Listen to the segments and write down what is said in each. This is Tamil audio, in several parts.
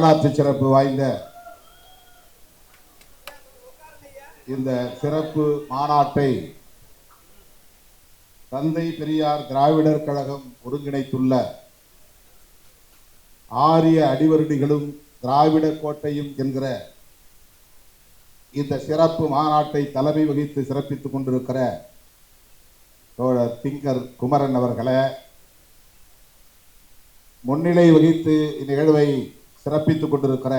வரலாற்று சிறப்பு வாய்ந்த இந்த சிறப்பு மாநாட்டை தந்தை பெரியார் திராவிடர் கழகம் ஒருங்கிணைத்துள்ள ஆரிய அடிவருடிகளும் திராவிட கோட்டையும் என்கிற இந்த சிறப்பு மாநாட்டை தலைமை வகித்து சிறப்பித்துக் கொண்டிருக்கிற தோழர் திங்கர் குமரன் அவர்களே, முன்னிலை வகித்து இந்நிகழ்வை சிறப்பித்துக் கொண்டிருக்கிற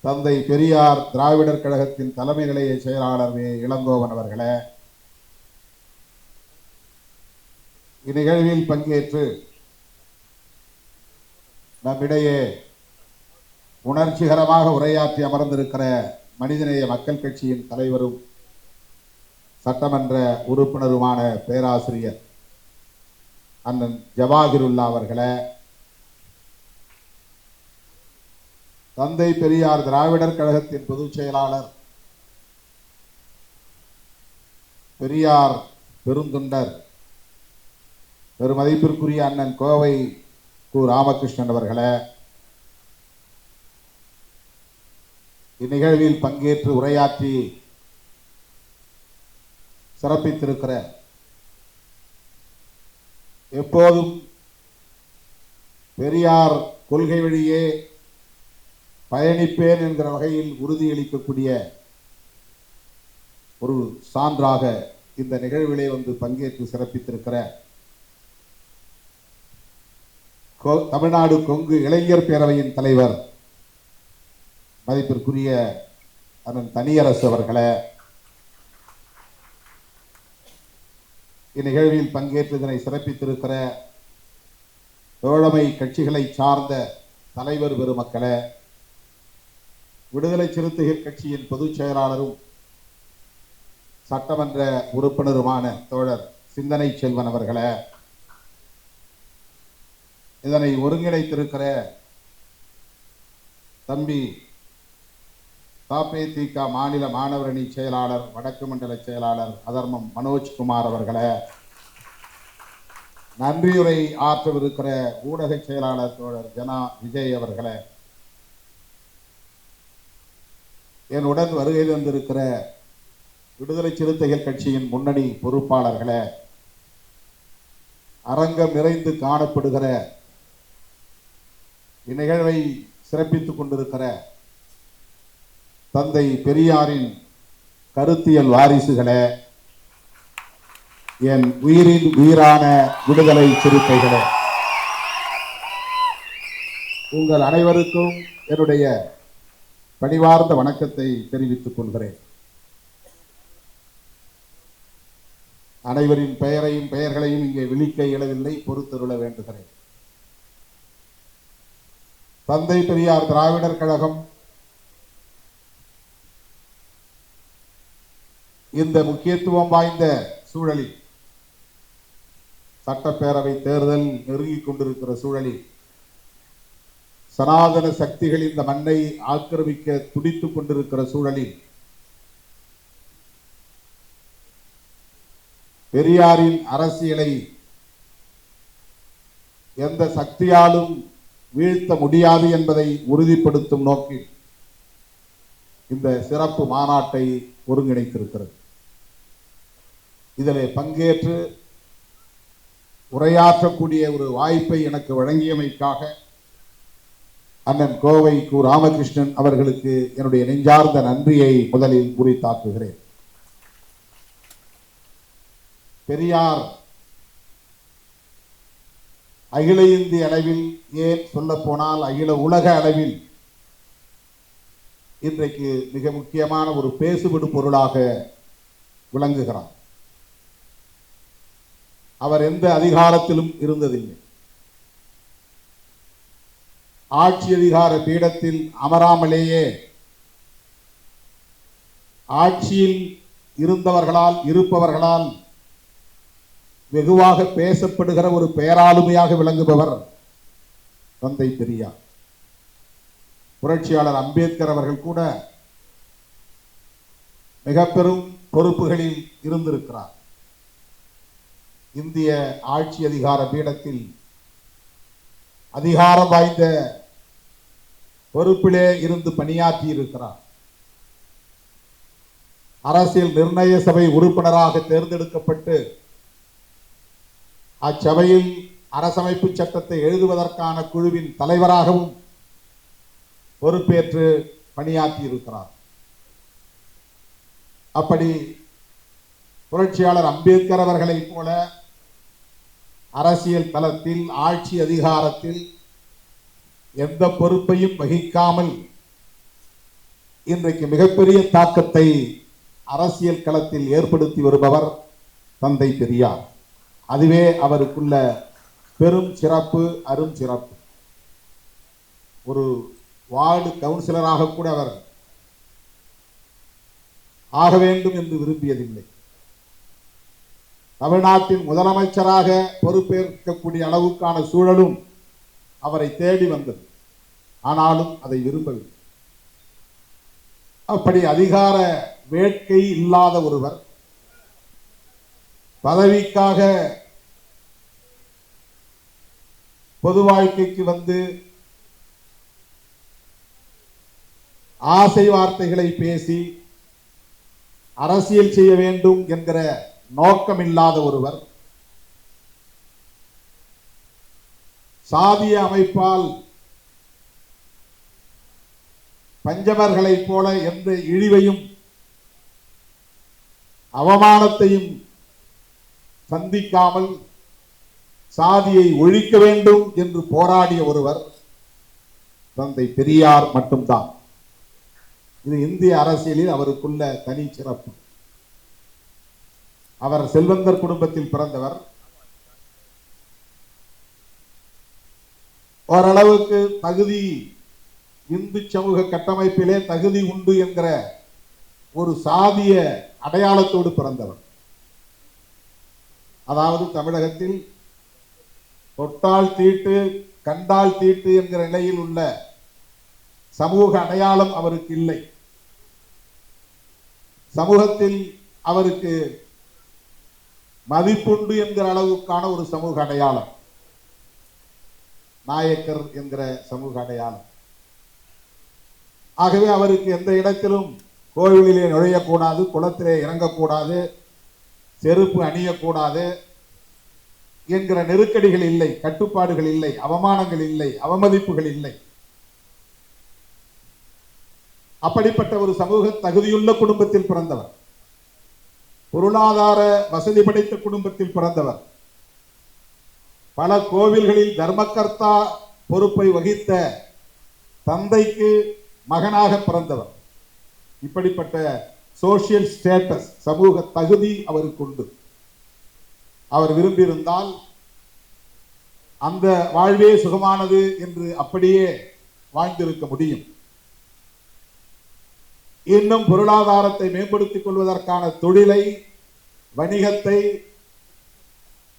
தந்தை பெரியார் திராவிடர் கழகத்தின் தலைமை நிலைய செயலாளர் வே இளங்கோவன் அவர்களே, இந்நிகழ்வில் பங்கேற்று நம்மிடையே உணர்ச்சிகரமாக உரையாற்றி அமர்ந்திருக்கிற மனிதநேய மக்கள் கட்சியின் தலைவரும் சட்டமன்ற உறுப்பினருமான பேராசிரியர் அண்ணன் ஜவாஹிருல்லா அவர்களே, தந்தை பெரியார் திராவிடர் கழகத்தின் பொதுச் செயலாளர் பெரியார் பெருந்தொண்டர் பெருமதிப்பிற்குரிய அண்ணன் கோவை கு ராமகிருஷ்ணன் அவர்களே, இந்நிகழ்வில் பங்கேற்று உரையாற்றி சிறப்பித்திருக்கிற எப்போதும் பெரியார் கொள்கை வழியே பயணிப்பேன் என்கிற வகையில் உறுதியளிக்கக்கூடிய ஒரு சான்றாக இந்த நிகழ்விலே வந்து பங்கேற்று சிறப்பித்திருக்கிற தமிழ்நாடு கொங்கு இளைஞர் பேரவையின் தலைவர் மதிப்பிற்குரிய அண்ணன் தனியரசு அவர்களே, இந்நிகழ்வில் பங்கேற்று இதனை சிறப்பித்திருக்கிற தோழமை கட்சிகளை சார்ந்த தலைவர் பெருமக்களே, விடுதலை சிறுத்தைகள் கட்சியின் பொதுச் செயலாளரும் சட்டமன்ற உறுப்பினருமான தோழர் சிந்தனை செல்வன் அவர்களே, இதனை ஒருங்கிணைத்திருக்கிற தம்பி தபேதிக மாநில மாணவர் அணி செயலாளர் வடக்கு மண்டல செயலாளர் அதர்மம் மனோஜ்குமார் அவர்களே, நன்றியுரை ஆற்றவிருக்கிற ஊடக செயலாளர் தோழர் ஜனா விஜய் அவர்களே, என்னுடன் வருகை தந்திருக்கிற விடுதலை சிறுத்தைகள் கட்சியின் முன்னணி பொறுப்பாளர்களே, அரங்கம் நிறைந்து காணப்படுகிற இந்நிகழ்வை சிறப்பித்துக் கொண்டிருக்கிற தந்தை பெரியாரின் கருத்தியல் வாரிசுகளே, என் உயிரின் உயிரான விடுதலை சிறுத்தைகளே, உங்கள் அனைவருக்கும் என்னுடைய பணிவார்ந்த வணக்கத்தை தெரிவித்துக் கொள்கிறேன். அனைவரின் பெயரையும் பெயர்களையும் இங்கே விழிக்க இயலவில்லை, பொறுத்தருள வேண்டுகிறேன். தந்தை பெரியார் திராவிடர் கழகம் இந்த முக்கியத்துவம் வாய்ந்த சூழலில், சட்டப்பேரவை தேர்தல் நெருங்கிக் கொண்டிருக்கிற சூழலில், சனாதன சக்திகள் இந்த மண்ணை ஆக்கிரமிக்க துடித்துக் கொண்டிருக்கிற சூழலில், பெரியாரின் அரசியலை எந்த சக்தியாலும் வீழ்த்த முடியாது என்பதை உறுதிப்படுத்தும் நோக்கில் இந்த சிறப்பு மாநாட்டை ஒருங்கிணைத்திருக்கிறது. இதிலே பங்கேற்று உரையாற்றக்கூடிய ஒரு வாய்ப்பை எனக்கு வழங்கியமைக்காக அண்ணன் கோவை கு ராமகிருஷ்ணன் அவர்களுக்கு என்னுடைய நெஞ்சார்ந்த நன்றியை முதலில் உரித்தாக்குகிறேன். பெரியார் அகில இந்திய அளவில், ஏன் சொல்ல போனால் அகில உலக அளவில் இன்றைக்கு மிக முக்கியமான ஒரு பேசுபடு பொருளாக விளங்குகிறார். அவர் எந்த அதிகாரத்திலும் இருந்ததில்லை. ஆட்சி அதிகார பீடத்தில் அமராமலேயே ஆட்சியில் இருந்தவர்களால் இருப்பவர்களால் வெகுவாக பேசப்படுகிற ஒரு பேராளுமையாக விளங்குபவர் தந்தை பெரியார். புரட்சியாளர் அம்பேத்கர் அவர்கள் கூட மிக பெரும் பொறுப்புகளில் இருந்திருக்கிறார். இந்திய ஆட்சி அதிகார பீடத்தில் அதிகாரம் வாய்ந்த பொறுப்பிலே இருந்து பணியாற்றி இருக்கிறார். அரசியல் நிர்ணய சபை உறுப்பினராக தேர்ந்தெடுக்கப்பட்டு அச்சபையில் அரசமைப்பு சட்டத்தை எழுதுவதற்கான குழுவின் தலைவராகவும் பொறுப்பேற்று பணியாற்றி இருக்கிறார். அப்படி புரட்சியாளர் அம்பேத்கர் அவர்களைப் போல அரசியல் தளத்தில் ஆட்சி அதிகாரத்தில் எந்த பொறுப்பையும் வகிக்காமல் இன்றைக்கு மிகப்பெரிய தாக்கத்தை அரசியல் களத்தில் ஏற்படுத்தி வருபவர் தந்தை பெரியார். அதுவே அவருக்குள்ள பெரும் சிறப்பு, அரும் சிறப்பு. ஒரு வார்டு கவுன்சிலராக கூட அவர் ஆக வேண்டும் என்று விரும்பியதில்லை. தமிழ்நாட்டின் முதலமைச்சராக பொறுப்பேற்கக்கூடிய அளவுக்கான சூழலும் அவரை தேடி வந்தது. ஆனாலும் அதை விரும்பவில்லை. அப்படி அதிகார வேட்கை இல்லாத ஒருவர் பதவிக்காக பொது வாழ்க்கைக்கு வந்து ஆசை வார்த்தைகளை பேசி அரசியல் செய்ய வேண்டும் என்கிற நோக்கம் இல்லாத ஒருவர் சாதிய அமைப்பால் பஞ்சமர்களைப் போல எந்த இழிவையும் அவமானத்தையும் சந்திக்காமல் சாதியை ஒழிக்க வேண்டும் என்று போராடிய ஒருவர் தந்தை பெரியார் மட்டும்தான். இது இந்திய அரசியலில் அவருக்குள்ள தனி சிறப்பு. அவர் செல்வந்தர் குடும்பத்தில் பிறந்தவர். ஓரளவுக்கு தகுதி, இந்து சமூக கட்டமைப்பிலே தகுதி உண்டு என்கிற ஒரு சாதிய அடையாளத்தோடு பிறந்தவர். அதாவது தமிழகத்தில் தொட்டால் தீட்டு கண்டால் தீட்டு என்கிற நிலையில் உள்ள சமூக அடையாளம் அவருக்கு இல்லை. சமூகத்தில் அவருக்கு மதிப்புண்டு என்கிற அளவுக்கான ஒரு சமூக அடையாளம், நாயக்கர் என்கிற சமூக அடையாளம். ஆகவே அவருக்கு எந்த இடத்திலும் கோவிலிலே நுழையக்கூடாது, குளத்திலே இறங்கக்கூடாது, செருப்பு அணியக்கூடாது என்கிற நெருக்கடிகள் இல்லை, கட்டுப்பாடுகள் இல்லை, அவமானங்கள் இல்லை, அவமதிப்புகள் இல்லை. அப்படிப்பட்ட ஒரு சமூக தகுதியுள்ள குடும்பத்தில் பிறந்தவர், பொருளாதார வசதி படைத்த குடும்பத்தில் பிறந்தவர், பல கோவில்களில் தர்மகர்த்தா பொறுப்பை வகித்த தந்தைக்கு மகனாக பிறந்தவர். இப்படிப்பட்ட சோசியல் ஸ்டேட்டஸ், சமூக தகுதி அவருக்கு உண்டு. அவர் விரும்பியிருந்தால் அந்த வாழ்வே சுகமானது என்று அப்படியே வாழ்ந்திருக்க முடியும். இன்னும் பொருளாதாரத்தை மேம்படுத்திக் கொள்வதற்கான தொழிலை, வணிகத்தை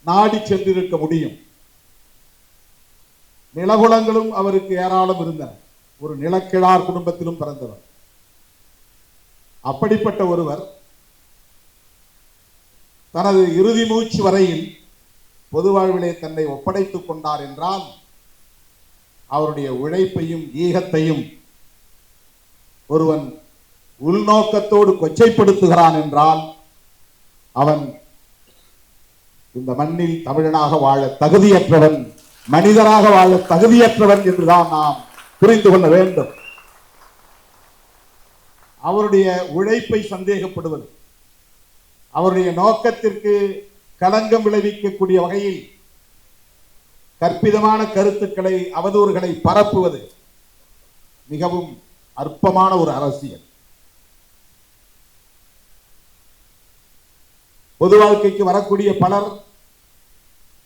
நாடி சென்றிருக்க முடியும். நிலகுலங்களும் அவருக்கு ஏராளம் இருந்தன. ஒரு நிலக்கிழார் குடும்பத்திலும் பிறந்தவர். அப்படிப்பட்ட ஒருவர் தனது இறுதி மூச்சு வரையில் பொது வாழ்விலே தன்னை ஒப்படைத்துக் கொண்டார் என்றால் அவருடைய உழைப்பையும் ஈகத்தையும் ஒருவன் உள்நோக்கத்தோடு கொச்சைப்படுத்துகிறான் என்றால் அவன் இந்த மண்ணில் தமிழனாக வாழ தகுதியற்றவன், மனிதராக வாழ தகுதியற்றவன் என்றுதான் நாம் புரிந்து கொள்ள வேண்டும். அவருடைய உழைப்பை சந்தேகப்படுவது, அவருடைய நோக்கத்திற்கு களங்கம் விளைவிக்கக்கூடிய வகையில் கற்பிதமான கருத்துக்களை, அவதூறுகளை பரப்புவது மிகவும் அற்பமான ஒரு அரசியல். பொது வாழ்க்கைக்கு வரக்கூடிய பலர்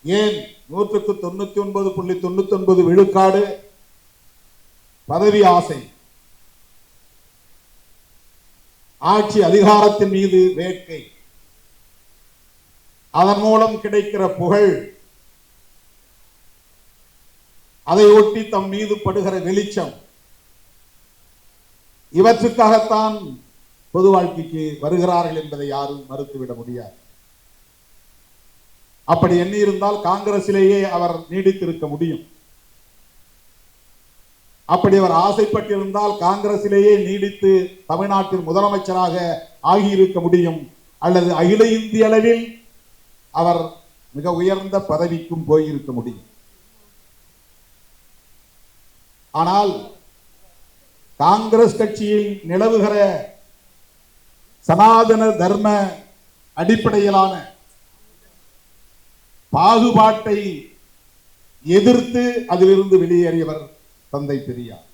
ஏன் 199.99 விழுக்காடு பதவி ஆசை, ஆட்சி அதிகாரத்தின் மீது வேட்கை, அதன் மூலம் கிடைக்கிற புகழ், அதை ஒட்டி தம் மீது படுகிற வெளிச்சம், இவற்றுக்காகத்தான் பொது வாழ்க்கைக்கு வருகிறார்கள் என்பதை யாரும் மறுத்துவிட முடியாது. அப்படி எண்ணி இருந்தால் காங்கிரசிலேயே அவர் நீடித்திருக்க முடியும். அப்படி அவர் ஆசைப்பட்டிருந்தால் காங்கிரசிலேயே நீடித்து தமிழ்நாட்டின் முதலமைச்சராக ஆகியிருக்க முடியும், அல்லது அகில இந்திய அளவில் அவர் மிக உயர்ந்த பதவிக்கும் போயிருக்க முடியும். ஆனால் காங்கிரஸ் கட்சியில் நிலவுகிற சனாதன தர்ம அடிப்படையிலான பாகுபாட்டை எதிர்த்து அதிலிருந்து வெளியேறியவர் தந்தை பெரியார்.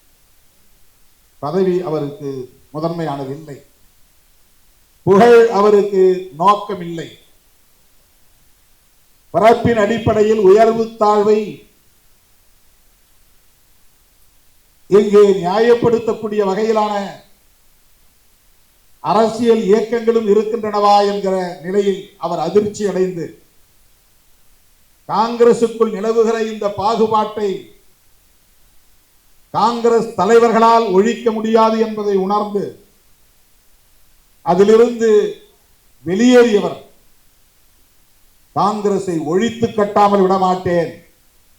பதவி அவருக்கு முதன்மையானதில்லை, புகழ் அவருக்கு நோக்கமில்லை. பரப்பின் அடிப்படையில் உயர்வு தாழ்வை இங்கே நியாயப்படுத்தக்கூடிய வகையிலான அரசியல் இயக்கங்களும் இருக்கின்றனவா என்கிற நிலையில் அவர் அதிர்ச்சி அடைந்து காங்கிரசுக்குள் நிலவுகிற இந்த பாகுபாட்டை காங்கிரஸ் தலைவர்களால் ஒழிக்க முடியாது என்பதை உணர்ந்து அதிலிருந்து வெளியேறியவர். காங்கிரஸை ஒழித்து கட்டாமல் விடமாட்டேன்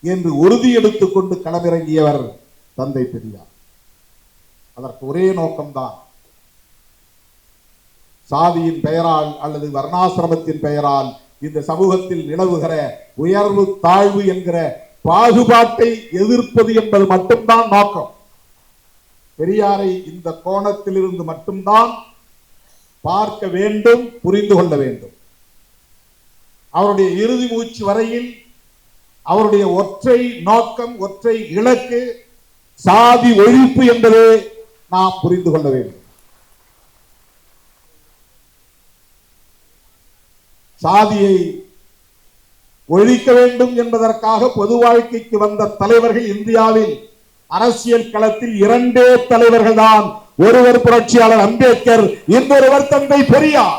என்று உறுதி எடுத்துக் கொண்டு களமிறங்கியவர் தந்தை பெரியார். அதற்கு ஒரே நோக்கம்தான், சாதியின் பெயரால் அல்லது வர்ணாசிரமத்தின் பெயரால் இந்த சமூகத்தில் நிலவுகிற உயர்வு தாழ்வு என்கிற பாகுபாட்டை எதிர்ப்பது என்பது மட்டும்தான் நோக்கம். பெரியாரை இந்த கோணத்தில் இருந்து மட்டும்தான் பார்க்க வேண்டும், புரிந்து கொள்ள வேண்டும். அவருடைய இறுதி மூச்சு வரையில் அவருடைய ஒற்றை நோக்கம், ஒற்றை இலக்கு சாதி ஒழிப்பு என்பதை நாம் புரிந்து கொள்ள வேண்டும். சாதியை ஒழிக்க வேண்டும் என்பதற்காக பொது வாழ்க்கைக்கு வந்த தலைவர்கள் இந்தியாவில் அரசியல் களத்தில் இரண்டே தலைவர்கள் தான். ஒருவர் புரட்சியாளர் அம்பேத்கர், இன்னொருவர் தந்தை பெரியார்.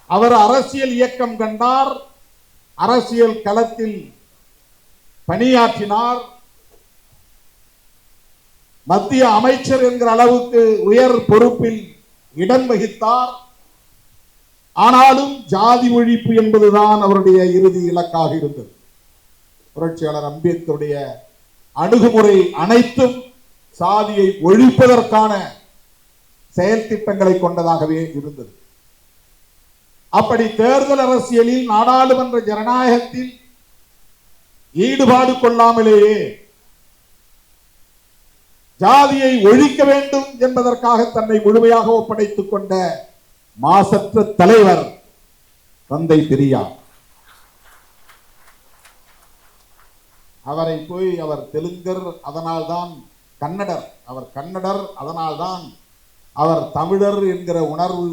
அவர் அரசியல் இயக்கம் கண்டார், அரசியல் களத்தில் பணியாற்றினார், மத்திய அமைச்சர் என்கிற அளவுக்கு உயர் பொறுப்பில் இடம் வகித்தார். ஆனாலும் ஜாதி ஒழிப்பு என்பதுதான் அவருடைய இறுதி இலக்காக இருந்தது. புரட்சியாளர் அம்பேத்கருடைய அணுகுமுறை அனைத்தும் சாதியை ஒழிப்பதற்கான செயல் திட்டங்களை கொண்டதாகவே இருந்தது. அப்படி தேர்தல் அரசியலில், நாடாளுமன்ற ஜனநாயகத்தில் ஈடுபாடு கொள்ளாமலேயே ஜாதியை ஒழிக்க வேண்டும் என்பதற்காக தன்னை முழுமையாக ஒப்படைத்துக் கொண்ட மாசற்ற தலைவர் தந்தை பெரியார். அவரை போய் அவர் தெலுங்கர், அதனால்தான் கன்னடர், அவர் கன்னடர், அதனால்தான் அவர் தமிழர் என்கிற உணர்வு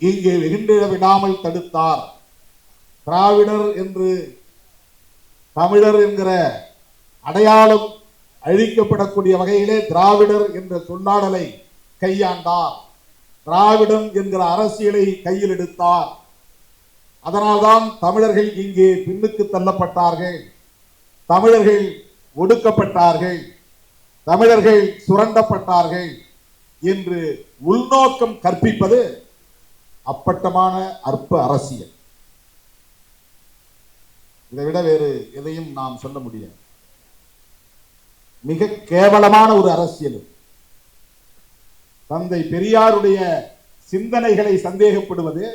இங்கே வெகுண்டிட விடாமல் தடுத்தார். திராவிடர் என்று தமிழர் என்கிற அடையாளம் அழிக்கப்படக்கூடிய வகையிலே திராவிடர் என்ற சொல்லாடலை கையாண்டார். திராவிடம் என்கிற அரசியலை கையில் எடுத்தார். அதனால்தான் தமிழர்கள் இங்கே பின்னுக்கு தள்ளப்பட்டார்கள், தமிழர்கள் ஒடுக்கப்பட்டார்கள், தமிழர்கள் சுரண்டப்பட்டார்கள் என்று உள்நோக்கம் கற்பிப்பது அப்பட்டமான அற்ப அரசியல். இதைவிட வேறு எதையும் நாம் சொல்ல முடியாது. மிக கேவலமான ஒரு அரசியல். தந்தை பெரியாருடைய சிந்தனைகளை சந்தேகப்படுவது,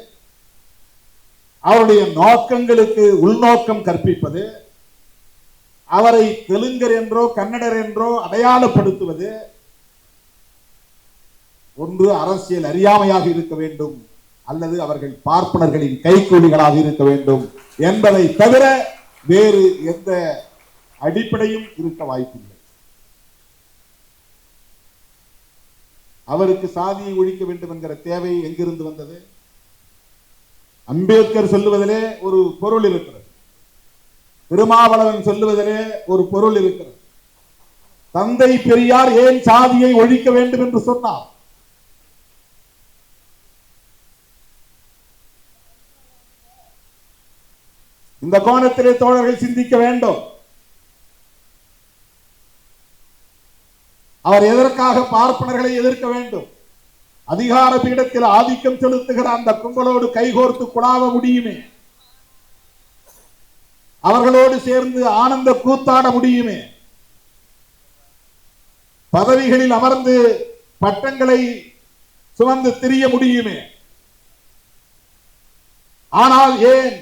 அவருடைய நோக்கங்களுக்கு உள்நோக்கம் கற்பிப்பது, அவரை தெலுங்கர் என்றோ கன்னடர் என்றோ அடையாளப்படுத்துவது ஒன்று அரசியல் அறியாமையாக இருக்க வேண்டும், அல்லது அவர்கள் பார்ப்பனர்களின் கைக்கூலிகளாக இருக்க வேண்டும் என்பதை தவிர வேறு எந்த அடிப்படையும் இருக்க வாய்ப்பில்லை. அவருக்கு சாதியை ஒழிக்க வேண்டும் என்கிற தேவை எங்கிருந்து வந்தது? அம்பேத்கர் சொல்லுவதிலே ஒரு பொருள் இருக்கிறது, திருமாவளவன் சொல்லுவதிலே ஒரு பொருள் இருக்கிறது. தந்தை பெரியார் ஏன் சாதியை ஒழிக்க வேண்டும் என்று சொன்னார்? இந்த கோணத்திலே தோழர்கள் சிந்திக்க வேண்டும். அவர் எதற்காக பார்ப்பனர்களை எதிர்க்க வேண்டும்? அதிகார பீடத்தில் ஆதிக்கம் செலுத்துகிற அந்த கும்பலோடு கைகோர்த்து குழாவ முடியுமே. அவர்களோடு சேர்ந்து ஆனந்த கூத்தாட முடியுமே, பதவிகளில் அமர்ந்து பட்டங்களை சுமந்து திரிய முடியுமே. ஆனால் ஏன்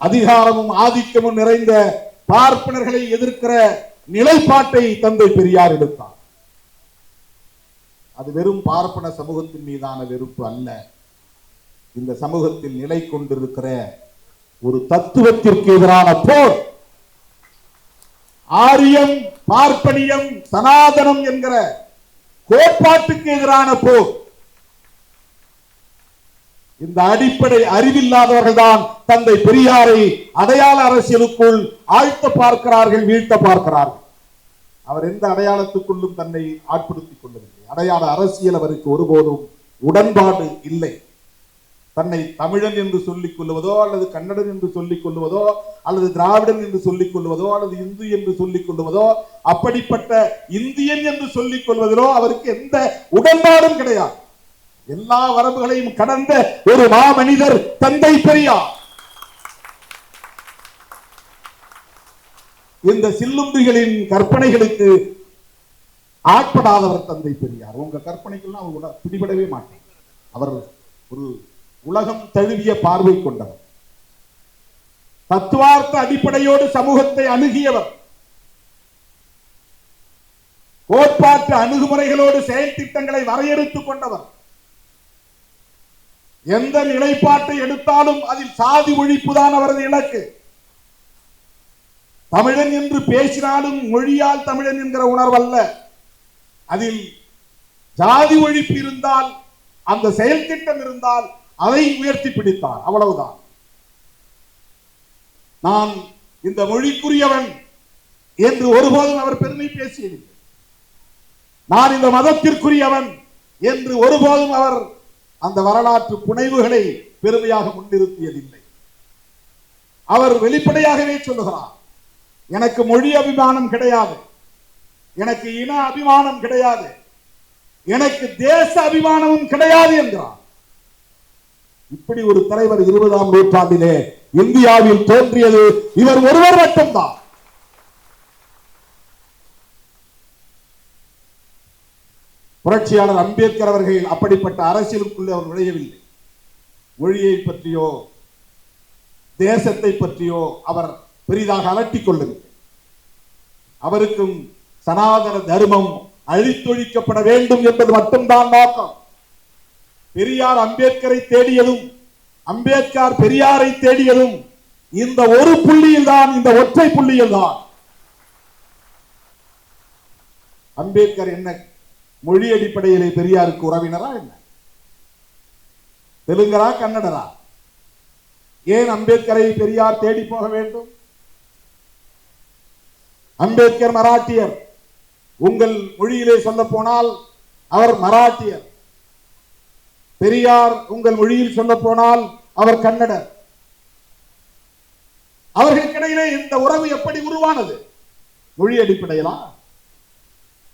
அதிகாரமும் ஆதிக்கமும் நிறைந்த பார்ப்பனர்களை எதிர்க்கிற நிலைப்பாட்டை தந்தை பெரியார் எடுத்தார்? அது வெறும் பார்ப்பன சமூகத்தின் மீதான வெறுப்பு அல்ல, இந்த சமூகத்தில் நிலை கொண்டிருக்கிற ஒரு தத்துவத்திற்கு எதிரான போர். ஆரியம், பார்ப்பனியம், சனாதனம் என்கிற கோட்பாட்டுக்கு எதிரான போர். இந்த அடிப்படை அறிவில்லாதவர்கள் தான் தந்தை பெரியாரை அடையாள அரசியலுக்குள் ஆழ்த்த பார்க்கிறார்கள், வீழ்த்த பார்க்கிறார்கள். அவர் எந்த அடையாளத்துக்குள்ளும் தன்னை ஆட்படுத்திக் கொள்ளவில்லை. அடையாள அரசியல் அவருக்கு ஒருபோதும் உடன்பாடு இல்லை. தன்னை தமிழன் என்று சொல்லிக் கொள்வதோ அல்லது கன்னடன் என்று சொல்லிக் கொள்வதோ அல்லது திராவிடன் என்று சொல்லிக் கொள்வதோ அல்லது இந்து என்று சொல்லிக் கொள்வதோ அப்படிப்பட்ட இந்தியன் என்று சொல்லிக் கொள்வதிலோ அவருக்கு எந்த உடன்பாடும் கிடையாது. எல்லா வரம்புகளையும் கடந்த ஒரு மாமனிதர் தந்தை பெரியார். இந்த சில்லும்பிகளின் கற்பனைகளுக்கு ஆட்படாதவர் தந்தை பெரியார். உங்க கற்பனைக்கெல்லாம் அவர் பிடிபடவே மாட்டேன். அவர் ஒரு உலகம் தழுவிய பார்வை கொண்டவர், தத்துவார்த்த அடிப்படையோடு சமூகத்தை அணுகியவர், கோட்பாட்டு அணுகுமுறைகளோடு செயல் திட்டங்களை வரையறுத்துக் கொண்டவர். எந்த நிலைப்பாட்டை எடுத்தாலும் அதில் சாதி ஒழிப்பு தான் அவரது இலக்கு. தமிழன் என்று பேசினாலும் மொழியால் தமிழன் என்கிற உணர்வல்ல, அதில் ஜாதி ஒழிப்பு இருந்தால், அந்த செயல் திட்டம் இருந்தால் அதை உயர்த்தி பிடித்தார். அவ்வளவுதான். நான் இந்த மொழிக்குரியவன் என்று ஒருபோதும் அவர் பெருமை பேசியதில்லை. நான் இந்த மதத்திற்குரியவன் என்று ஒருபோதும் அவர் அந்த வரலாற்று புனைவுகளை பெருமையாக முன்னிறுத்தியதில்லை. அவர் வெளிப்படையாகவே சொல்லுகிறார், எனக்கு மொழி அபிமானம் கிடையாது, எனக்கு இன அபிமானம் கிடையாது, எனக்கு தேச அபிமானமும் கிடையாது என்றார். இப்படி ஒரு தலைவர் 20ஆம் நூற்றாண்டிலே இந்தியாவில் தோன்றியது இவர் ஒருவர் மட்டும்தான். புரட்சியாளர் அம்பேத்கர் அவர்கள் அப்படிப்பட்ட அரசியலுக்குள்ளே அவர் நுழையவில்லை. மொழியை பற்றியோ தேசத்தை பற்றியோ அவர் பெரிதாக அலட்டிக் கொள்ளவில்லை. அவருக்கும் சனாதன தர்மம் அழித்தொழிக்கப்பட வேண்டும் என்பது மட்டும்தான் நோக்கம். பெரியார் அம்பேத்கரை தேடியதும் அம்பேத்கர் பெரியாரை தேடியதும் இந்த ஒரு புள்ளியில் தான், இந்த ஒற்றை புள்ளியில் தான். அம்பேத்கர் என்ன மொழி அடிப்படையிலே பெரியாருக்கு உறவினரா என்ன? தெலுங்கரா கன்னடரா? ஏன் அம்பேத்கரை பெரியார் தேடி போக வேண்டும்? அம்பேத்கர் மராட்டியர், உங்கள் மொழியிலே சொல்ல போனால் அவர் மராட்டியர். பெரியார் உங்கள் மொழியில் சொல்ல போனால் அவர் கன்னடர். அவர்களுக்கிடையிலே இந்த உறவு எப்படி உருவானது? மொழி அடிப்படையிலா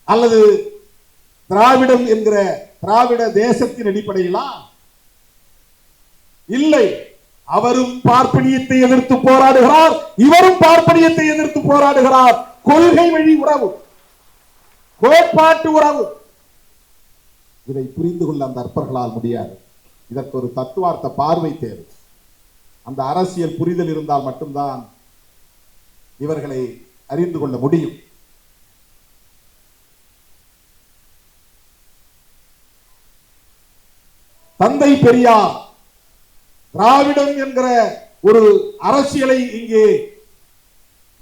அல்லது திராவிடம் என்கிற திராவிட தேசத்தின் அடிப்படையிலா? இல்லை. அவரும் பார்ப்பனியத்தை எதிர்த்து போராடுகிறார், இவரும் பார்ப்பனியத்தை எதிர்த்து போராடுகிறார். கொள்கை வழி உறவு, கோட்பாட்டு உறவு. இதை புரிந்து கொள்ள அந்த அற்பர்களால் முடியாது. இதற்கு ஒரு தத்துவார்த்த பார்வை தேவை. அந்த அரசியல் புரிதல் இருந்தால் மட்டும்தான் இவர்களை அறிந்து கொள்ள முடியும். தந்தை பெரியார் திராவிடம் என்கிற ஒரு அரசியலை இங்கே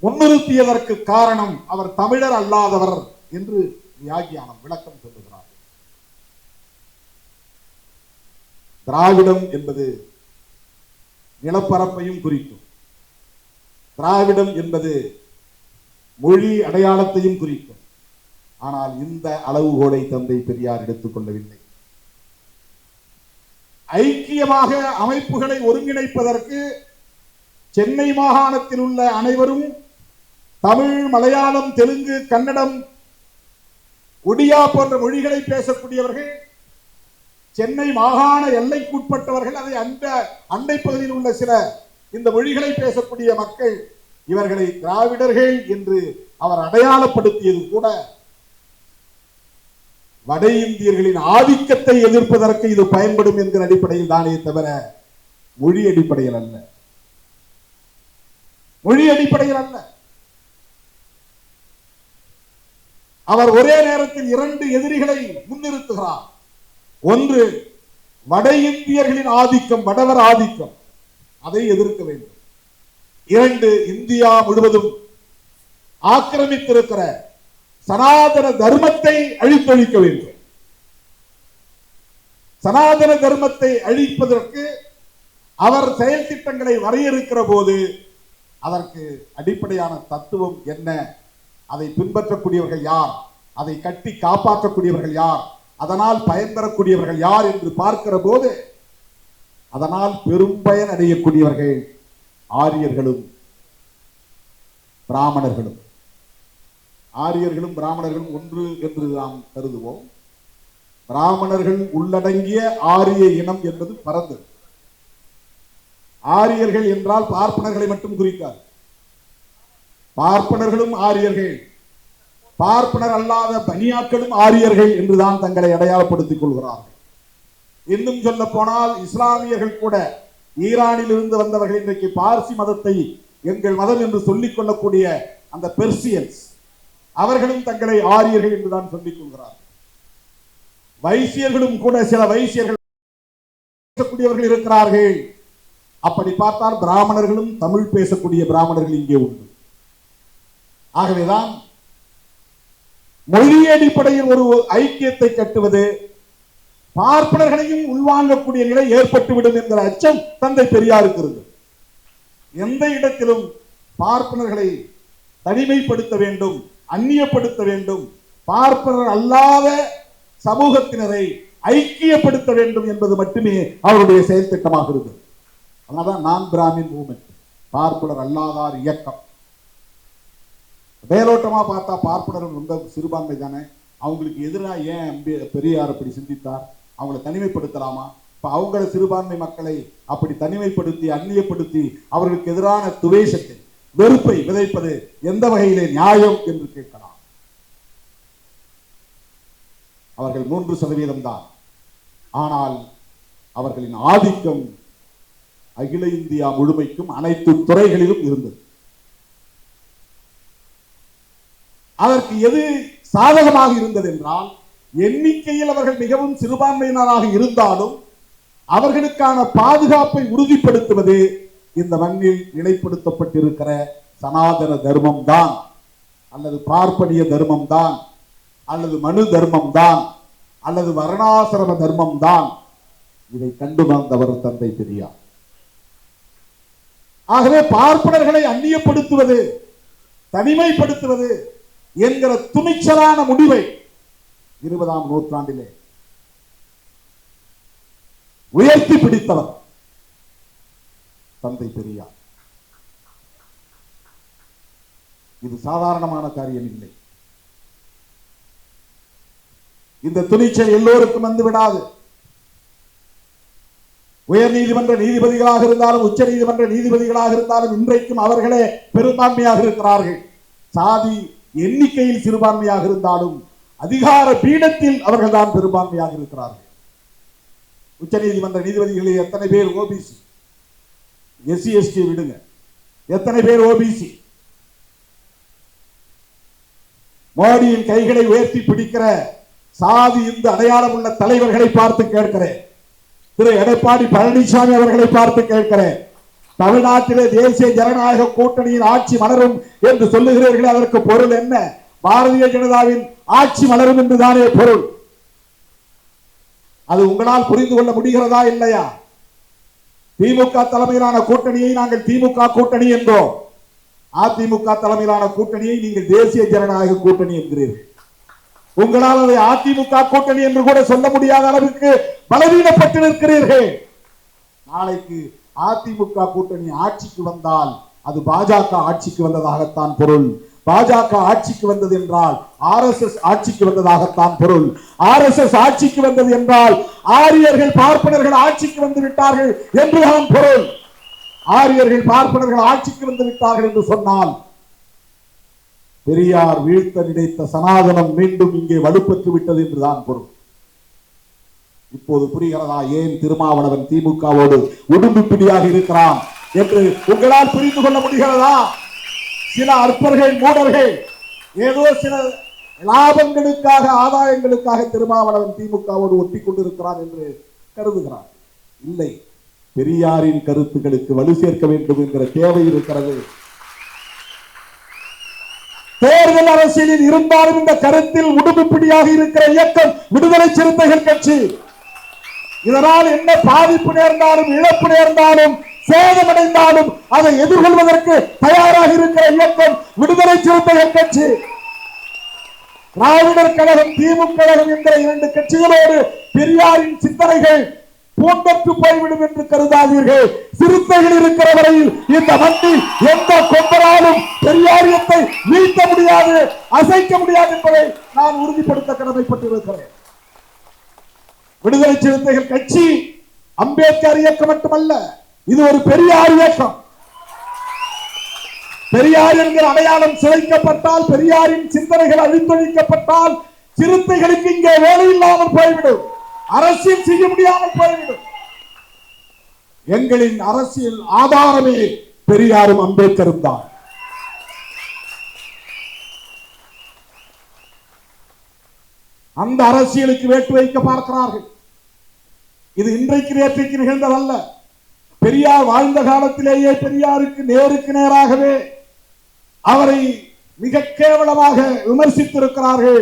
முன்னிறுத்தியதற்கு காரணம் அவர் தமிழர் அல்லாதவர் என்று வியாக்கியானம் விளக்கம் சொல்லுகிறார். திராவிடம் என்பது நிலப்பரப்பையும் குறிக்கும், திராவிடம் என்பது மொழி அடையாளத்தையும் குறிக்கும். ஆனால் இந்த அளவுகோலை தந்தை பெரியார் எடுத்துக் கொள்ளவில்லை. ஐக்கியமாக அமைப்புகளை ஒருங்கிணைப்பதற்கு சென்னை மாகாணத்தில் உள்ள அனைவரும் தமிழ், மலையாளம், தெலுங்கு, கன்னடம், ஒடியா போன்ற மொழிகளை பேசக்கூடியவர்கள், சென்னை மாகாண எல்லைக்குட்பட்டவர்கள், அதை அந்த அண்டை பகுதியில் உள்ள சில இந்த மொழிகளை பேசக்கூடிய மக்கள் இவர்களை திராவிடர்கள் என்று அவர் அடையாளப்படுத்தியது கூட வட இந்தியர்களின் ஆதிக்கத்தை எதிர்ப்பதற்கு இது பயன்படும் என்கிற அடிப்படையில் தானே தவிர மொழி அடிப்படையில் அல்ல. மொழி அடிப்படையில் அல்ல. அவர் ஒரே நேரத்தில் இரண்டு எதிரிகளை முன்னிறுத்துகிறார். ஒன்று வட இந்தியர்களின் ஆதிக்கம், வடவர் ஆதிக்கம், அதை எதிர்க்க வேண்டும். இரண்டு, இந்தியா முழுவதும் ஆக்கிரமித்திருக்கிற சனாதன தர்மத்தை அழித்தொழிக்க வேண்டும். சனாதன தர்மத்தை அழிப்பதற்கு அவர் செயல் திட்டங்களை வரையறுக்கிற போது அதற்கு அடிப்படையான தத்துவம் என்ன, அதை பின்பற்றக்கூடியவர்கள் யார், அதை கட்டி காப்பாற்றக்கூடியவர்கள் யார், அதனால் பயன் பெறக்கூடியவர்கள் யார் என்று பார்க்கிற போது அதனால் பெரும் பயன் அடையக்கூடியவர்கள் ஆரியர்களும் பிராமணர்களும். ஆரியர்களும் பிராமணர்களும் ஒன்று என்று நாம் கருதுவோம். பிராமணர்கள் உள்ளடங்கிய ஆரிய இனம் என்பது பரந்தது. ஆரியர்கள் என்றால் பார்ப்பனர்களை மட்டும் குறிக்காது. பார்ப்பனர்களும் ஆரியர்கள், பார்ப்பனர் அல்லாத பனியாக்களும் ஆரியர்கள் என்றுதான் தங்களை அடையாளப்படுத்திக் கொள்கிறார்கள். இன்னும் சொல்ல போனால் இஸ்லாமியர்கள் கூட, ஈரானில் இருந்து வந்தவர்கள் இன்றைக்கு பார்சி மதத்தை எங்கள் மதம் என்று சொல்லிக் கொள்ளக்கூடிய அந்த பெர்சியன்ஸ், அவர்களும் தங்களை ஆரியர்கள் என்றுதான் சொல்லிக் கொள்கிறார்கள். வைசியர்களும் கூட சில வைசியர்கள் பேசக்கூடியவர்கள் இருக்கிறார்கள். அப்படி பார்த்தால் பிராமணர்களும் தமிழ் பேசக்கூடிய பிராமணர்கள் இங்கே உண்டு. ஆகவேதான் மொழி அடிப்படையில் ஒரு ஐக்கியத்தை கட்டுவது பார்ப்பனர்களையும் உள்வாங்கக்கூடிய நிலை ஏற்பட்டுவிடும் என்கிற அச்சம் தந்தை பெரியாருக்கு இருந்தது. எந்த இடத்திலும் பார்ப்பனர்களை தனிமைப்படுத்த வேண்டும், அந்நியப்படுத்த வேண்டும், பார்ப்பனர் அல்லாத சமூகத்தினரை ஐக்கியப்படுத்த வேண்டும் என்பது மட்டுமே அவருடைய செயல் திட்டமாக இருந்தது. அதனால்தான் நான் பிராமின் மூவ்மெண்ட், பார்ப்பனர் அல்லாதார் இயக்கம். மேலோட்டமா பார்த்தா பார்ப்பனர்கள் ரொம்ப சிறுபான்மை தானே, அவங்களுக்கு எதிராக ஏன் பெரியார் அப்படி சிந்தித்தார், அவங்களை தனிமைப்படுத்தலாமா? இப்ப அவங்கள சிறுபான்மை மக்களை அப்படி தனிமைப்படுத்தி அந்நியப்படுத்தி அவர்களுக்கு எதிரான துவேஷத்தை, வெறுப்பை விதைப்பது எந்த வகையிலே நியாயம் என்று கேட்கலாம். அவர்கள் 3% தான். ஆனால் அவர்களின் ஆதிக்கம் அகில இந்தியா முழுமைக்கும் அனைத்து துறைகளிலும் இருந்தது. அதற்கு எது சாதகமாக இருந்தது என்றால், எண்ணிக்கையில் அவர்கள் மிகவும் சிறுபான்மையினராக இருந்தாலும் அவர்களுக்கான பாதுகாப்பை உறுதிப்படுத்துவது இந்த மண்ணில் நிலைப்படுத்தப்பட்டிருக்கிற சனாதன தர்மம் தான், அல்லது பார்ப்பனிய தர்மம் தான், அல்லது மனு தர்மம் தான், அல்லது வர்ணாசிரம தர்மம் தான். இதை கண்டு வந்தவர் தந்தை பெரியார். ஆகவே பார்ப்பனர்களை அந்நியப்படுத்துவது, தனிமைப்படுத்துவது என்கிற துணிச்சலான முடிவை 20ஆம் நூற்றாண்டிலே உயர்த்தி பிடித்தவர் தந்தை பெரியார். இது சாதாரணமான காரியம் இல்லை. இந்த துணிச்சல் எல்லோருக்கும் வந்து விடாது. உயர் நீதிமன்ற நீதிபதிகளாக இருந்தாலும் உச்ச நீதிமன்ற நீதிபதிகளாக இருந்தாலும் இன்றைக்கும் அவர்களே பெரும்பான்மையாக இருக்கிறார்கள். சாதி எண்ணிக்கையில் சிறுபான்மையாக இருந்தாலும் அதிகார பீடத்தில் அவர்கள் தான் பெரும்பான்மையாக இருக்கிறார்கள். உச்ச நீதிமன்ற நீதிபதிகளில் எத்தனை பேர் ஓபிசி? எஸ்சி எஸ்டி விடுங்க, எத்தனை பேர் ஓபிசி? மோடியின் கைகளை உயர்த்தி பிடிக்கிற சாதி இந்த அடையாளம் உள்ள தலைவர்களை பார்த்து கேட்கிறேன். திரு எடப்பாடி பழனிசாமி அவர்களை பார்த்து கேட்கிறேன். தமிழ்நாட்டிலே தேசிய ஜனநாயக கூட்டணியின் ஆட்சி மலரும் என்று சொல்லுகிறீர்கள், அதற்கு பொருள் என்ன? பாரதிய ஜனதாவின் ஆட்சி மலரும் என்றுதானே பொருள். அது உங்களால் புரிந்து கொள்ள முடிகிறதா இல்லையா? திமுக தலைமையிலான கூட்டணியை நாங்கள் திமுக கூட்டணி என்றோம். அதிமுக தலைமையிலான கூட்டணியை நீங்கள் தேசிய ஜனநாயக கூட்டணி என்கிறீர்கள். உங்களால் அதை அதிமுக கூட்டணி என்று கூட சொல்ல முடியாத அளவுக்கு பலவீனப்பட்டு நிற்கிறீர்கள். நாளைக்கு அதிமுக கூட்டணி ஆட்சிக்கு வந்தால் அது பாஜக ஆட்சிக்கு வந்ததாகத்தான் பொருள். பாஜக ஆட்சிக்கு வந்தது என்றால் RSS ஆட்சிக்கு வந்ததாகத்தான் பொருள். RSS ஆட்சிக்கு வந்தது என்றால் ஆரியர்கள் பார்ப்பனர்கள் ஆட்சிக்கு வந்து விட்டார்கள் என்றுதான் பொருள். ஆரியர்கள் பார்ப்பனர்கள் ஆட்சிக்கு வந்து விட்டார்கள் என்று சொன்னால் பெரியார் வீழ்த்த நினைத்த சனாதனம் மீண்டும் இங்கே வலுப்பெற்று விட்டது என்றுதான் பொருள். இப்போது புரிகிறதா ஏன் திருமாவளவன் திமுகவோடு உடும்பு பிடியாக இருக்கிறான் என்று உங்களால் புரிந்து கொள்ள முடிகிறதா? சில அற்பர்கள் மூடர்கள் ஏதோ சில லாபங்களுக்காக ஆதாயங்களுக்காக திருமாவளவன் திமுகவோடு ஒட்டி கொண்டிருக்கிறான் என்று கருதுகிறார். இல்லை, பெரியாரின் கருத்துக்களுக்கு வலு சேர்க்க வேண்டும் என்கிற தேவை இருக்கிறது. தேர்தல் அரசியலில் இருந்தாலும் இந்த கருத்தில் உடும்புப்பிடியாக இருக்கிற இயக்கம் விடுதலை சிறுத்தைகள் கட்சி. இதனால் என்ன பாதிப்பு நேர்ந்தாலும் இழப்பு நேர்ந்தாலும் சேதமடைந்தாலும் அதை எதிர்கொள்வதற்கு தயாராக இருக்கிற இயக்கம் விடுதலை சிறுத்தைகள் கட்சி. திராவிடர் கழகம், திமுக கழகம் என்கிற இரண்டு கட்சிகளோடு பெரியாரின் சிந்தனைகள் பூண்டற்று போய்விடும் என்று கருதாதீர்கள். சிறுத்தைகள் இருக்கிற வரையில் இந்த மண்ணில் எந்த கொம்பராலும் பெரியாரியத்தை வீழ்த்த முடியாது, அசைக்க முடியாது என்பதை நான் உறுதிப்படுத்த கடமைப்பட்டிருக்கிறேன். விடுதலை சிறுத்தைகள் கட்சி அம்பேத்கர் இயக்கம் மட்டுமல்ல, இது ஒரு பெரியார் இயக்கம். பெரியார் என்கிற அடையாளம் சிதைக்கப்பட்டால், பெரியாரின் சிந்தனைகள் அழித்தொழிக்கப்பட்டால் சிறுத்தைகளுக்கு இங்கே வேலை இல்லாமல் போய்விடும், அரசியல் செய்ய முடியாமல் போய்விடும். எங்களின் அரசியல் ஆதாரமே பெரியாரும் அம்பேத்கரும் தான். அந்த அரசியலுக்கு வேட்டு வைக்க பார்க்கிறார்கள். இது இன்றைக்கு நேற்றைக்கு நிகழ்ந்ததல்ல. பெரியார் வாழ்ந்த காலத்திலேயே பெரியாருக்கு நேருக்கு நேராகவே அவரை மிக கேவலமாக விமர்சித்திருக்கிறார்கள்,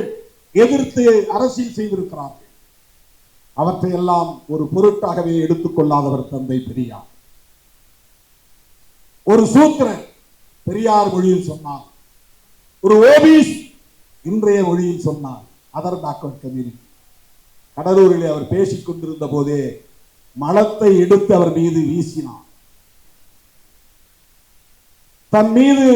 எதிர்த்து அரசியல் செய்திருக்கிறார்கள். அவற்றை எல்லாம் ஒரு பொருட்டாகவே எடுத்துக்கொள்ளாதவர் தந்தை பெரியார். ஒரு சூத்திரன் பெரியார் மொழியில் சொன்னார், ஒரு ஓபிஸ் இன்றைய மொழியில் சொன்னார், அதர் பேக்வர்ட் கம்யூனிட்டி. கடலூரிலே அவர் பேசிக் கொண்டிருந்த போதே மலத்தை எடுத்து அவர் மீது வீசினார். தன் மீது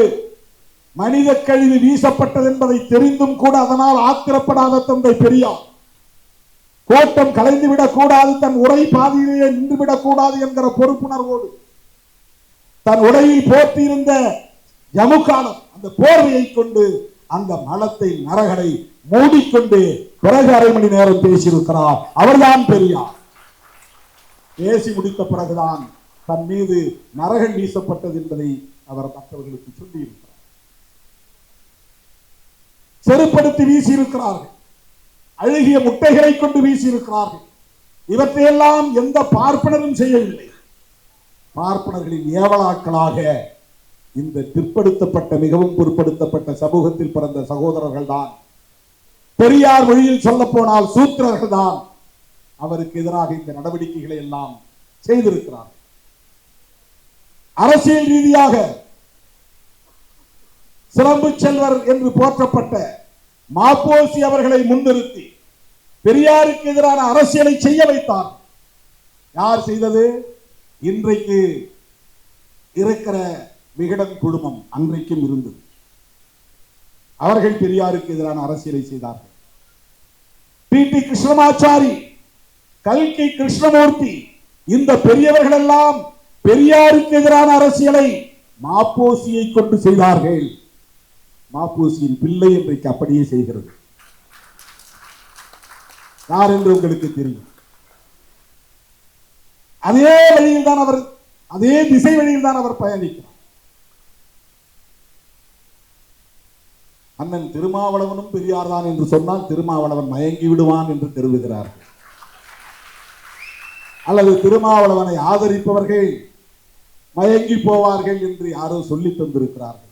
மனித கழிவு வீசப்பட்டது என்பதை தெரிந்தும் கூட அதனால் ஆத்திரப்படாத தந்தை பெரியார் கோட்டம் கலைந்துவிடக் கூடாது, தன் உரை பாதியிலேயே நின்றுவிடக் கூடாது என்கிற பொறுப்புணர்வோடு தன் உடையில் போட்டியிருந்த ஜமுக்காலம் அந்த போர்வையை கொண்டு அந்த மலத்தை நரகடை மூடிக்கொண்டு பிறகு அரை மணி நேரம் பேசியிருக்கிறார். அவர்தான் பெரியார். பேசி முடித்த பிறகுதான் தன் மீது நரகன் வீசப்பட்டது என்பதை அவர் மற்றவர்களுக்கு சொல்லியிருக்கிறார். செருப்படுத்தி வீசியிருக்கிறார்கள், அழுகிய முட்டைகளை கொண்டு வீசியிருக்கிறார்கள். இவற்றையெல்லாம் எந்த பார்ப்பனரும் செய்யவில்லை. பார்ப்பனர்களின் ஏவலாக்களாக இந்த பிற்படுத்தப்பட்ட மிகவும் பிற்படுத்தப்பட்ட சமூகத்தில் பிறந்த சகோதரர்கள் தான், பெரியார் மொழியில் சொல்ல போனால் சூத்திரர்கள் தான் அவருக்கு எதிராக இந்த நடவடிக்கைகளை எல்லாம் செய்திருக்கிறார். அரசியல் ரீதியாக சிலம்பு செல்வர் என்று போற்றப்பட்ட மாப்போசி அவர்களை முன்னிறுத்தி பெரியாருக்கு எதிரான அரசியலை செய்ய வைத்தார். யார் செய்தது? இன்றைக்கு இருக்கிற விகடன் குழுமம் அன்றைக்கும் இருந்தது. அவர்கள் பெரியாருக்கு எதிரான அரசியலை செய்தார்கள். பி.டி. கிருஷ்ணமாச்சாரி, கல்கி கிருஷ்ணமூர்த்தி, இந்த பெரியவர்கள் எல்லாம் பெரியாருக்கு எதிரான அரசியலை மாப்போசியை கொண்டு செய்தார்கள். மாப்போசியின் பிள்ளை இன்றைக்கு அப்படியே செய்கிறது. யார் என்று உங்களுக்கு தெரியும். அதே வழியில் தான் அவர், அதே திசை வழியில் தான் அவர் பயணிக்கிறார். அண்ணன் திருமாவளவனும் பெரியார் தான் என்று சொன்னால் திருமாவளவன் மயங்கி விடுவான் என்று கருதுகிறார்கள். அல்லது திருமாவளவனை ஆதரிப்பவர்கள் மயங்கி போவார்கள் என்று யாரோ சொல்லி தந்திருக்கிறார்கள்.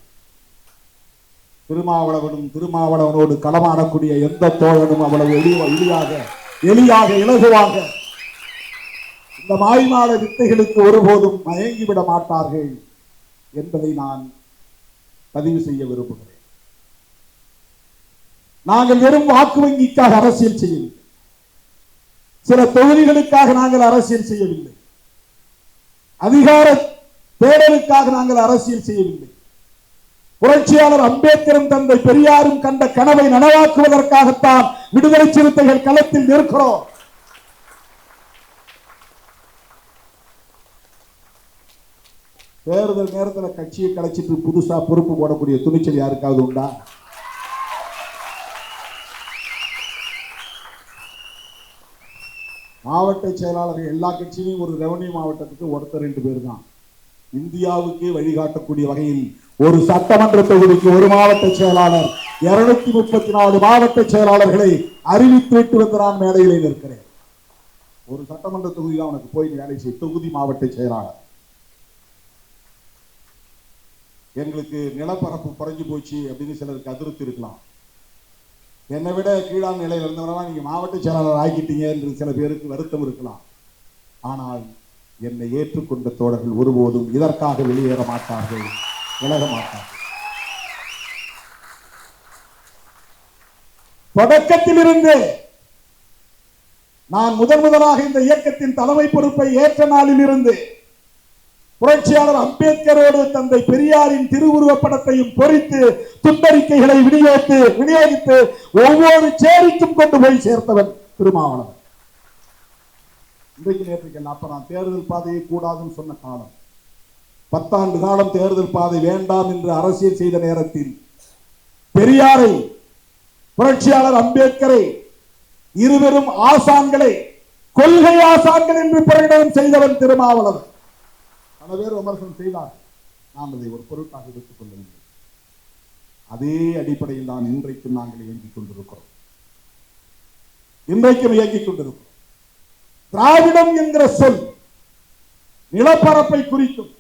திருமாவளவனும் திருமாவளவனோடு களமாடக்கூடிய எந்த தோழனும் அவ்வளவு எளியாக இலகுவாக இந்த மாய்மால வித்தைகளுக்கு ஒருபோதும் மயங்கிவிட மாட்டார்கள் என்பதை நான் பதிவு செய்ய விரும்புகிறேன். நாங்கள் வெறும் வாக்கு வங்கிக்காக அரசியல் செய்யவில்லை, சில தொகுதிகளுக்காக நாங்கள் அரசியல் செய்யவில்லை, அதிகார தேடலுக்காக நாங்கள் அரசியல் செய்யவில்லை. புரட்சியாளர் அம்பேத்கரும் தந்தை பெரியாரும் கண்ட கனவை நனவாக்குவதற்காகத்தான் விடுதலை சிறுத்தைகள் களத்தில் நிற்கிறோம். தேர்தல் நேரத்தில் கட்சியை கலைச்சிட்டு புதுசா பொறுப்பு போடக்கூடிய துணிச்சல் யாருக்காவது உண்டா? மாவட்ட செயலாளர்கள் எல்லா கட்சியிலும் ஒரு ரெவன்யூ மாவட்டத்துக்கு ஒருத்தர் 2 பேர் தான். இந்தியாவுக்கு வழிகாட்டக்கூடிய வகையில் ஒரு சட்டமன்ற தொகுதிக்கு ஒரு மாவட்ட செயலாளர் 234 மாவட்ட செயலாளர்களை அறிவித்து வந்து நான் மேடையிலே நிற்கிறேன். ஒரு சட்டமன்ற தொகுதியில் அவனுக்கு போய் வேலை செய்ய தொகுதி மாவட்ட செயலாளர். எங்களுக்கு நிலப்பரப்பு குறைஞ்சு போச்சு அப்படின்னு சிலருக்கு அதிருப்தி இருக்கலாம். என்னை விட கீழான நிலையில் இருந்தவரெல்லாம் நீங்க மாவட்ட செயலாளர் ஆக்கிட்டீங்க என்று சில பேருக்கு வருத்தம் இருக்கலாம். ஆனால் என்னை ஏற்றுக்கொண்ட தோழர்கள் ஒருபோதும் இதற்காக வெளியேற மாட்டார்கள், விலக மாட்டார்கள். தொடக்கத்திலிருந்து நான் முதலாக இந்த இயக்கத்தின் தலைமை பொறுப்பை ஏற்ற நாளில் இருந்து புரட்சியாளர் அம்பேத்கரோடு தந்தை பெரியாரின் திருவுருவப் படத்தையும் பொறித்து துண்டறிக்கைகளை விநியோகித்து ஒவ்வொரு சேரிக்கும் கொண்டு போய் சேர்த்தவன் திருமாவளவன். இன்றைக்கு நேற்றுக்கெல்லாம் அப்ப நான் தேர்தல் பாதையை கூடாதுன்னு சொன்ன காலம், 10 ஆண்டு காலம் தேர்தல் பாதை வேண்டாம் என்று அரசியல் செய்த நேரத்தில் பெரியாரை, புரட்சியாளர் அம்பேத்கரை, இருவரும் ஆசான்களை, கொள்கை ஆசான்கள் என்று பிரகடனம் செய்தவன் திருமாவளவன். பல பேர் விமர்சனம் செய்தார், நாம் அதை ஒரு பொருட்டாக எடுத்துக் கொள்ளவில்லை. அதே அடிப்படையில் தான் இன்றைக்கும் நாங்கள் இயங்கிக் கொண்டிருக்கிறோம். திராவிடம் என்கிற சொல் நிலப்பரப்பை குறிக்கும்,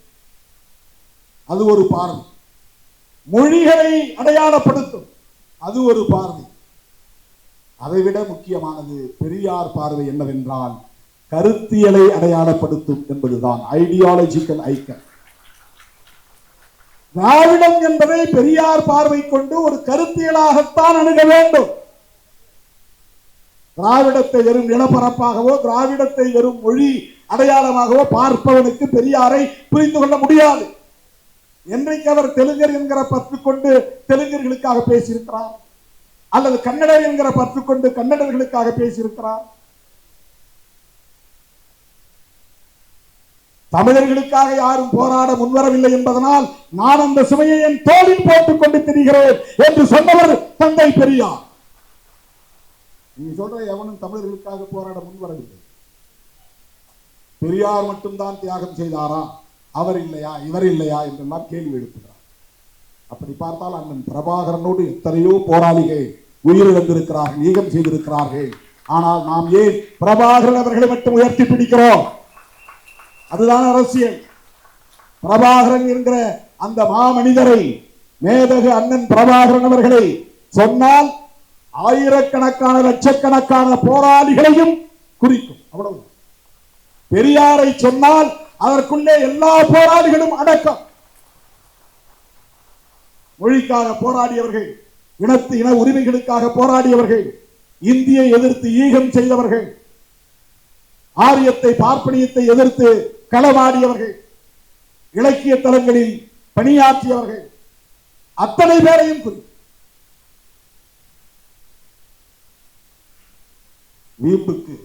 அது ஒரு பார்வை. மொழிகளை அடையாளப்படுத்தும், அது ஒரு பார்வை. அதைவிட முக்கியமானது பெரியார் பார்வை என்னவென்றால் கருத்தியலை அடையாளப்படுத்தும் என்பதுதான், ஐடியாலஜிக்கல் ஐக்கன். திராவிடம் என்பதை பெரியார் பார்வை கொண்டு ஒரு கருத்தியலாகத்தான் அணுக வேண்டும். திராவிடத்தை வெறும் நிலப்பரப்பாகவோ திராவிடத்தை வெறும் மொழி அடையாளமாகவோ பார்ப்பவனுக்கு பெரியாரை புரிந்து கொள்ள முடியாது. என்றைக்கு அவர் தெலுங்கர் என்கிற பற்று கொண்டு தெலுங்கர்களுக்காக பேசியிருக்கிறார், அல்லது கன்னடர் என்கிற பற்று கொண்டு கன்னடர்களுக்காக பேசியிருக்கிறார், தமிழர்களுக்காக யாரும் போராட முன்வரவில்லை என்பதனால் நான் அந்த சுமையை என் தோளில் போட்டுக் கொண்டு திரிகிறேன் என்று சொன்னவர் தந்தை பெரியார். நீங்க சொல்ற எவனும் தமிழர்களுக்காக போராட முன்வரவில்லை. பெரியார் மட்டும்தான் தியாகம் செய்தாரா, அவர் இல்லையா, இவர் இல்லையா என்றெல்லாம் கேள்வி எழுப்புகிறார். அப்படி பார்த்தால் அண்ணன் பிரபாகரனோடு எத்தனையோ போராளிகள் உயிரிழந்திருக்கிறார்கள், ஈகம் செய்திருக்கிறார்கள். ஆனால் நாம் ஏன் பிரபாகரன் அவர்களை மட்டும் உயர்த்தி பிடிக்கிறோம்? அதுதான் அரசியல். பிரபாகரன் என்கிற அந்த மாமனிதரை, மேதகு அண்ணன் பிரபாகரன் அவர்களை சொன்னால் ஆயிரக்கணக்கான லட்சக்கணக்கான போராளிகளையும் குறிக்கும், அவ்வளவு. பெரியாரை சொன்னால் அதற்குள்ளே எல்லா போராளிகளும் அடக்கம். மொழிக்காக போராடியவர்கள், இன உரிமைகளுக்காக போராடியவர்கள், இந்தியை எதிர்த்து ஈகம் செய்தவர்கள், ஆரியத்தை பார்ப்பனியத்தை எதிர்த்து களமாடியவர்கள், இலக்கிய தலங்களில் பணியாற்றியவர்கள், அத்தனை பேரையும் குறிக்கும். வீம்புக்கு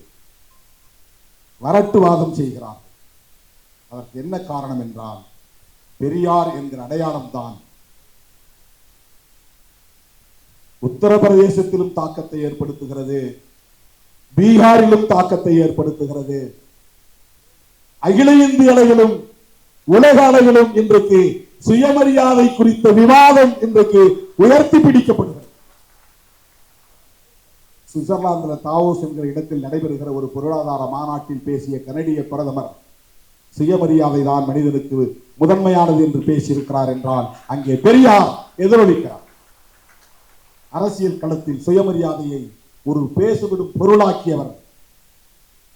வரட்டுவாதம் செய்கிறார். அதற்கு என்ன காரணம் என்றால் பெரியார் என்கிற அடையாளம் தான் உத்தரப்பிரதேசத்திலும் தாக்கத்தை ஏற்படுத்துகிறது, பீகாரிலும் தாக்கத்தை ஏற்படுத்துகிறது, அகில இந்திய அளவிலும் உலக அளவிலும் இன்றைக்கு சுயமரியாதை குறித்த விவாதம் இன்றைக்கு உயர்த்தி பிடிக்கப்படுகிறது. சுவிட்சர்லாந்தில் தாவோஸ் என்கிற இடத்தில் நடைபெறுகிற ஒரு பொருளாதார மாநாட்டில் பேசிய கனடிய பிரதமர் சுயமரியாதை தான் மனிதனுக்கு முதன்மையானது என்று பேசியிருக்கிறார் என்றால் அங்கே பெரியார் எதிரொலிக்கிறார். அரசியல் களத்தில் சுயமரியாதையை ஒரு பேசுவிடும் பொருளாக்கியவர்,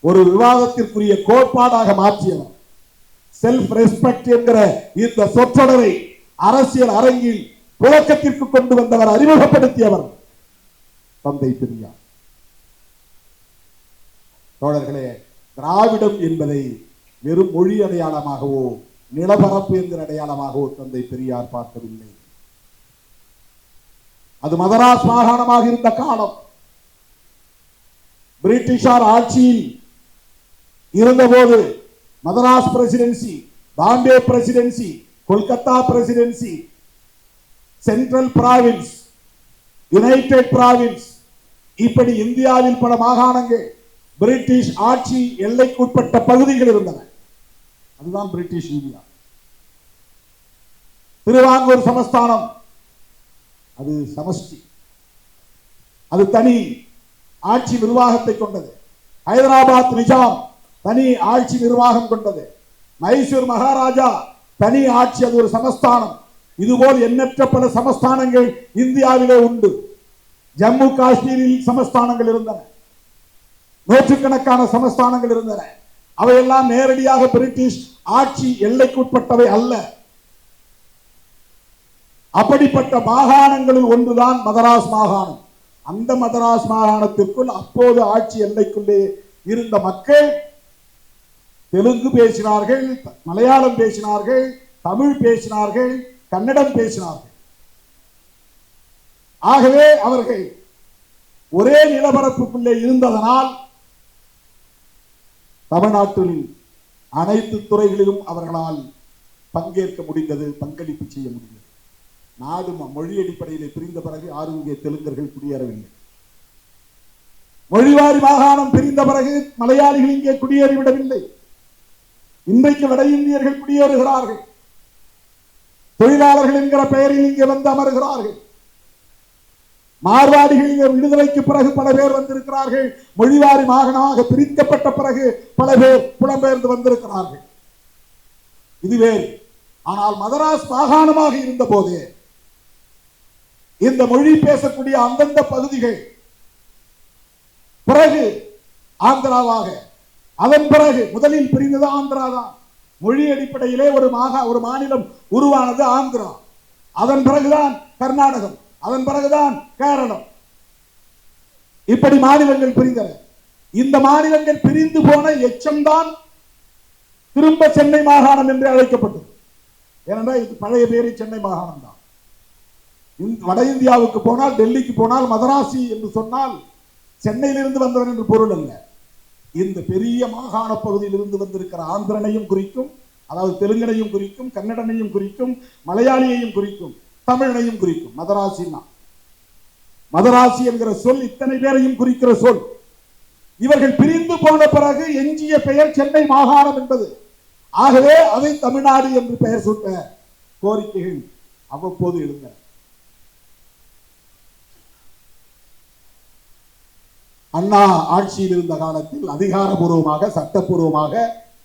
ஒரு விவாதத்திற்குரிய கோட்பாடாக மாற்றியவர், செல்ஃப் ரெஸ்பெக்ட் என்கிற இந்த சொற்றொடரை அரசியல் அரங்கில் புழக்கத்திற்கு கொண்டு வந்தவர், அறிமுகப்படுத்தியவர் தந்தை பெரியார். தோழர்களே, திராவிடம் என்பதை வெறும் மொழி அடையாளமாகவோ நிலப்பரப்பு என்கிற அடையாளமாகவோ தந்தை பெரியார் பார்க்கவில்லை. அது மதராஸ் மாகாணமாக இருந்த காலம், பிரிட்டிஷார் ஆட்சியில் இருந்தபோது Madras presidency Bombay presidency, Kolkata presidency, central province, united province, இப்படி இந்தியாவில் பல மாகாணங்கள் பிரிட்டிஷ் ஆட்சி எல்லைக்குட்பட்ட பகுதிகள் இருந்தன. அதுதான் பிரிட்டிஷ் இந்தியா. திருவாங்கூர் சமஸ்தானம் அது சமஷ்டி, அது தனி ஆட்சி நிர்வாகத்தை கொண்டது. ஹைதராபாத் நிஜாம் தனி ஆட்சி நிர்வாகம் கொண்டது. மைசூர் மகாராஜா தனி ஆட்சி, அது ஒரு சமஸ்தானம். இதுபோல் எண்ணற்ற பல சமஸ்தானங்கள் இந்தியாவிலே உண்டு. ஜம்மு காஷ்மீரில் சமஸ்தானங்கள் இருந்தன, நூற்றுக்கணக்கான சமஸ்தானங்கள் இருந்தன. அவையெல்லாம் நேரடியாக பிரிட்டிஷ் ஆட்சி எல்லைக்குட்பட்டவை அல்ல. அப்படிப்பட்ட மாகாணங்களில் ஒன்றுதான் மதராஸ் மாகாணம். அந்த மதராஸ் மாகாணத்திற்குள் அப்போது ஆட்சி எல்லைக்குள்ளே இருந்த மக்கள் தெலுங்கு பேசினார்கள், மலையாளம் பேசினார்கள், தமிழ் பேசினார்கள், கன்னடம் பேசினார்கள். ஆகவே அவர்கள் ஒரே நிலப்பரப்புக்குள்ளே இருந்ததனால் தமிழ்நாட்டில் அனைத்து துறைகளிலும் அவர்களால் பங்கேற்க முடிந்தது, பங்களிப்பு செய்ய முடிந்தது. நாடு மொழி அடிப்படையில் பிரிந்த பிறகு யாரும் இங்கே தெலுங்கர்கள் குடியேறவில்லை. மொழிவாரி மாகாணம் பிரிந்த பிறகு மலையாளிகள் இங்கே குடியேறிவிடவில்லை. இன்றைக்கு வட இந்தியர்கள் குடியேறுகிறார்கள், தொழிலாளர்கள் என்கிற பெயரில் இங்கே வந்து அமர்கிறார்கள். மார்வாடிகள் இங்கே விடுதலைக்கு பிறகு பல பேர் வந்திருக்கிறார்கள். மொழிவாரி மாகாணமாக பிரிக்கப்பட்ட பிறகு பல பேர் புலம்பெயர்ந்து வந்திருக்கிறார்கள். இது வேறு. ஆனால் மதராஸ் மாகாணமாக இருந்த போது இந்த மொழி பேசக்கூடிய அந்தந்த பகுதிகள் பிறகு ஆந்திராவாக, அதன் பிறகு முதலில் பிரிந்தது ஆந்திரா தான். மொழி அடிப்படையிலே ஒரு மாநிலம் உருவானது ஆந்திரா. அதன் பிறகுதான் கர்நாடகம், அதன் பிறகுதான் கேரளம். இப்படி மாநிலங்கள் பிரிந்தன. இந்த மாநிலங்கள் பிரிந்து போன எச்சம்தான் திரும்ப சென்னை மாகாணம் என்று அழைக்கப்பட்டது. ஏனென்றால் இது பழைய பேரு சென்னை மாகாணம் தான். வட இந்தியாவுக்கு போனால், டெல்லிக்கு போனால் மதராசி என்று சொன்னால் சென்னையிலிருந்து வந்தவன் என்று பொருள் அல்ல. இந்த பெரிய மாகாண பகுதியில் இருந்து வந்திருக்கிற ஆந்திரனையும் குறிக்கும், அதாவது தெலுங்கனையும் குறிக்கும், கன்னடனையும் குறிக்கும், மலையாளியையும் குறிக்கும், தமிழனையும் குறிக்கும். மதராசி என்கிற சொல் இத்தனை பேரையும் குறிக்கிற சொல். இவர்கள் பிரிந்து போன பிறகு எஞ்சிய பெயர் சென்னை மாகாணம் என்பது. ஆகவே அதை தமிழ்நாடு என்று பெயர் சூட்ட கோரிக்கைகள் அவ்வப்போது எழுந்தன. அண்ணா ஆட்சியில் இருந்த காலத்தில் அதிகாரபூர்வமாக, சட்டப்பூர்வமாக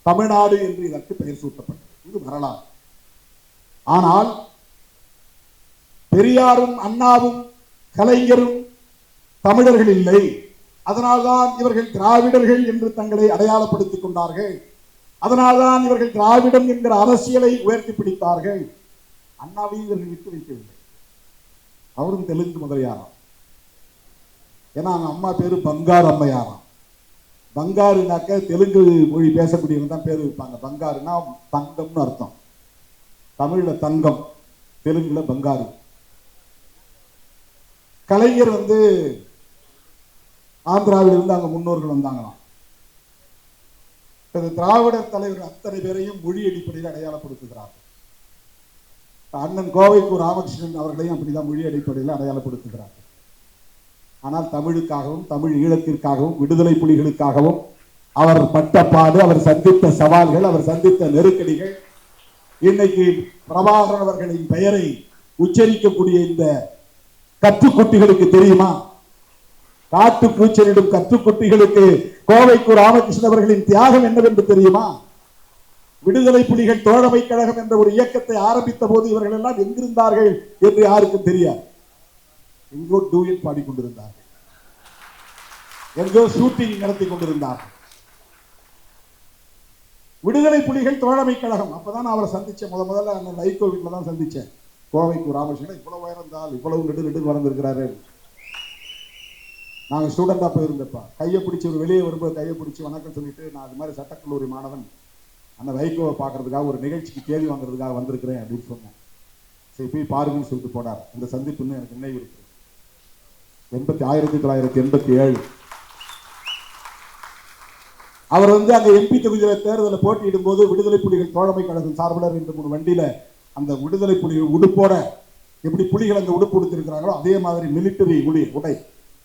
தமிழ்நாடு என்று இதற்கு பெயர் சூட்டப்பட்டது. இது வரலாறு. ஆனால் பெரியாரும் அண்ணாவும் கலைஞரும் தமிழர்கள் இல்லை, அதனால்தான் இவர்கள் திராவிடர்கள் என்று தங்களை அடையாளப்படுத்திக் கொண்டார்கள். அதனால்தான் இவர்கள் திராவிடம் என்கிற அரசியலை உயர்த்தி பிடித்தார்கள். அண்ணாவையும் இவர்கள் விட்டு வைக்கவில்லை. அவரும் தெலுங்கு முதலியாராம். ஏன்னா அம்மா பேரு பங்காரு அம்மையாராம். பங்காருனாக்க தெலுங்கு மொழி பேசக்கூடியவங்க தான் பேர் வைப்பாங்க. பங்காருன்னா தங்கம்னு அர்த்தம். தமிழ்ல தங்கம், தெலுங்குல பங்காரு. கலைஞர் ஆந்திராவில் இருந்து அங்க முன்னோர்கள் வந்தாங்களாம். திராவிடர் தலைவர்கள் அத்தனை பேரையும் மொழி அடிப்படையில் அடையாளப்படுத்துகிறார்கள். அண்ணன் கோவைக்கு ராமகிருஷ்ணன் அவர்களையும் அப்படிதான் மொழி அடிப்படையில் அடையாளப்படுத்துகிறார்கள். ஆனால் தமிழுக்காகவும், தமிழ் ஈழத்திற்காகவும், விடுதலை புலிகளுக்காகவும் அவர் பட்டப்பாடு, அவர் சந்தித்த சவால்கள், அவர் சந்தித்த நெருக்கடிகள், இன்னைக்கு பிரபாகரன் அவர்களின் பெயரை உச்சரிக்கக்கூடிய இந்த கற்றுக்குட்டிகளுக்கு தெரியுமா? காட்டு பூச்சலிடும் கற்றுக்குட்டிகளுக்கு கோவைக்கு ராமகிருஷ்ணன் அவர்களின் தியாகம் என்னவென்று தெரியுமா? விடுதலை புலிகள் தோழமை கழகம் என்ற ஒரு இயக்கத்தை ஆரம்பித்த போது இவர்கள் எல்லாம் எங்கிருந்தார்கள் என்று யாருக்கும் தெரியாது. எங்கோ டூயட் பாடிக்கொண்டிருந்தார்கள், எங்கோ ஷூட்டிங் நடத்தி கொண்டிருந்தார்கள். விடுதலை புலிகள் தோழமை கழகம். அப்பதான் அவரை சந்திச்சேன் முதல்ல அந்த வைகோ வீட்டில் தான் சந்திச்சேன். கோவைக்கு ராமகிருஷ்ணன் இவ்வளவு உயர்ந்தால் இவ்வளவு நெடு வளர்ந்திருக்கிறாரு. நாங்கள் ஸ்டூடெண்டா போயிருந்தப்பா கையை பிடிச்சி ஒரு வெளியே வரும்போது கையை பிடிச்சி வணக்கம் சொல்லிட்டு, நான் அது மாதிரி சட்டக்கல்லூரி மாணவன் அந்த வைகோவை பார்க்கறதுக்காக ஒரு நிகழ்ச்சிக்கு கேள்வி வாங்குறதுக்காக வந்திருக்கிறேன் அப்படின்னு சொன்னேன். சரி போய் பாருங்கன்னு சொல்லிட்டு போனார். அந்த சந்திப்புன்னு எனக்கு நினைவு இருக்கு. 1987 அவர் அங்க எம்பி தொகுதியில தேர்தலில் போட்டியிடும் போது விடுதலை புலிகள் தோழமை கழகம் சார்பில் 2-3 வண்டியில அந்த விடுதலை புலிகள் உடுப்போட எப்படி புலிகள் அந்த உடுப்பு உடுத்திருக்கிறாங்களோ அதே மாதிரி மிலிட்டரி உடை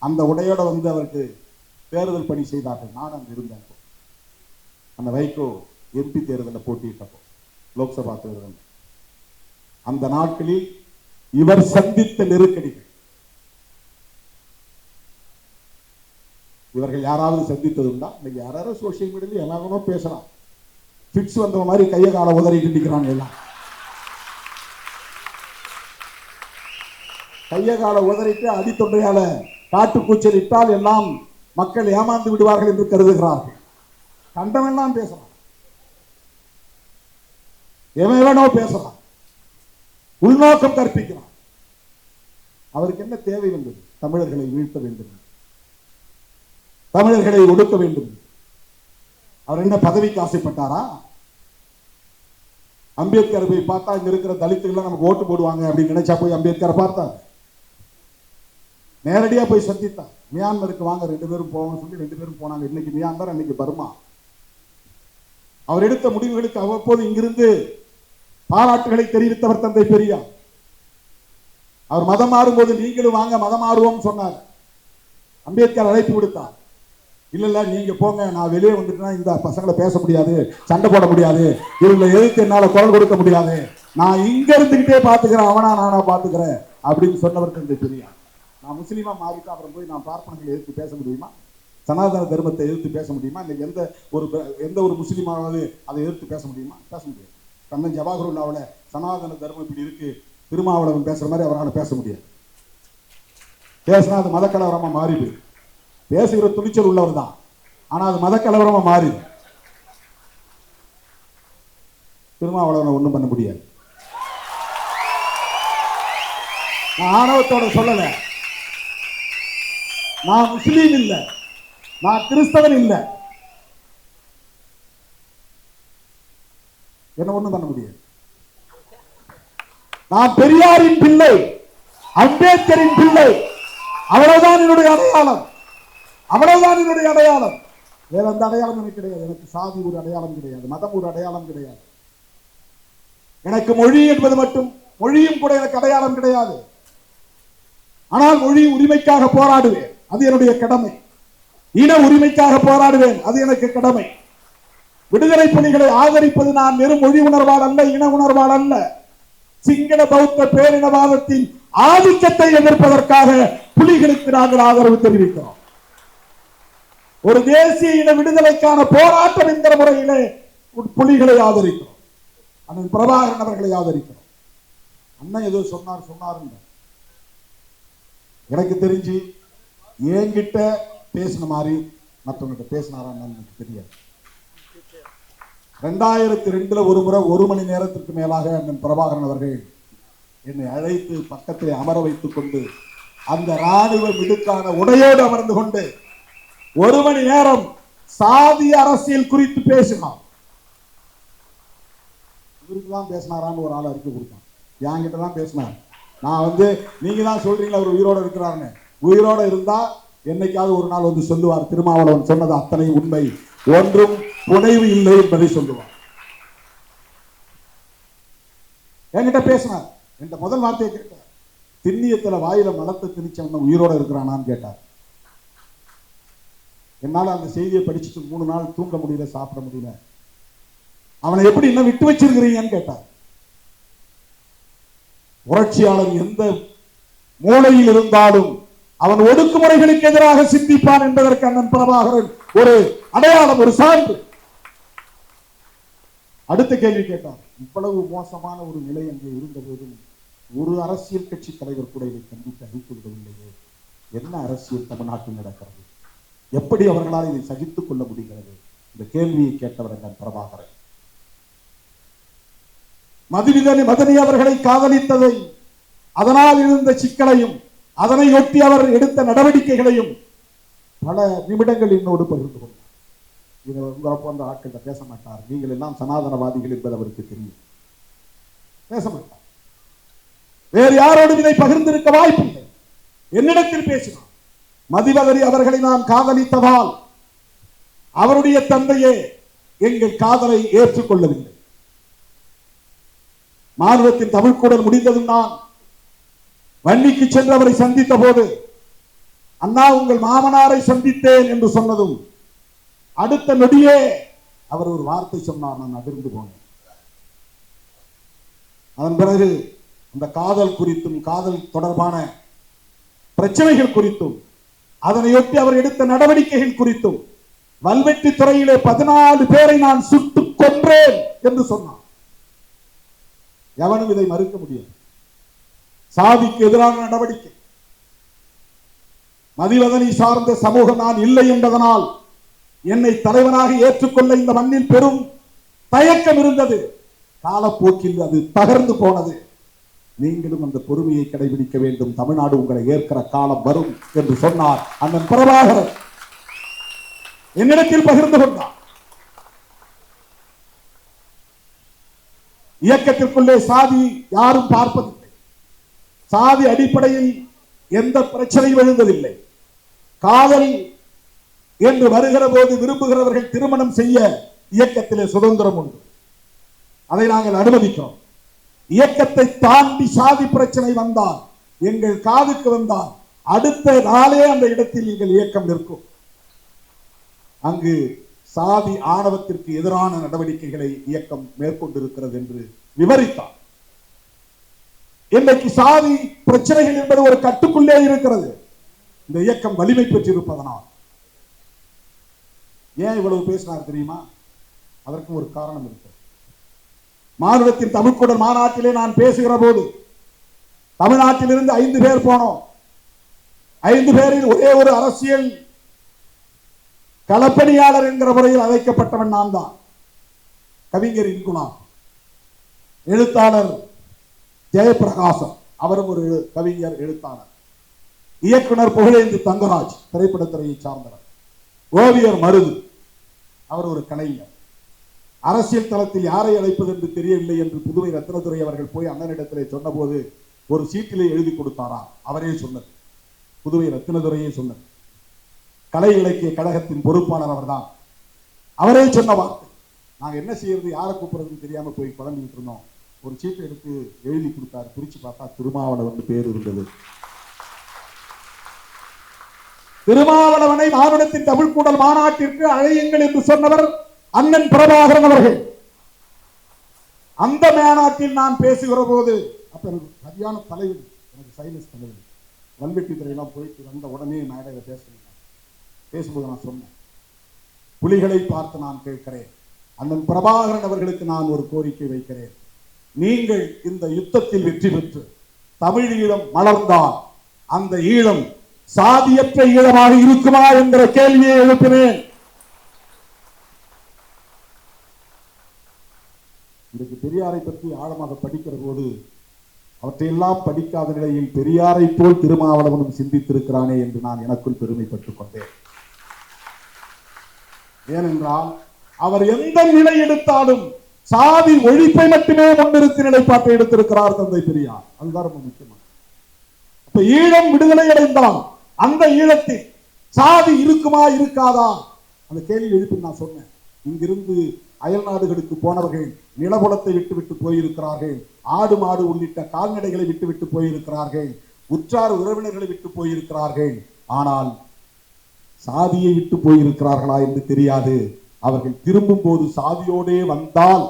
அந்த உடையோட அவருக்கு தேர்தல் பணி செய்தார்கள். நான் அங்கு இருந்தேன். அந்த வைகோ எம்பி தேர்தலில் போட்டியிட்டப்போ லோக்சபா தேர்தல் அந்த நாட்களில் இவர் சந்தித்த நெருக்கடிகள் இவர்கள் யாராவது சந்தித்ததுண்டா? இன்னைக்கு யாராவது சோசியல் மீடியாவில் எல்லாரும் பேசலாம். பிக்ஸ் வந்த மாதிரி கையை கால உதறிட்டு நிற்கிறாங்க. எல்லாம் கையை கால உதறிட்டு அடித்தொண்டையால காட்டு கூச்சலிட்டால் எல்லாம் மக்கள் ஏமாந்து விடுவார்கள் என்று கருதுகிறார்கள். கண்டவெல்லாம் பேசலாம், எவனோ பேசலாம், உள்நோக்கம் கற்பிக்கிறான். அவருக்கு என்ன தேவை வந்தது? தமிழர்களை வீழ்த்த வேண்டும், தமிழர்களை ஒடுக்க வேண்டும். அவர் என்ன பதவிக்கு ஆசைப்பட்டாரா? அம்பேத்கர் போய் பார்த்தா இங்க இருக்கிற தலித்துகள் நமக்கு ஓட்டு போடுவாங்க அப்படின்னு நினைச்சா போய் அம்பேத்கரை பார்த்தார். நேரடியா போய் சந்தித்தார். மியான்மருக்கு வாங்க 2 பேரும் போவோம் சொல்லி 2 பேரும் போனாங்க. இன்னைக்கு மியான்மர், அன்னைக்கு பர்மா. அவர் எடுத்த முடிவுகளுக்கு அவ்வப்போது இங்கிருந்து பாராட்டுகளை தெரிவித்தவர் தந்தை பெரியார். அவர் மதம் மாறும்போது நீங்களும் வாங்க மதம் மாறுவோம் சொன்னார். அம்பேத்கர் அழைப்பு விடுத்தார். இல்ல நீங்க போங்க, நான் வெளியே வந்துட்டேன்னா இந்த பசங்களை பேச முடியாது, சண்டை போட முடியாது, இவங்களை எதிர்த்து என்னால குரல் கொடுக்க முடியாது, நான் இங்க இருந்துகிட்டே பாத்துக்கிறேன், அவனா நானா பாத்துக்கிறேன் அப்படின்னு சொன்னவர் தந்தை பெரியார். நான் முஸ்லீமா மாறிட்டு அப்புறம் போய் நான் பார்ப்பனர்களை எதிர்த்து பேச முடியுமா? சனாதன தர்மத்தை எதிர்த்து பேச முடியுமா? இன்னைக்கு எந்த ஒரு முஸ்லீமாவது அதை எதிர்த்து பேச முடியுமா? பேச முடியாது. கண்ணன் ஜவாஹருல்லாவில் சனாதன தர்மம் இப்படி இருக்கு, திருமாவளவன் பேசுற மாதிரி அவரால் பேச முடியாது. பேசினா அது மதக்கலவரமா மாறிடு. பேசுகிற துணிச்சல் உள்ளவர் தான், ஆனா அது மதக்கலவரமா மாறிடு. திருமாவளவனை ஒண்ணும் பண்ண முடியாது. நான் ஆணவத்தோட சொல்லல, நான் முஸ்லீம் இல்ல, நான் கிறிஸ்தவன் இல்ல, என்ன ஒண்ணும் பண்ண முடியாது. நான் பெரியாரின் பிள்ளை, அம்பேத்கரின் பிள்ளை, அவ்வளவுதான் என்னுடைய அடையாளம், அவ்வளவுதான் என்னுடைய அடையாளம். வேற எந்த அடையாளம் எனக்கு கிடையாது. எனக்கு சாதி ஒரு அடையாளம் கிடையாது, மதம் ஒரு அடையாளம் கிடையாது. எனக்கு மொழி என்பது மட்டும், மொழியும் கூட எனக்கு அடையாளம் கிடையாது. ஆனால் மொழி உரிமைக்காக போராடுவேன், அது என்னுடைய கடமை. இன உரிமைக்காக போராடுவேன், அது எனக்கு கடமை. விடுதலை புலிகளை ஆதரிப்பது நான் வெறும் மொழி உணர்வால் அல்ல, இன உணர்வால் அல்ல, சிங்கள பௌத்த பேரினவாதத்தின் ஆதிக்கத்தை எதிர்ப்பதற்காக புலிகளுக்கு நாங்கள் ஆதரவு தெரிவிக்கிறோம். ஒரு தேசிய இன விடுதலைக்கான போராட்டம் என்கிற முறையிலே புலிகளை ஆதரிக்கிறோம். அண்ணன் பிரபாகரன் அவர்களை ஆதரிக்கிறோம். அண்ணன் ஏதோ சொன்னார் எனக்கு தெரிஞ்சு என்கிட்ட பேசின மாதிரி மற்றவங்கிட்ட பேசினாரான்னு எனக்கு தெரியாது. 2002 ஒரு முறை 1 மணி நேரத்திற்கு மேலாக அண்ணன் பிரபாகரன் அவர்கள் என்னை அழைத்து பக்கத்தில் அமர வைத்துக் கொண்டு அந்த ராணுவ மிடுக்கான உடையோடு அமர்ந்து கொண்டு 1 மணி நேரம் சாதி அரசியல் குறித்து பேசினார். இவருக்குதான் பேசினாரான்னு ஒரு ஆள் அறிக்கை கொடுத்தான். என்கிட்ட தான் பேசினார். நான் நீங்க தான் சொல்றீங்களா அவர் உயிரோட இருக்கிறாருன்னு. உயிரோட இருந்தா என்னைக்காவது ஒரு நாள் சொல்லுவார், திருமாவளவன் சொன்னது அத்தனை உண்மை, ஒன்றும் புனைவு இல்லை என்பதை சொல்லுவார். என்கிட்ட பேசினார். என்ற முதல் வார்த்தையை கேட்டார், திண்ணியத்துல வாயில மலத்தை திணிச்சவன் உயிரோட இருக்கிறானான்னு கேட்டார். என்னால அந்த செய்தியை படிச்சுட்டு 3 நாள் தூங்க முடியல, சாப்பிட முடியல. அவனை எப்படி இன்னும் விட்டு வச்சிருக்கிறீங்கன்னு கேட்டார். புரட்சியாளர் எந்த மூலையில் இருந்தாலும் அவன் ஒடுக்குமுறைகளுக்கு எதிராக சிந்திப்பான் என்பதற்கு அண்ணன் பிரபாகரன் ஒரு அடையாளம், ஒரு சான்று. அடுத்த கேள்வி கேட்டார், இவ்வளவு மோசமான ஒரு நிலை அங்கே இருந்த போதும் ஒரு அரசியல் கட்சி தலைவர் கூட இதை கண்டித்து அறிவித்து விடவில்லையே, என்ன அரசியல் தமிழ்நாட்டில் நடக்கிறது, எப்படி அவர்களால் இதை சகித்துக் கொள்ள முடிகிறது? இந்த கேள்வியை கேட்டவர் அண்ணன் பிரபாகரன். மதனி அவர்களை காதலித்ததை, அதனால் இருந்த சிக்கலையும், அதனை ஒட்டி அவர் எடுத்த நடவடிக்கைகளையும் பல நிமிடங்கள் என்னோடு பகிர்ந்து கொண்டார். உங்களை போன்ற ஆட்கள் பேச மாட்டார், நீங்கள் எல்லாம் சனாதனவாதிகள் என்பது அவருக்கு தெரியும், பேச மாட்டார். வேறு யாரோடும் இதை பகிர்ந்திருக்க வாய்ப்பில்லை. என்னிடத்தில் பேசினார். மதிவதனி அவர்களை நான் காதலித்ததால் அவருடைய தந்தையே எங்கள் காதலை ஏற்றுக்கொள்ளவில்லை. மானுடத்தின் தமிழ்க்கூடல் முடிந்ததும் நான் வன்னிக்கு சென்று அவரை சந்தித்த போது, அண்ணா உங்கள் மாமனாரை சந்தித்தேன் என்று சொன்னதும் அடுத்த நொடியே அவர் ஒரு வார்த்தை சொன்னார். நான் அதிர்ந்து போனேன். அதன் பிறகு அந்த காதல் குறித்தும் காதல் தொடர்பான பிரச்சனைகள் குறித்தும் அதனையொட்டி அவர் எடுத்த நடவடிக்கைகள் குறித்தும் வல்வெட்டி துறையிலே 14 பேரை நான் சுட்டுக் கொன்றேன் என்று சொன்னார். எவனும் இதை மறுக்க முடியாது. சாதிக்கு எதிரான நடவடிக்கை, மதிவதனி சார்ந்த சமூகம் நான் இல்லை என்பதனால் என்னை தலைவனாக ஏற்றுக்கொள்ள இந்த மண்ணில் பெரும் தயக்கம் இருந்தது. காலப்போக்கில் அது தகர்ந்து போனது. நீங்களும் அந்த பொறுமையை கடைபிடிக்க வேண்டும். தமிழ்நாடு உங்களை ஏற்கிற காலம் வரும் என்று சொன்னார் அண்ணன் பிரபாகரன். என்னிடத்தில் பகிர்ந்து கொண்டார். இயக்கத்திற்குள்ளே சாதி யாரும் பார்ப்பதில்லை. சாதி அடிப்படையில் எந்த பிரச்சனையும் எழுந்ததில்லை. காதல் என்று வருகிற போது விரும்புகிறவர்கள் திருமணம் செய்ய இயக்கத்திலே சுதந்திரம் உண்டு. அதை நாங்கள் அனுமதிக்கிறோம். இயக்கத்தை தாண்டி சாதி பிரச்சனை வந்தால், எங்கள் காதுக்கு வந்தால், அடுத்த நாளே அந்த இடத்தில் எங்கள் இயக்கம் நிற்கும். அங்கு சாதி ஆணவத்திற்கு எதிரான நடவடிக்கைகளை இயக்கம் மேற்கொண்டிருக்கிறது என்று விவரித்தார். இன்றைக்கு சாதி பிரச்சனைகள் என்பது ஒரு கட்டுக்குள்ளே இருக்கிறது. இந்த இயக்கம் வலிமை பெற்றிருப்பதனால். ஏன் இவ்வளவு பேசினார் தெரியுமா? அதற்கு ஒரு காரணம் இருக்கிறது. மானுடத்தின் தமிழ்க்கூடல் மாநாட்டிலே நான் பேசுகிற போது தமிழ்நாட்டிலிருந்து 5 பேர் போனோம். 5 பேரில் ஒரே ஒரு அரசியல் களப்பணியாளர் என்கிற முறையில் அழைக்கப்பட்டவன் நான் தான். கவிஞர் இன்குணா, எழுத்தாளர் ஜெயபிரகாசம், அவரும் ஒரு கவிஞர் எழுத்தாளர், இயக்குனர் புகழேந்து தங்கராஜ், திரைப்படத்துறையை சார்ந்தவர், ஓவியர் மருது, அவர் ஒரு கலைஞர். அரசியல் தளத்தில் யாரை அழைப்பது என்று தெரியவில்லை என்று புதுவை ரத்னதுரை அவர்கள் போய் அண்ணனிடத்திலே சொன்னபோது ஒரு சீட்டிலே எழுதி கொடுத்தாரா, அவரே சொன்னது, புதுவை ரத்னதுரையே சொன்னது. கலை இலக்கிய கழகத்தின் பொறுப்பாளர் அவர்தான். அவரே சொன்ன வார்த்தை. நாங்க என்ன செய்யறது, யாரை கூப்பிடுறதுன்னு தெரியாம போய் குழம்பிட்டு இருந்தோம். ஒரு சீட்டை எடுத்து எழுதி கொடுத்தாரு. பிரிச்சு பார்த்தா திருமாவளவன் பேர் இருந்தது. திருமாவளவனை மானுடத்தின் தமிழ்க்கூடல் மாநாட்டிற்கு அழையுங்கள் என்று சொன்னவர் அண்ணன் பிரபாகரன் அவர்கள். அந்த மாநாட்டில் நான் பேசுகிற போது, அப்ப எனக்கு சரியான தலைவர், எனக்கு சைலன்ஸ் தலைவர், வல்வெட்டி துறையெல்லாம் போயிட்டு வந்த உடனே மேடையில் பேசும்போது நான் சொன்னேன், புலிகளை பார்த்து நான் கேட்கிறேன், அண்ணன் பிரபாகரன் அவர்களுக்கு நான் ஒரு கோரிக்கை வைக்கிறேன். நீங்கள் இந்த யுத்தத்தில் வெற்றி பெற்று தமிழ் ஈழம் மலர்ந்தால் அந்த ஈழம் சாதியற்ற ஈழமாக இருக்குமா என்ற கேள்வியை எழுப்பினேன். இன்றைக்கு பெரியாரை பற்றி ஆழமாக படிக்கிற போது அவற்றையெல்லாம் படிக்காத நிலையில் பெரியாரை போல் திருமாவளவனும் சிந்தித்திருக்கிறானே என்று நான் எனக்குள் பெருமைப்பட்டுக் கொண்டேன். ஏனென்றால் அவர் எந்த நிலை எடுத்தாலும் சாதி ஒழிப்பை மட்டுமே முன்னிறுத்தி நிலைப்பாட்டை எடுத்திருக்கிறார் தந்தை பெரியார். அதுதான் ரொம்ப முக்கியமான. அப்ப ஈழம் விடுதலை அடைந்தால் அந்த ஈழத்தில் சாதி இருக்குமா இருக்காதா அந்த கேள்வி எழுப்பி நான் சொன்னேன். இங்கிருந்து அயல் நாடுகளுக்கு போனவர்கள் நிலபுலத்தை விட்டுவிட்டு போயிருக்கிறார்கள், ஆடு மாடு உள்ளிட்ட கால்நடைகளை விட்டுவிட்டு போயிருக்கிறார்கள், உற்றார் உறவினர்களை விட்டு போயிருக்கிறார்கள். ஆனால் சாதியை விட்டு போயிருக்கிறார்களா என்று தெரியாது. அவர்கள் திரும்பும் போது சாதியோடே வந்தால்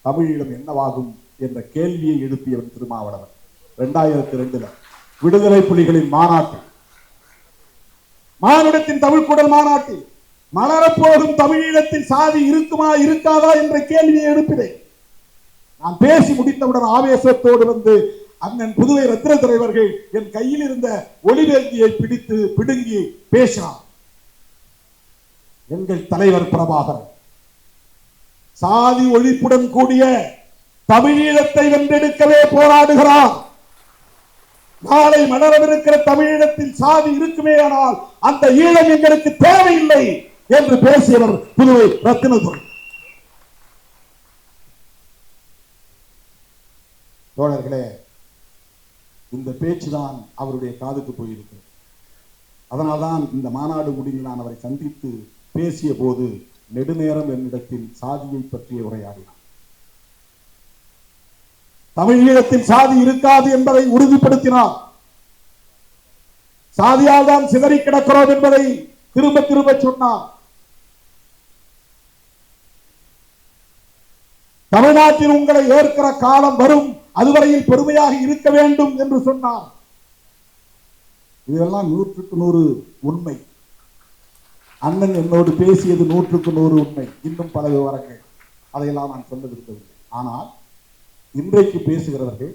தமிழீழம் என்னவாகும் என்ற கேள்வியை எழுப்பியவர் திருமாவளவன். 2002 விடுதலை புலிகளின் மாநாட்டில், மானுடத்தின் தமிழ்க்கூடல் மாநாட்டில் மலரப்போகும் தமிழீழத்தில் சாதி இருக்குமா இருக்காதா என்ற கேள்வியை எழுப்பினேன். நான் பேசி முடித்தவுடன் ஆவேசத்தோடு வந்து அண்ணன் புதுவை ரத்னதுரை அவர்கள் என் கையில் இருந்த ஒளிவேந்தியை பிடித்து பிடுங்கி பேசினார். எங்கள் தலைவர் பிரபாகரன் சாதி ஒழிப்புடன் கூடிய தமிழீழத்தை வென்றெடுக்கவே போராடுகிறார். நாளை மலரவிருக்கிற தமிழீழத்தில் சாதி இருக்குமே, ஆனால் அந்த ஈழம் எங்களுக்கு தேவையில்லை என்று பேசியவர் புதுவை ரத்னதுரை. தோழர்களே, இந்த பேச்சுதான் அவருடைய காதுக்கு போயிருக்கிறது. அதனால்தான் இந்த மாநாடு முடிவில் நான் அவரை சந்தித்து பேசிய போது நெடுநேரம் என்னிடத்தில் சாதியை பற்றிய உரையாடினார். தமிழீழத்தில் சாதி இருக்காது என்பதை உறுதிப்படுத்தினார். சாதியால் தான் சிதறி கிடக்கிறோம் என்பதை திரும்ப திரும்ப சொன்னார். தமிழ்நாட்டில் உங்களை ஏற்கிற காலம் வரும், அதுவரையில் பெருமையாக இருக்க வேண்டும் என்று சொன்னார். இதெல்லாம் 100% உண்மை. அண்ணன் என்னோடு பேசியது 100% உண்மை. இன்னும் பல விவரங்கள், அதையெல்லாம் நான் சொல்ல விரும்பவில்லை. ஆனால் இன்றைக்கு பேசுகிறவர்கள்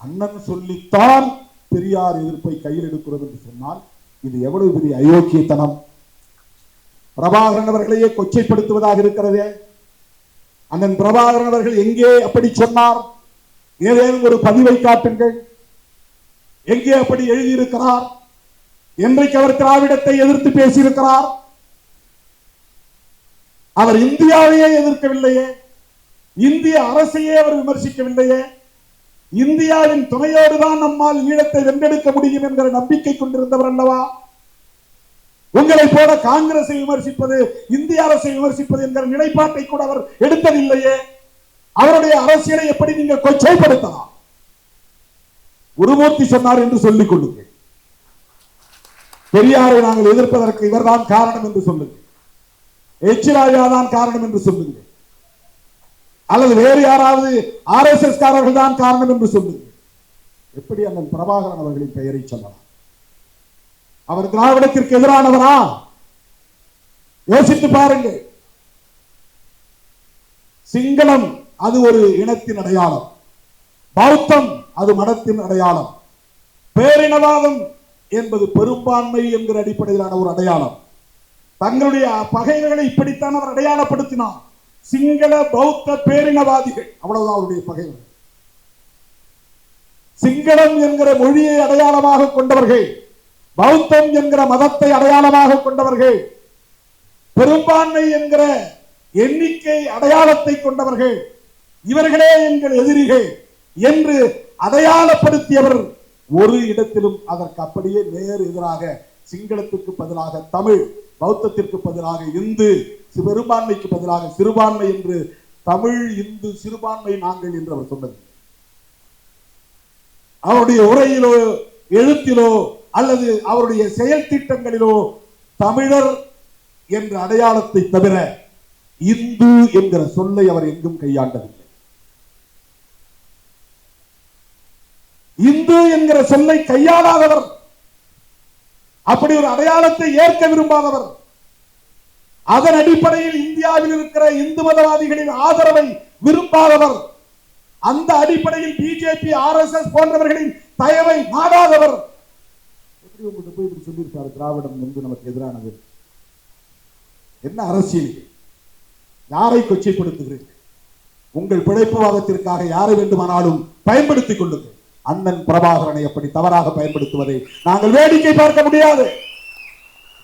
அண்ணன் சொல்லித்தான் பெரியார் எதிர்ப்பை கையில் எடுக்கிறது என்று சொன்னால் இது எவ்வளவு பெரிய அயோக்கியத்தனம். பிரபாகரன் அவர்களையே கொச்சைப்படுத்துவதாக இருக்கிறதே. அண்ணன் பிரபாகரன் அவர்கள் எங்கே அப்படி சொன்னார்? ஏதேனும் ஒரு பதிவை காட்டுங்கள். எங்கே அப்படி எழுதியிருக்கிறார்? என்றைக்கு அவர் திராவிடத்தை எதிர்த்து பேசியிருக்கிறார்? அவர் இந்தியாவையே எதிர்க்கவில்லையே, இந்திய அரசையே அவர் விமர்சிக்கவில்லையே. இந்தியாவின் துணையோடு தான் நம்மால் ஈழத்தை வென்றெடுக்க முடியும் என்கிற நம்பிக்கை கொண்டிருந்தவர் அல்லவா? உங்களை போல காங்கிரஸை விமர்சிப்பது, இந்திய அரசை விமர்சிப்பது என்கிற நிலைப்பாட்டை கூட அவர் எடுத்ததில்லையே. அவருடைய அரசியலை எப்படி நீங்கள் கொச்சைப்படுத்தலாம்? குருமூர்த்தி சொன்னார் என்று சொல்லிக் கொள்ளுங்கள். பெரியாரை நாங்கள் எதிர்ப்பதற்கு இவர்தான் காரணம் என்று சொல்லுங்கள். எச் ராஜா தான் காரணம் என்று சொல்லுங்கள். அல்லது வேறு யாராவது RSS காரர்கள் தான் காரணம் என்று சொல்லுங்கள். எப்படி அண்ணன் பிரபாகரன் அவர்களின் பெயரை சொல்லலாம்? அவர் திராவிடத்திற்கு எதிரானவரா? யோசித்து பாருங்கள். சிங்களம் அது ஒரு இனத்தின் அடையாளம், பௌத்தம் அது மதத்தின் அடையாளம், பேரினவாதம் என்பது பெரும்பான்மை என்கிற அடிப்படையிலான ஒரு அடையாளம். தங்களுடைய பகைவர்களை இப்படித்தான் அவர் அடையாளப்படுத்தினார். சிங்கள பௌத்த பேரினவாதிகள், அவ்வளவுதான் அவருடைய பகைவர்கள். சிங்களம் என்கிற மொழியை அடையாளமாக கொண்டவர்கள், பௌத்தம் என்கிற மதத்தை அடையாளமாக கொண்டவர்கள், பெரும்பான்மை என்கிற எண்ணிக்கை அடையாளத்தை கொண்டவர்கள், இவர்களே எங்கள் எதிரிகள் என்று அடையாளப்படுத்தியவர். ஒரு இடத்திலும் அதற்கு அப்படியே நேர் எதிராக சிங்களத்துக்கு பதிலாக தமிழ், பௌத்தத்திற்கு பதிலாக இந்து, பெரும்பான்மைக்கு பதிலாக சிறுபான்மை என்று தமிழ், இந்து, சிறுபான்மை நாங்கள் என்று அவர் சொன்னது. அவருடைய உரையிலோ எழுத்திலோ அல்லது அவருடைய செயல் திட்டங்களிலோ தமிழர் என்ற அடையாளத்தை தவிர இந்து என்கிற சொல்லை அவர் எங்கும் கையாண்டதில்லை. இந்து என்கிற சொல்லை கையாளாதவர், அப்படி ஒரு அடையாளத்தை ஏற்க விரும்பாதவர், அதன் அடிப்படையில் இந்தியாவில் இருக்கிற இந்து மதவாதிகளின் ஆதரவை விரும்பாதவர், அந்த அடிப்படையில் பிஜேபி RSS போன்றவர்களின் தயவை நாடாதவர். எப்படி உங்கள்கிட்ட போய் இப்படி சொல்லியிருப்பாரு, திராவிடம் வந்து நமக்கு எதிரானது? என்ன அரசியல்? யாரை கொச்சைப்படுத்துகிறீர்கள்? உங்கள் பிழைப்புவாதத்திற்காக யாரை வேண்டுமானாலும் பயன்படுத்திக் கொள்ளுங்கள். அண்ணன் பிரபாகரனை எப்படி தவறாக பயன்படுத்துவதை நாங்கள் வேடிக்கை பார்க்க முடியாது.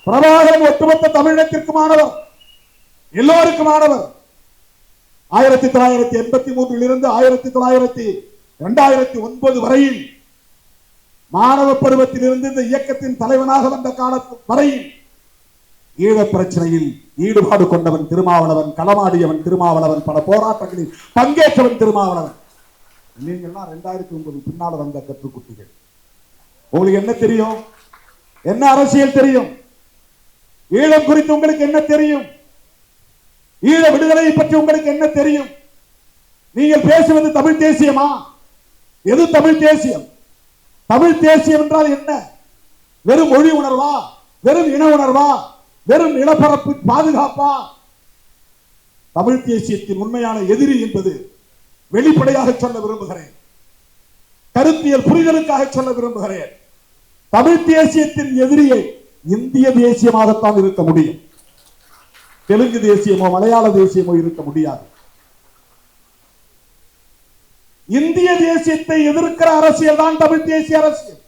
பிரபாகரன் ஒட்டுமொத்த தமிழகத்திற்குமானவர், எல்லோருக்குமானவர். 1983 இருந்து 2009 வரையில் மாணவ பருவத்தில் இருந்து இந்த இயக்கத்தின் தலைவனாக வந்த காலத்து வரையில் ஈழ பிரச்சனையில் ஈடுபாடு கொண்டவன் திருமாவளவன், களமாடியவன் திருமாவளவன், பல போராட்டங்களில் பங்கேற்றவன் திருமாவளவன். நீங்கள்லாம் 2009 பின்னால வந்த கற்றுக்குட்டிகள். உங்களுக்கு என்ன தெரியும்? என்ன அரசியல் தெரியும்? ஈழம் குறித்து உங்களுக்கு என்ன தெரியும்? ஈழ விடுதலை பற்றி உங்களுக்கு என்ன தெரியும்? நீங்கள் பேசுவது தமிழ் தேசியமா? எது தமிழ் தேசியம்? தமிழ் தேசியம் என்றால் என்ன? வெறும் மொழி உணர்வா? வெறும் இன உணர்வா? வெறும் நிலப்பரப்பு பாதுகாப்பா? தமிழ் தேசியத்தின் உண்மையான எதிரி என்பது வெளிப்படையாக சொல்ல விரும்புகிறேன், கருத்தியல் புரிதலுக்காக சொல்ல விரும்புகிறேன். தமிழ் தேசியத்தின் எதிரியை இந்திய தேசியமாகத்தான் இருக்க முடியும். தெலுங்கு தேசியமோ மலையாள தேசியமோ இருக்க முடியாது. இந்திய தேசியத்தை எதிர்க்கிற அரசியல் தான் தமிழ் தேசிய அரசியல்.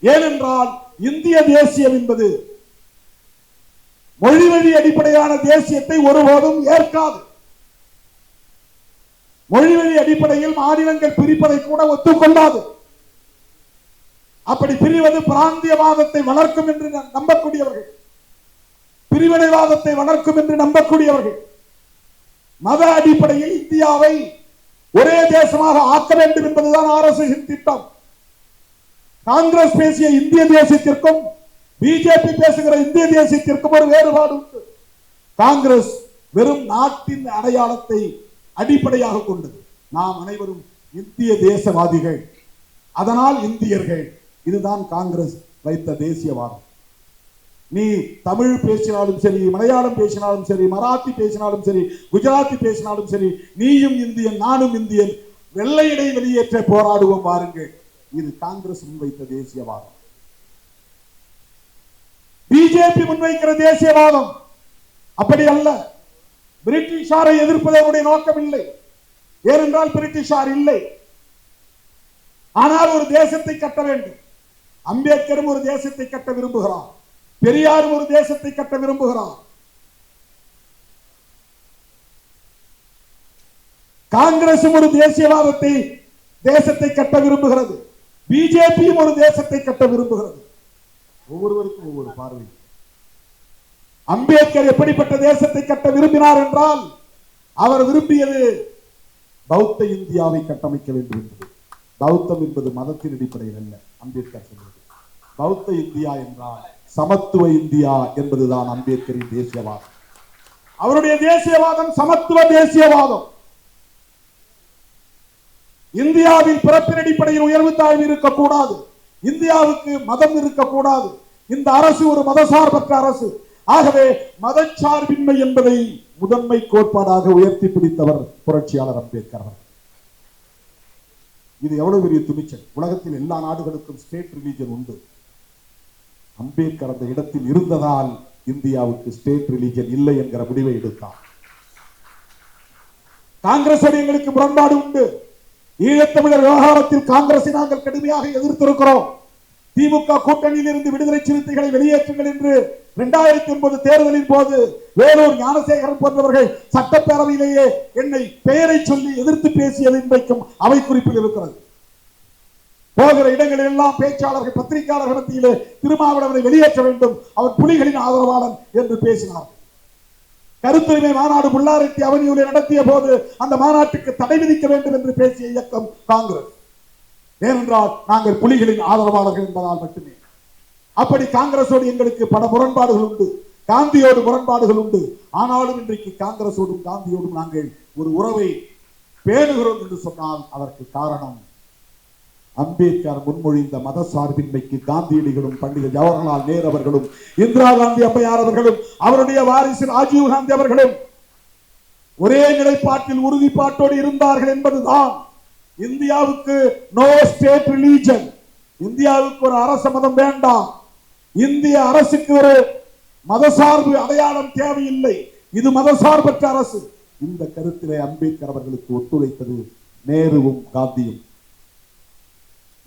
ஏனென்றால் இந்திய தேசியம் என்பது மொழி வழி அடிப்படையான தேசியத்தை ஒருபோதும் ஏற்காது. மொழிவழி அடிப்படையில் மாநிலங்கள் பிரிப்பதை கூட ஒத்துக்கொண்டாது. அப்படி பிரிவது பிராந்தியவாதத்தை வளர்க்கும் என்று நம்பக்கூடியவர்கள். பிரிவினைவாதத்தை வளர்க்கும் என்று நம்பக்கூடியவர்கள், மத அடிப்படையில் இந்தியாவை ஒரே தேசமாக ஆக்க வேண்டும் என்பதுதான் RSS திட்டம். காங்கிரஸ் பேசிய இந்திய தேசத்திற்கும் பிஜேபி பேசுகிற இந்திய தேசத்திற்கும் ஒரு வேறுபாடு உண்டு. காங்கிரஸ் வெறும் நாட்டின் அடையாளத்தை அடிப்படையாக கொண்டது. நாம் அனைவரும் இந்திய தேசவாதிகள், அதனால் இந்தியர்கள். இதுதான் காங்கிரஸ் வைத்த தேசியவாதம். நீ தமிழ் பேசினாலும் சரி, மலையாளம் பேசினாலும் சரி, மராத்தி பேசினாலும் சரி, குஜராத்தி பேசினாலும் சரி, நீயும் இந்தியன் நானும் இந்தியன், வெள்ளையடை வெளியேற்ற போராடுவோம் வாருங்கள். இது காங்கிரஸ் முன்வைத்த தேசியவாதம். பிஜேபி முன்வைக்கிற தேசியவாதம் அப்படி அல்ல. பிரிட்டிஷாரை எதிர்ப்பது அவருடைய நோக்கம் இல்லை. ஏனென்றால் பிரிட்டிஷார் இல்லை. ஆனால் ஒரு தேசத்தை கட்ட வேண்டும். அம்பேத்கரும் ஒரு தேசத்தை கட்ட விரும்புகிறார். பெரியாரும் ஒரு தேசத்தை கட்ட விரும்புகிறார். காங்கிரசும் ஒரு தேசியவாதத்தை தேசத்தை கட்ட விரும்புகிறது. பிஜேபியும் ஒரு தேசத்தை கட்ட விரும்புகிறது. ஒவ்வொருவருக்கும் ஒவ்வொரு பார்வை. அம்பேத்கர் எப்படிப்பட்ட தேசத்தை கட்ட விரும்பினார் என்றால், அவர் விரும்பியது பௌத்த இந்தியாவை கட்டமைக்க வேண்டும் என்பது. பௌத்தம் என்பது மதத்தின் அடிப்படையில் அல்ல. அம்பேத்கர் சொல்வது பௌத்த இந்தியா என்றால் சமத்துவ இந்தியா என்பதுதான் அம்பேத்கரின் தேசியவாதம். அவருடைய தேசியவாதம் சமத்துவ தேசியவாதம். இந்தியாவில் பிறப்பின் அடிப்படையில் உயர்வு தாழ்வு இருக்கக்கூடாது. இந்தியாவுக்கு மதம் இருக்கக்கூடாது. இந்த அரசு ஒரு மதசார்பற்ற அரசு. ஆகவே மதச்சார்பின்மை என்பதை முதன்மை கோட்பாடாக உயர்த்தி பிடித்தவர் புரட்சியாளர் அம்பேத்கர் அவர்கள். இது எவ்வளவு பெரிய துணிச்சல்! உலகத்தில் எல்லா நாடுகளுக்கும் ஸ்டேட் ரிலீஜன் உண்டு. அம்பேத்கர் அந்த இடத்தில் இருந்ததால் இந்தியாவுக்கு ஸ்டேட் ரிலீஜன் இல்லை என்கிற முடிவை எடுத்தார். காங்கிரஸ் எங்களுக்கு முரண்பாடு உண்டு. ஈழத்தமிழர் விவகாரத்தில் காங்கிரஸை நாங்கள் கடுமையாக எதிர்த்திருக்கிறோம். திமுக கூட்டணியில் இருந்து விடுதலை சிறுத்தைகளை வெளியேற்றுங்கள் என்று 2009 தேர்தலின் போது வேலூர் ஞானசேகரன் போன்றவர்கள் சட்டப்பேரவையிலேயே என்னை பெயரை சொல்லி எதிர்த்து பேசியது இன்றைக்கும் அவை குறிப்பில் இருக்கிறது. போகிற இடங்களில் எல்லாம் பேச்சாளர்கள் பத்திரிகையாளர்கள் மத்தியிலே திருமாவளவனை வெளியேற்ற வேண்டும், அவர் புலிகளின் ஆதரவாளன் என்று பேசினார்கள். கருத்துரிமை மாநாடு முல்லாரெட்டி அவனியூரில் நடத்திய போது அந்த மாநாட்டுக்கு தடை விதிக்க வேண்டும் என்று பேசிய இயக்கம் காங்கிரஸ். ஏனென்றால் நாங்கள் புலிகளின் ஆதரவாளர்கள் என்பதால் மட்டுமே. அப்படி காங்கிரசோடு எங்களுக்கு பல முரண்பாடுகள் உண்டு. காந்தியோடு முரண்பாடுகள் உண்டு. ஆனாலும் இன்றைக்கு காங்கிரசோடும் காந்தியோடும் நாங்கள் ஒரு உறவை பேணுகிறோம் என்று சொன்னால் அதற்கு காரணம் அம்பேத்கர் முன்மொழிந்த மத சார்பின்மைக்கு காந்தியடிகளும் பண்டித ஜவஹர்லால் நேரு அவர்களும் இந்திரா காந்தி அம்மையார் அவர்களும் அவருடைய வாரிசு ராஜீவ் காந்தி அவர்களும் ஒரே நிலைப்பாட்டில் உறுதிப்பாட்டோடு இருந்தார்கள் என்பதுதான். இந்தியாவுக்கு நோ ஸ்டேட் ரிலீஜன், இந்தியாவுக்கு ஒரு அரச மதம் வேண்டாம், இந்திய அரசுக்கு ஒரு மதசார்பு அடையாளம் தேவையில்லை, இது மதசார்பற்ற அரசு. இந்த கருத்திலே அம்பேத்கர் அவர்களுக்கு ஒத்துழைத்தது நேருவும் காந்தியும்.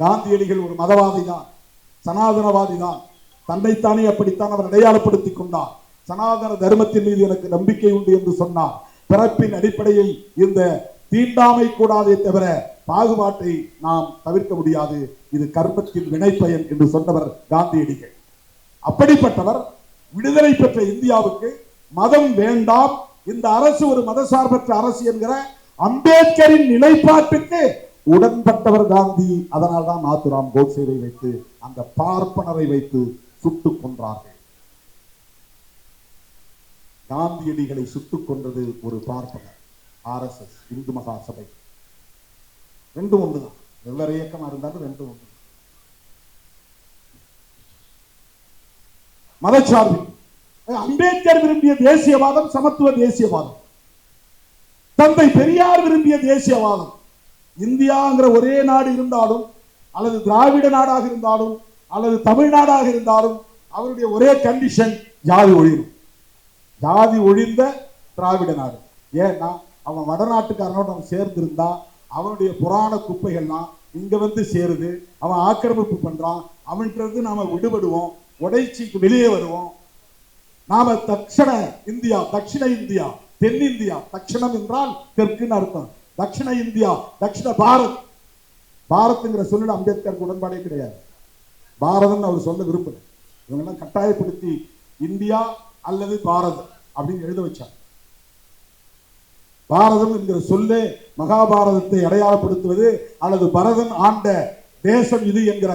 காந்தியடிகள் ஒரு மதவாதி தான், சனாதனவாதி தான். தன்னைத்தானே அப்படித்தான் அவர் அடையாளப்படுத்திக் கொண்டார். சனாதன தர்மத்தின் மீது எனக்கு நம்பிக்கை உண்டு என்று சொன்னார். பிறப்பின் அடிப்படையில் இந்த தீண்டாமை கூடாதே தவிர பாகுபாட்டை நாம் தவிர்க்க முடியாது, இது கர்மத்தின் வினைப்பயன் என்று சொன்னவர் காந்தியடிகள். அப்படிப்பட்டவர் விடுதலை பெற்ற இந்தியாவுக்கு மதம் வேண்டாம், இந்த அரசு ஒரு மதசார்பற்ற அரசு என்கிற அம்பேத்கரின் நிலைப்பாட்டுக்கு உடன்பட்டவர் காந்தி. அதனால்தான் நாத்துராம் கோட்சேவை வைத்து அந்த பார்ப்பனரை வைத்து சுட்டுக் கொன்றார்கள். காந்தியடிகளை சுட்டுக் கொன்றது ஒரு பார்ப்பனர். RSS இந்து மகா சபை ரெண்டும் ஒன்றுதான். வெவ்வேறு இயக்கமா இருந்தாலும் ரெண்டும் ஒன்று. மதச்சார்பு. அம்பேத்கர் விரும்பிய தேசியவாதம் சமத்துவ தேசியவாதம். தந்தை பெரியார் விரும்பிய தேசியவாதம். இந்தியாங்கிற ஒரே நாடு இருந்தாலும், அல்லது திராவிட நாடாக இருந்தாலும், அல்லது தமிழ்நாடாக இருந்தாலும் அவருடைய ஒரே கண்டிஷன் ஜாதி ஒழியும். ஜாதி ஒழிந்த திராவிட நாடு. ஏன்னா அவன் வடநாட்டுக்காரனோட அவன் சேர்ந்திருந்தா அவனுடைய புராண குப்பைகள்லாம் இங்க வந்து சேருது, அவன் ஆக்கிரமிப்பு பண்றான், அவன்கிட்ட நாம விடுபடுவோம், உடைச்சிக்கு வெளியே வருவோம். நாம தட்சிண இந்தியா, தட்சிண இந்தியா, தென்னிந்தியா, தட்சிணம் என்றால் தெற்குன்னு அர்த்தம். தட்சிண இந்தியா, தட்சிண பாரத். பாரத்ங்கிற சொல்ல அம்பேத்கருக்கு உடன்பாடே கிடையாது. பாரதம் அவர் சொல்ல விரும்பல. இவங்கெல்லாம் கட்டாயப்படுத்தி இந்தியா அல்லது பாரதம் அப்படின்னு எழுத வச்சார். பாரதம் என்கிற சொல்லே மகாபாரதத்தை அடையாளப்படுத்துவது அல்லது பரதன் ஆண்ட தேசம் இது என்கிற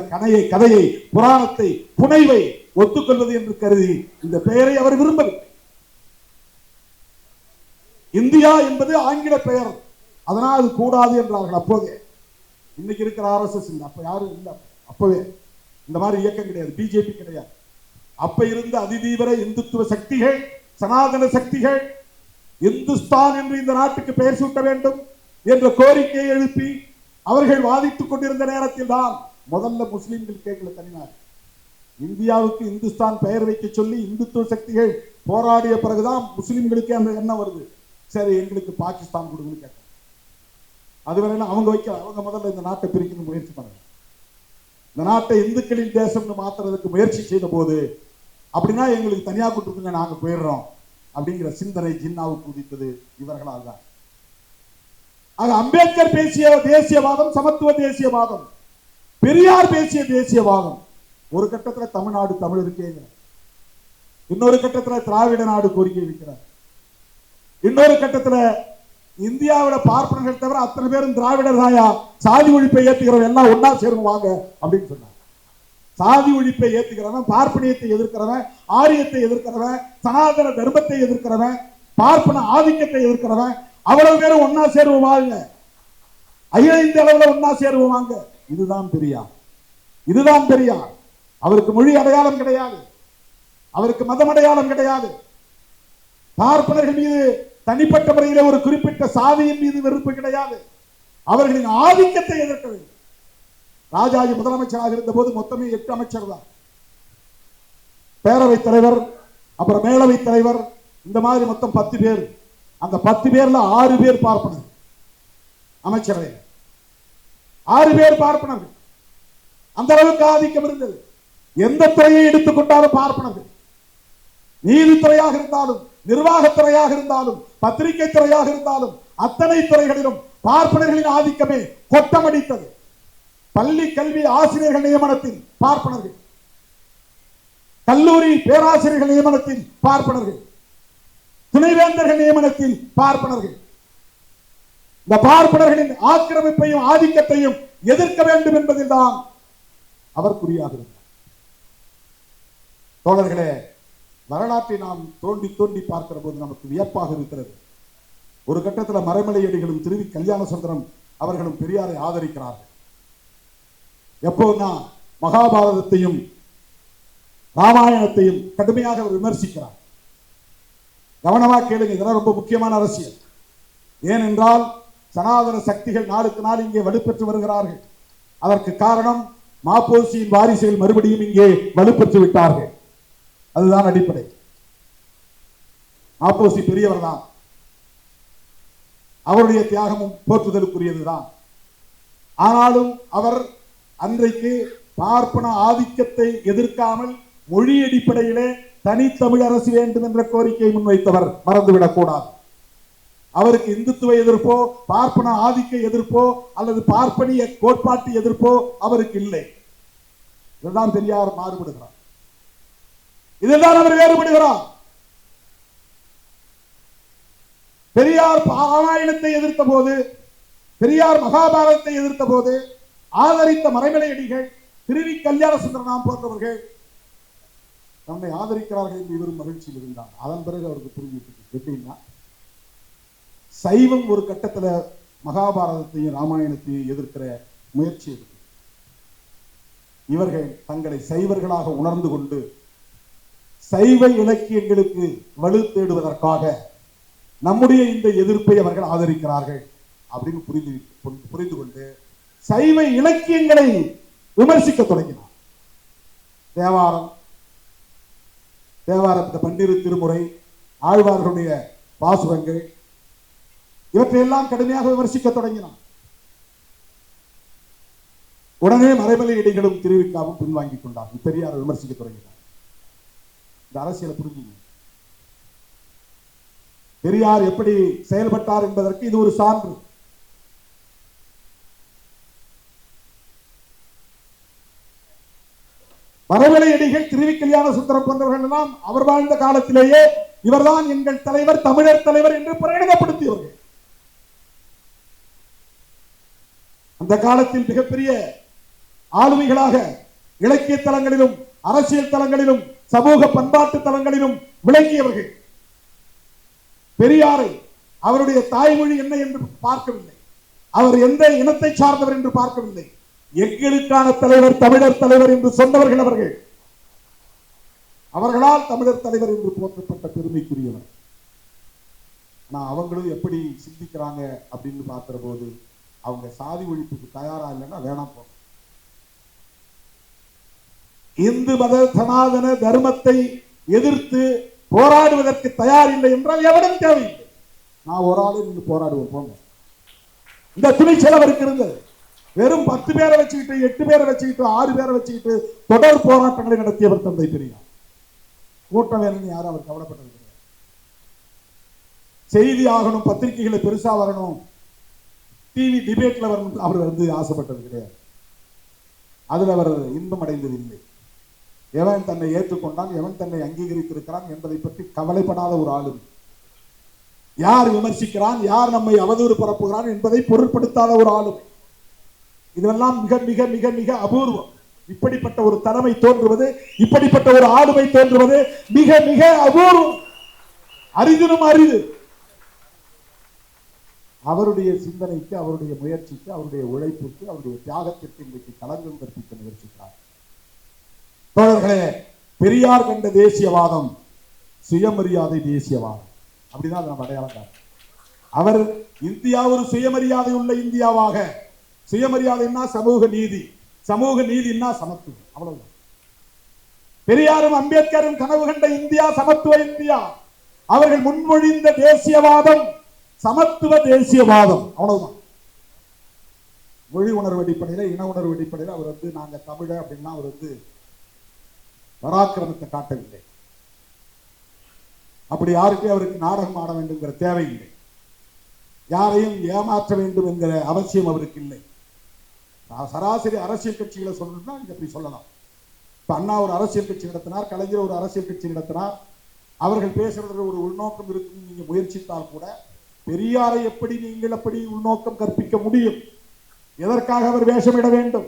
கதையை புராணத்தை புனைவை ஒத்துக்கொள்வது என்று கருதி இந்த பெயரை அவர் விரும்பவில்லை. இந்தியா என்பது ஆங்கில பெயர், அதனால் அது கூடாது என்றார்கள் அப்போதே. இன்னைக்கு இருக்கிற RSS இல்லை, அப்ப யாரும் இல்லை. அப்பவே இந்த மாதிரி இயக்கம் கிடையாது, பிஜேபி கிடையாது. அப்ப இருந்த அதிதீவிர இந்துத்துவ சக்திகள், சனாதன சக்திகள் இந்துஸ்தான் என்று இந்த நாட்டுக்கு பெயர் சூட்ட வேண்டும் என்ற கோரிக்கையை எழுப்பி அவர்கள் வாதித்துக் கொண்டிருந்த நேரத்தில் தான் முதல்ல முஸ்லிம்கள் கேட்கல தனினார். இந்தியாவுக்கு இந்துஸ்தான் பெயர் வைக்க சொல்லி இந்துத்துவ சக்திகள் போராடிய பிறகுதான் முஸ்லிம்களுக்கு அந்த எண்ணம் வருது. சரி, எங்களுக்கு பாகிஸ்தான் கொடுங்கன்னு கேட்டாங்க. அதுவரையிலும் அவங்க வைக்கல. அவங்க முதல்ல இந்த நாட்டை பிரிக்கணும் முயற்சி பண்ணாங்க. இந்த நாட்டை இந்துக்களின் தேசம்னு மாத்துறதுக்கு முயற்சி செய்த போது, அப்படின்னா எங்களுக்கு தனியா கொடுத்துருங்க, நாங்க போயிடுறோம் அப்படிங்கிற சிந்தனை ஜின்னாவுக்கு உதித்தது இவர்களால் தான். ஆக அம்பேத்கர் பேசிய தேசியவாதம் சமத்துவ தேசியவாதம், பெரியார் பேசிய தேசியவாதம். ஒரு கட்டத்தில் தமிழ்நாடு தமிழருக்கே, இன்னொரு கட்டத்தில் திராவிட நாடு கோரிக்கை வைக்கிறார். இன்னொரு கட்டத்தில் இந்தியாவில பார்ப்பனர்கள் தவிர அத்தனை பேரும் திராவிடர் தாயா, சாதி ஒழிப்பை ஏற்றுகிறவன் எல்லாம் ஒன்னா சேருவாங்க அப்படின்னு சொன்னார். சாதி ஒழிப்பை ஏற்றுகிறவன், பார்ப்பனியத்தை எதிர்க்கிறவன், ஆரியத்தை எதிர்க்கிறவன், சனாதன தர்மத்தை எதிர்க்கிறவன், பார்ப்பன ஆதிக்கத்தை எதிர்க்கிறவன் அவ்வளவு பேரும் ஒன்னா சேருவாங்க. அகில இந்திய அளவில் ஒன்னா சேருவாங்க. இதுதான் பெரியார், இதுதான் பெரியார். அவருக்கு மொழி அடையாளம் கிடையாது, அவருக்கு மதம் அடையாளம் கிடையாது. பார்ப்பனர்கள் மீது தனிப்பட்ட முறையிலே ஒரு குறிப்பிட்ட சாதியின் மீது வெறுப்பு கிடையாது. அவர்களின் ஆதிக்கத்தை எதிர்க்க வேண்டும். ராஜாஜி முதலமைச்சராக இருந்த போது மொத்தமே 8 அமைச்சர் தான். பேரவைத் தலைவர், அப்புறம் மேலவைத் தலைவர், இந்த மாதிரி மொத்தம் 10 பேர். அந்த 10 பேர்ல 6 பேர் பார்ப்பனர். அமைச்சரவை 6 பேர் பார்ப்பனர்கள். அந்த அளவுக்கு ஆதிக்கம் இருந்தது. எந்த துறையை எடுத்துக்கொண்டாலும் பார்ப்பனர்கள். நீதித்துறையாக இருந்தாலும், நிர்வாகத்துறையாக இருந்தாலும், பத்திரிகை துறையாக இருந்தாலும், அத்தனை துறைகளிலும் பார்ப்பனர்களின் ஆதிக்கமே கொட்டமடித்தது. பள்ளி கல்வி ஆசிரியர்கள் நியமனத்தில் பார்ப்பனர்கள், கல்லூரி பேராசிரியர்கள் நியமனத்தில் பார்ப்பனர்கள், துணைவேந்தர்கள் நியமனத்தில் பார்ப்பனர்கள். இந்த பார்ப்பனர்களின் ஆக்கிரமிப்பையும் ஆதிக்கத்தையும் எதிர்க்க வேண்டும் என்பதில் தான் அவர் குறியாக இருந்தார். தோழர்களே, வரலாற்றை நாம் தோண்டி தோண்டி பார்க்கிற போது நமக்கு வியப்பாக இருக்கிறது. ஒரு கட்டத்தில் மறைமலையடிகளும் திருவி கல்யாண சுந்தரம் அவர்களும் பெரியாரை ஆதரிக்கிறார்கள். எப்போன்னா மகாபாரதத்தையும் ராமாயணத்தையும் கடுமையாக அவர் விமர்சிக்கிறார். கவனமாக கேளுங்க, இதெல்லாம் ரொம்ப முக்கியமான அரசியல். ஏனென்றால் சனாதன சக்திகள் நாளுக்கு நாள் இங்கே வலுப்பெற்று வருகிறார்கள். அதற்கு காரணம் மாப்போசியின் வாரிசுகள் மறுபடியும் இங்கே வலுப்பெற்று விட்டார்கள். அதுதான் அடிப்படை. மாப்போசி பெரியவர் தான், அவருடைய தியாகமும் போற்றுதலுக்குரியதுதான். ஆனாலும் அவர் அன்றைக்கு பார்ப்பன ஆதிக்கத்தை எதிர்க்காமல் மொழி அடிப்படையிலே தனித்தமிழ் அரசு வேண்டும் என்ற கோரிக்கையை முன்வைத்தவர், மறந்துவிடக் கூடாது. அவருக்கு இந்துத்துவ எதிர்ப்போ, பார்ப்பன ஆதிக்க எதிர்ப்போ அல்லது பார்ப்பனிய கோட்பாட்டு எதிர்ப்போ அவருக்கு இல்லை. இதுதான் பெரியார் மாறுபடுகிறார், இதுதான் அவர் வேறுபடுகிறார். பெரியார் ராமாயணத்தை எதிர்த்த போது, பெரியார் மகாபாரதத்தை எதிர்த்த போது ஆதரித்த மறைமலையடிகள், திருவி கல்யாண சுந்தரம் போன்றவர்கள் நம்மை ஆதரிக்கிறார்கள் என்று இவரும் மகிழ்ச்சியில் இருந்தார். அதன் பிறகு அவருக்கு புரிஞ்சுட்டு எப்படின்னா, சைவம் ஒரு கட்டத்தில் மகாபாரதத்தையும் ராமாயணத்தையும் எதிர்க்கிற முயற்சி இருக்கு. இவர்கள் தங்களை சைவர்களாக உணர்ந்து கொண்டு சைவ இலக்கியங்களுக்கு வலு தேடுவதற்காக நம்முடைய இந்த எதிர்ப்பை அவர்கள் ஆதரிக்கிறார்கள் அப்படின்னு புரிந்து கொண்டு சைவ இலக்கியங்களை விமர்சிக்க தொடங்கினார். தேவாரத்தை, பன்னிரு திருமுறை, ஆழ்வார்களுடைய பாசுரங்கள், இவற்றையெல்லாம் கடுமையாக விமர்சிக்க தொடங்கினார். உடனே மறைமலையடிகளும் திருவிக்காவும் பின்வாங்கிக் கொண்டார்கள். பெரியார் விமர்சிக்க தொடங்கினார். இந்த அரசியலை புரிஞ்சுங்க. பெரியார் எப்படி செயல்பட்டார் என்பதற்கு இது ஒரு சான்று. வரவழையடிகள், திருவி கல்யாண சுந்தரம் போன்றவர்கள் எல்லாம் அவர் வாழ்ந்த காலத்திலேயே இவர்தான் எங்கள் தலைவர், தமிழர் தலைவர் என்று பிரகடனப்படுத்தியவர்கள். அந்த காலத்தில் மிகப்பெரிய ஆளுமைகளாக இலக்கிய தலங்களிலும் அரசியல் தலங்களிலும் சமூக பண்பாட்டு தலங்களிலும் விளங்கியவர்கள். பெரியாரை அவருடைய தாய்மொழி என்ன என்று பார்க்கவில்லை, அவர் எந்த இனத்தை சார்ந்தவர் என்று பார்க்கவில்லை. எங்களுக்கான தலைவர் தமிழர் தலைவர் என்று சொன்னவர்கள் அவர்கள். அவர்களால் தமிழர் தலைவர் என்று போற்றப்பட்ட பெருமைக்குரியவர். ஆனா அவங்களும் எப்படி சிந்திக்கிறாங்க அப்படின்னு பார்க்கிற போது அவங்க சாதி ஒழிப்புக்கு தயாரா இல்லைன்னா வேணாம் போகும். இந்து மத சனாதன தர்மத்தை எதிர்த்து போராடுவதற்கு தயார் இல்லை என்றால் எவனும் தேவையில்லை. நான் ஒரு ஆளு நின்று போராடுவோம் போங்க. இந்த துணிச்சல் அவருக்கு இருந்தது. வெறும் 10 பேரை வச்சுக்கிட்டு 8 பேரை வச்சுக்கிட்டு 6 பேரை வச்சுக்கிட்டு தொடர் போராட்டங்களை நடத்தியவர் தந்தை பெரியார். கூட்டம் வேணும்னு யாரும் அவர் கவலைப்பட்டது கிடையாது. செய்தி ஆகணும், பத்திரிகைகளை பெருசா வரணும், டிவி டிபேட்ல வரணும் அவர் ஆசைப்பட்டது கிடையாது. அதுல அவர் இன்பம் அடைந்தது இல்லை. எவன் தன்னை ஏற்றுக்கொண்டான், எவன் தன்னை அங்கீகரித்திருக்கிறான் என்பதை பற்றி கவலைப்படாத ஒரு ஆளுமை. யார் விமர்சிக்கிறான், யார் நம்மை அவதூறு பரப்புகிறான் என்பதை பொருட்படுத்தாத ஒரு ஆளுமை. இதெல்லாம் மிக மிக மிக மிக அபூர்வம். இப்படிப்பட்ட ஒரு தலைமை தோன்றுவது, இப்படிப்பட்ட ஒரு ஆளுமை தோன்றுவது மிக மிக அபூர்வம், அரிதினும் அரிது. அவருடைய சிந்தனைக்கு, அவருடைய முயற்சிக்கு, அவருடைய உழைப்புக்கு, அவருடைய தியாகத்திற்கு இன்றைக்கு களங்கம் கற்பிக்க முயற்சிக்கிறார். தோழர்களே, பெரியார் கண்ட தேசியவாதம் சுயமரியாதை தேசியவாதம். அப்படிதான் நம்ம அடையாளம். அவர் இந்தியா ஒரு சுயமரியாதை உள்ள இந்தியாவாக, சுயமரியாதைன்னா சமூக நீதி, சமூக நீதினா சமத்துவம், அவ்வளவுதான். பெரியாரும் அம்பேத்கரும் கனவு கண்ட இந்தியா சமத்துவ இந்தியா. அவர்கள் முன்மொழிந்த தேசியவாதம் சமத்துவ தேசியவாதம், அவ்வளவுதான். மொழி உணர்வு அடிப்படையில, இன உணர்வு அடிப்படையில் அவர் நாங்க தமிழ அப்படின்னா அவர் பராக்கிரமத்தை காட்டவில்லை. அப்படி யாருக்கே அவருக்கு நாடகம் ஆட வேண்டும் என்கிற தேவையில்லை. யாரையும் ஏமாற்ற வேண்டும் என்கிற அவசியம் அவருக்கு இல்லை. சராசரி அரசியல் கட்சிகளை சொல்லணும்னா இப்படி சொல்லலாம். இப்ப அண்ணா ஒரு அரசியல் கட்சி நடத்தினார், கலைஞர் ஒரு அரசியல் கட்சி நடத்தினார். அவர்கள் பேசுறதுல ஒரு உள்நோக்கம் இருக்குன்னு நீங்க முயற்சித்தால் கூட பெரியாரை எப்படி நீங்கள் அப்படி உள்நோக்கம் கற்பிக்க முடியும்? எதற்காக அவர் வேஷமிட வேண்டும்?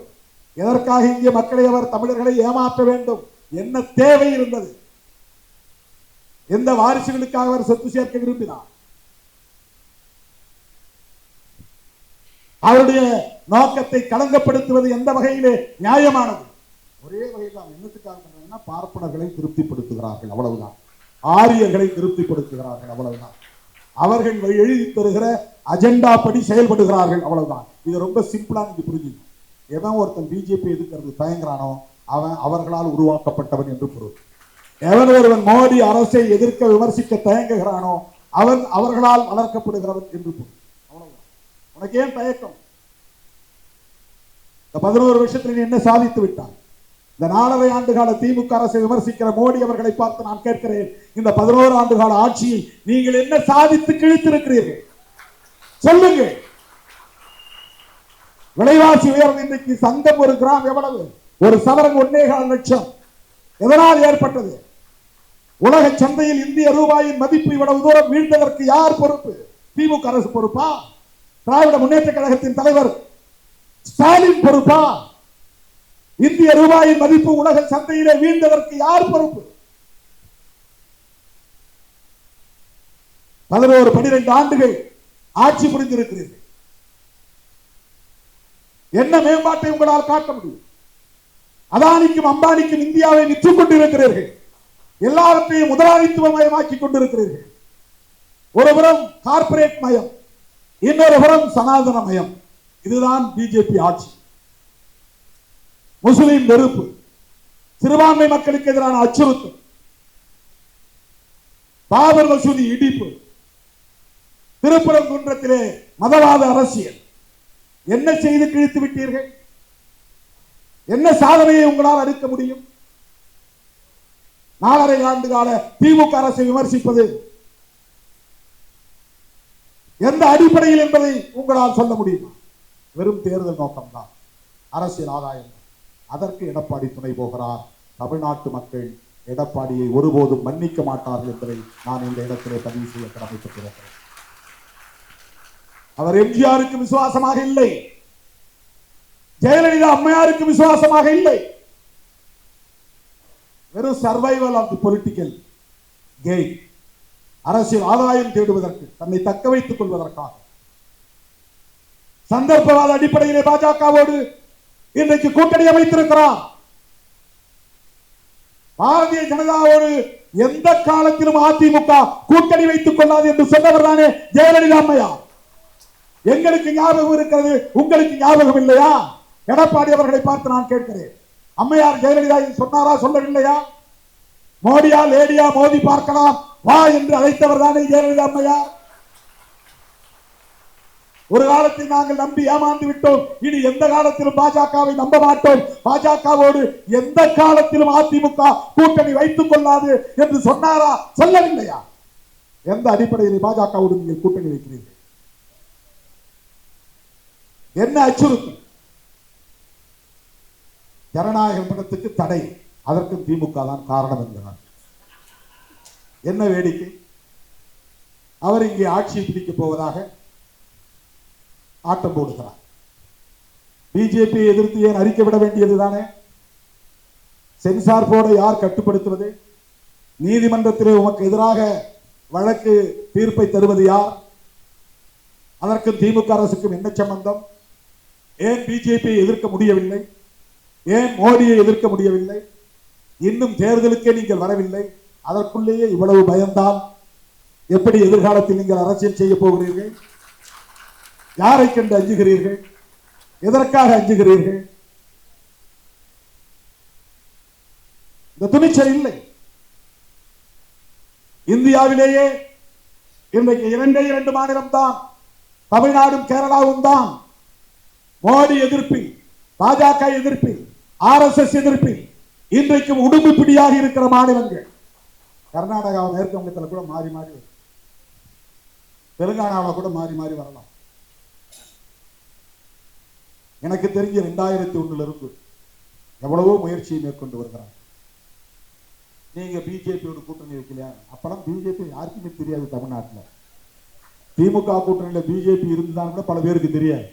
எதற்காக இந்திய மக்களை அவர் தமிழர்களை ஏமாற்ற வேண்டும்? என்ன தேவை இருந்தது? எந்த வாரிசுகளுக்காக அவர் சொத்து சேர்க்க விரும்பினார்? அவருடைய நோக்கத்தை களங்கப்படுத்துவது எந்த வகையிலே நியாயமானது? ஒரே வகையில் தான். என்னத்துக்காக பண்றாங்கன்னா பார்ப்பனர்களை திருப்திப்படுத்துகிறார்கள், அவ்வளவுதான். ஆரியர்களை திருப்திப்படுத்துகிறார்கள், அவ்வளவுதான். அவர்கள் எழுதி தருகிற அஜெண்டா படி செயல்படுகிறார்கள், அவ்வளவுதான். இது ரொம்ப சிம்பிளா நீங்க புரிஞ்சுக்கணும். எவன் ஒருத்தன் பிஜேபி எதிர்க்கிறது தயங்குறானோ அவன் அவர்களால் உருவாக்கப்பட்டவன் என்று பொருள். எவன் ஒருவன் மோடி அரசை எதிர்க்க விமர்சிக்க தயங்குகிறானோ அவன் அவர்களால் வளர்க்கப்படுகிறவன் என்று பொருள், அவ்வளவுதான். உனக்கு ஏன் தயக்கம்? இந்த 11 வருஷத்தில் நீ என்ன சாதித்து விட்டான்? இந்த 4.5 ஆண்டு கால திமுக அரசை விமர்சிக்கிற மோடி அவர்களை பார்த்து நான் கேட்கிறேன், இந்த 11 ஆண்டு கால ஆட்சியை நீங்கள் என்ன சாதித்து கிழித்திருக்கிறீர்கள்? சொல்லுங்க. விலைவாசி உயர்வு இன்றைக்கு சங்கம் ஒரு கிராம் எவ்வளவு? ஒரு சவரன் 1.25 லட்சம். எதனால் ஏற்பட்டது? உலக சந்தையில் இந்திய ரூபாயின் மதிப்பு இவ்வளவு தூரம் வீழ்ந்ததற்கு யார் பொறுப்பு? திமுக அரசு பொறுப்பா? திராவிட முன்னேற்ற கழகத்தின் தலைவர் ஸ்டாலின் பொறுப்பா? இந்திய ரூபாயின் மதிப்பு உலக சந்தையிலே வீழ்ந்ததற்கு யார் பொறுப்பு? 11-12 ஆண்டுகள் ஆட்சி புரிந்திருக்கிறீர்கள். என்ன மேம்பாட்டை உங்களால் காட்ட முடியும்? அதானிக்கும் அம்பானிக்கும் இந்தியாவை விற்றுக் கொண்டிருக்கிறீர்கள். எல்லாவற்றையும் முதலாளித்துவ மயமாக்கிக் கொண்டிருக்கிறீர்கள். ஒருபுறம் கார்பரேட் மயம், இன்னொரு புறம் சனாதன மயம். இதுதான் பிஜேபி ஆட்சி. முஸ்லிம் வெறுப்பு, சிறுபான்மை மக்களுக்கு எதிரான அச்சுறுத்தல், பாபர் மசூதி இடிப்பு, திருப்பரங்குன்றத்திலே மதவாத அரசியல். என்ன செய்து கிழித்து விட்டீர்கள்? என்ன சாதனையை உங்களால் அடுக்க முடியும்? 4.5 ஆண்டு கால திமுக அரசை விமர்சிப்பது எந்த அடிப்படையில் என்பதை உங்களால் சொல்ல முடியுமா? வெறும் தேர்தல் நோக்கம்தான், அரசியல் ஆதாயம். அதற்கு எடப்பாடி துணை போகிறார், தமிழ்நாட்டு மக்கள் எடப்பாடியை ஒருபோதும் மன்னிக்க மாட்டார்கள் என்பதை நான் இந்த இடத்திலே பதிவு செய்ய கடமைப்பட்டிருக்கிறேன். அவர் எம்ஜிஆருக்கு விசுவாசமாக இல்லை, ஜெயலலிதா அம்மையாருக்கு விசுவாசமாக இல்லை. வெறும் survival of the political gain, அரசியல் ஆதாயம் தேடுவதற்கு, தன்னை தக்க வைத்துக் கொள்வதற்காக சந்தர்ப்பவாத அடிப்படையிலே பாஜகவோடு இன்றைக்கு கூட்டணி அமைத்திருக்கிறார். பாரதிய ஜனதாவோடு எந்த காலத்திலும் அதிமுக கூட்டணி வைத்துக் கொள்ளாது என்று சொன்னவர் தானே ஜெயலலிதா அம்மையார். எங்களுக்கு ஞாபகம் இருக்கிறது, உங்களுக்கு ஞாபகம் இல்லையா? எடப்பாடி அவர்களை பார்த்து நான் கேட்கிறேன், அம்மையார் ஜெயலலிதா சொன்னாரா, சொல்லவில்லையா? மோடியா லேடியா மோதி பார்க்கலாம் வா என்று அழைத்தவர் தானே ஜெயலலிதா அம்மையார். ஒரு காலத்தில் நாங்கள் நம்பி ஏமாந்து விட்டோம், இனி எந்த காலத்திலும் பாஜகவை நம்ப மாட்டோம், பாஜகவோடு எந்த காலத்திலும் அதிமுக கூட்டணி வைத்துக் கொள்ளாது என்று சொன்னாரா, சொல்லவில்லையா? எந்த அடிப்படையில் பாஜகவோடு நீங்கள் கூட்டணி வைக்கிறீர்கள்? என்ன அச்சுறுத்தல்? ஜனநாயக படத்துக்கு தடை, அதற்கும் திமுக தான் காரணம் என்கிறார். என்ன வேடிக்கை! அவர் இங்கே ஆட்சியை பிடிக்கப் போவதாக ஆட்டம் போடுகிறார். பிஜேபியை எதிர்த்து ஏன் அறிக்கை விட வேண்டியதுதானே? சென்சார் போர்டை யார் கட்டுப்படுத்துவது? நீதிமன்றத்திலே உமக்கு எதிராக வழக்கு தீர்ப்பை தருவது யார்? அதற்கும் திமுக அரசுக்கும் என்ன சம்பந்தம்? ஏன் பிஜேபியை எதிர்க்க முடியவில்லை? ஏன் மோடியை எதிர்க்க முடியவில்லை? இன்னும் தேர்தலுக்கே நீங்கள் வரவில்லை, அதற்குள்ளேயே இவ்வளவு பயந்தால் எப்படி எதிர்காலத்தில் நீங்கள் அரசியல் செய்ய போகிறீர்கள்? யாரை கண்டு அஞ்சுகிறீர்கள்? எதற்காக அஞ்சுகிறீர்கள்? இந்த துணிச்சல் இல்லை. இந்தியாவிலேயே இன்றைக்கு இரண்டு மாநிலம் தான், தமிழ்நாடும் கேரளாவும் தான் மோடி எதிர்ப்பில், பாஜக எதிர்ப்பில், RSS எதிர்ப்பில் இன்றைக்கும் உடும்பு பிடியாக இருக்கிற மாநிலங்கள். கர்நாடகா மேற்கு வங்கத்தில் கூட மாறி மாறி வரும், தெலுங்கானாவில் கூட மாறி மாறி வரலாம். எனக்கு தெரிஞ்ச 2001 இருந்து எவ்வளவோ முயற்சியை மேற்கொண்டு வருகிறார். நீங்க பிஜேபியோட கூட்டணி வைக்கலையா? அப்பெல்லாம் பிஜேபி யாருக்குமே தெரியாது தமிழ்நாட்டில். திமுக கூட்டணியில் பிஜேபி இருந்துதான் கூட பல பேருக்கு தெரியாது.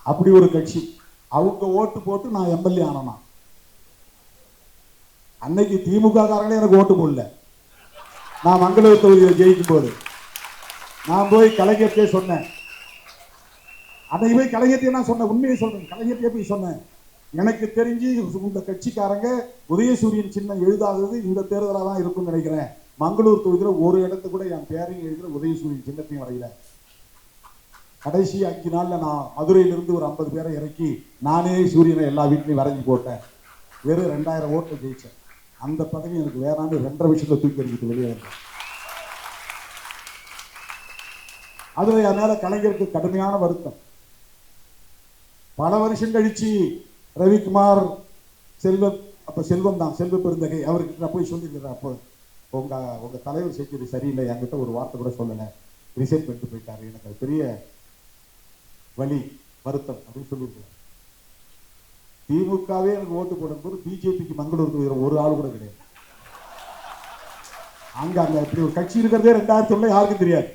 அப்படி ஒரு கட்சி. அவங்க ஓட்டு போட்டு நான் எம்எல்ஏ ஆனா, அன்னைக்கு திமுக காரங்களே எனக்கு ஓட்டு போடல. நான் மங்களூர் தொகுதியில் ஜெயிக்கும் போது நான் போய் கலைஞர்கிட்டே சொன்னேன். அன்னைக்கு போய் கலைஞர்கிட்ட நான் சொன்ன உண்மையை சொல்றேன். கலைஞர்கிட்டே போய் சொன்னேன், எனக்கு தெரிஞ்சு இந்த கட்சிக்காரங்க உதயசூரியன் சின்னம் எழுதாதது இந்த தேர்தலாக தான் இருக்கும்னு நினைக்கிறேன். மங்களூர் தொகுதியில் ஒரு இடத்து கூட என் பேரையும் எழுதுற உதயசூரியன் சின்னத்தையும் வரையில. கடைசி 5 நாள்ல நான் மதுரையிலிருந்து ஒரு 50 பேரை இறக்கி நானே சூரியனை எல்லா வீட்லையும் வரைஞ்சி போட்டேன். வெறும் 2000 ஓட்டு ஜெயிச்சேன். அந்த பதவி எனக்கு வேணான்னு 2.5 விஷயத்துல தூக்கி எறிஞ்சிட்டு வெளியே வந்தேன். அதுல என் மேல கலைஞருக்கு கடுமையான வருத்தம். பல வருஷம் கழிச்சு ரவிக்குமார் செல்வம் தான், செல்வ பெருந்தகை, அவர்கிட்ட நான் போய் சொல்லியிருக்கிறேன். அப்போ உங்க தலைவர் செஞ்சது சரியில்லை, என்கிட்ட ஒரு வார்த்தை கூட சொல்லலை, ரிசைன் பண்ணிட்டு போயிட்டாரு, எனக்கு அது பெரிய வலி வருத்தம் அப்படின்னு சொல்லியிருக்கிறேன். திமுகவே எனக்கு ஓட்டு போடும்போது பிஜேபிக்கு மங்களூர் ஒரு ஆள் கூட கிடையாது. அங்க இப்படி ஒரு கட்சி இருக்கிறதே 2001 யாருக்கும் தெரியாது.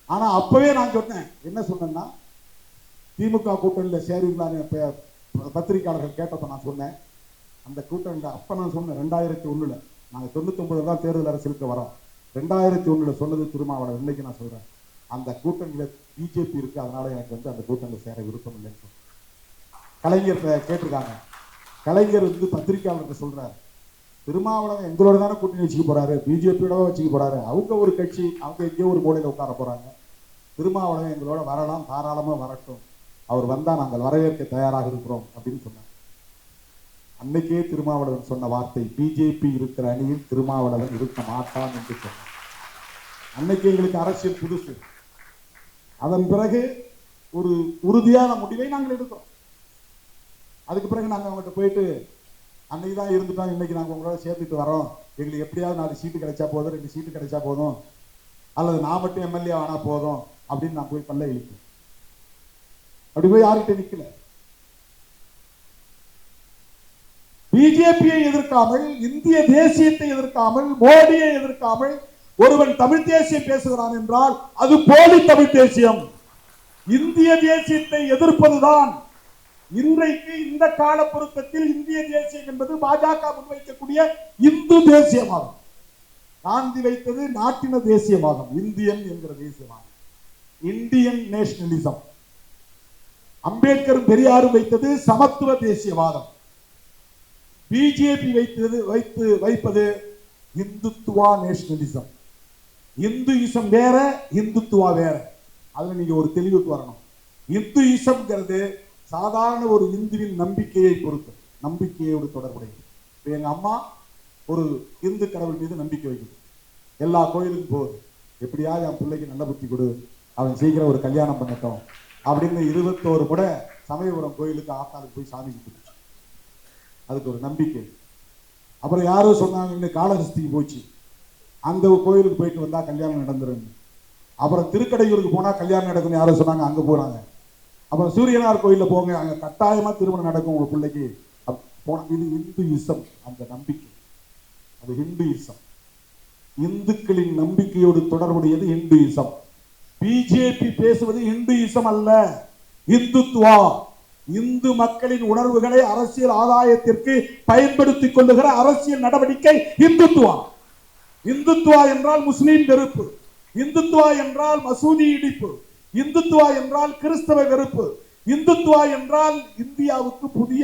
ஆனா அப்பவே நான் சொன்னேன், என்ன சொன்னேன்னா, திமுக கூட்டணியில் சேருங்களான்னு பத்திரிகையாளர்கள் கேட்டப்ப நான் சொன்னேன், அந்த கூட்டணியில் அப்ப நான் சொன்னேன் 2001 நாங்கள் 99 தான் தேர்தல் அரசியலுக்கு வரோம். 2001 சொன்னது திருமாவளவன். இன்னைக்கு நான் சொல்றேன், அந்த கூட்டணியில் பிஜேபி இருக்கு, அதனால எனக்கு அந்த கூட்டணியில் சேர விருப்பம் இல்லைன்னு கலைஞர் கேட்டிருக்காங்க. கலைஞர் பத்திரிகையாளர்கள் சொல்றாரு, திருமாவளவன் எங்களோட தானே கூட்டணி வச்சுக்க போறாரு, பிஜேபியோட வச்சுக்க போறாரு, அவங்க ஒரு கட்சி, அவங்க எங்கேயோ ஒரு மூலையில உட்கார போறாங்க, திருமாவளவன் எங்களோட வரலாம், தாராளமா வரட்டும், அவர் வந்தா நாங்கள் வரவேற்க தயாராக இருக்கிறோம் அப்படின்னு சொன்னாங்க. அன்னைக்கே திருமாவளவன் சொன்ன வார்த்தை, பிஜேபி இருக்கிற அணியில் திருமாவளவன் இருக்க மாட்டான் என்று சொன்னார். அன்னைக்கு எங்களுக்கு அரசியல் புதுசு. அதன் பிறகு ஒரு உறுதியான முடிவை நாங்கள் எடுக்கிறோம். அதுக்கு பிறகு நாங்கள் அவங்ககிட்ட போயிட்டு, அன்னைக்கு தான் இருந்துட்டோம், இன்னைக்கு நாங்கள் உங்களோட சேர்த்துட்டு வரோம், எங்களுக்கு எப்படியாவது 4 சீட்டு கிடைச்சா போதும், 2 சீட்டு கிடைச்சா போதும், அல்லது நான் மட்டும் எம்எல்ஏ ஆனா போதும் அப்படின்னு நான் போய் பல்ல இழுப்பேன். அப்படி போய் யார்கிட்ட நிக்கல. பிஜேபியை எதிர்க்காமல், இந்திய தேசியத்தை எதிர்க்காமல், மோடியை எதிர்க்காமல் ஒருவன் தமிழ் தேசியம் பேசுகிறான் என்றால் அது போலி தமிழ் தேசியம். இந்திய தேசியத்தை எதிர்ப்பதுதான் இன்றைக்கு இந்த கால பொருத்தத்தில் இந்திய தேசியம் என்பது பாஜக முன்வைக்கக்கூடிய இந்து தேசியமாகும். காந்தி வைத்தது நாட்டின தேசியமாகும், இந்தியன் என்கிற தேசியமாகும், இந்தியன் நேஷனலிசம். அம்பேத்கரும் பெரியாரும் வைத்தது சமத்துவ தேசியவாதம். பிஜேபி வைப்பது இந்துத்துவா நேஷனலிசம். இந்துயிசம் வேற, இந்துத்துவா வேற. அதுல நீங்க ஒரு தெளிவுக்கு வரணும். இந்துயிசம்ங்கிறது சாதாரண ஒரு இந்துவின் நம்பிக்கையை பொறுத்து, நம்பிக்கையோடு தொடர்புடையது. இப்ப எங்க அம்மா ஒரு இந்து கடவுள் மீது நம்பிக்கை வைக்குது, எல்லா கோயிலுக்கும் போகுது, எப்படியாவது என் பிள்ளைக்கு நல்ல புத்தி கொடு, அவன் சீக்கிரம் ஒரு கல்யாணம் பண்ணட்டும் அப்படின்னு 21 முறை சமயபுரம் கோயிலுக்கு ஆத்தாளுக்கு போய் சாமி கும்பிட்டு, அதுக்கு ஒரு நம்பிக்கை. அப்புறம் யாரோ சொன்னாங்க காளஹஸ்திக்கு போச்சு, அந்த கோயிலுக்கு போயிட்டு வந்தா கல்யாணம் நடந்துரும். அப்புறம் திருக்கடையூருக்கு போனா கல்யாணம் நடக்கும்னு யாரோ சொன்னாங்க, அங்க போறாங்க. அப்புறம் சூரியனார் கோயில்ல போங்க, அங்க கட்டாயமா திருமணம் நடக்கும் உங்க பிள்ளைக்கு. இது இந்துயிசம், அந்த நம்பிக்கை, அது இந்துயிசம். இந்துக்களின் நம்பிக்கையோடு தொடர்புடையது இந்துயிசம். பிஜேபி பேசுவது இந்துயிசம் அல்ல, இந்துத்துவா. இந்து மக்களின் உணர்வுகளை அரசியல் ஆதாயத்திற்கு பயன்படுத்திக் கொள்ளுகிற அரசியல் நடவடிக்கை இந்துத்துவா. இந்துத்துவா என்றால் முஸ்லீம் வெறுப்பு, இந்துத்துவா என்றால் மசூதி இடிப்பு, இந்துத்துவா என்றால் கிறிஸ்தவ வெறுப்பு, இந்துத்துவா என்றால் இந்தியாவுக்கு புதிய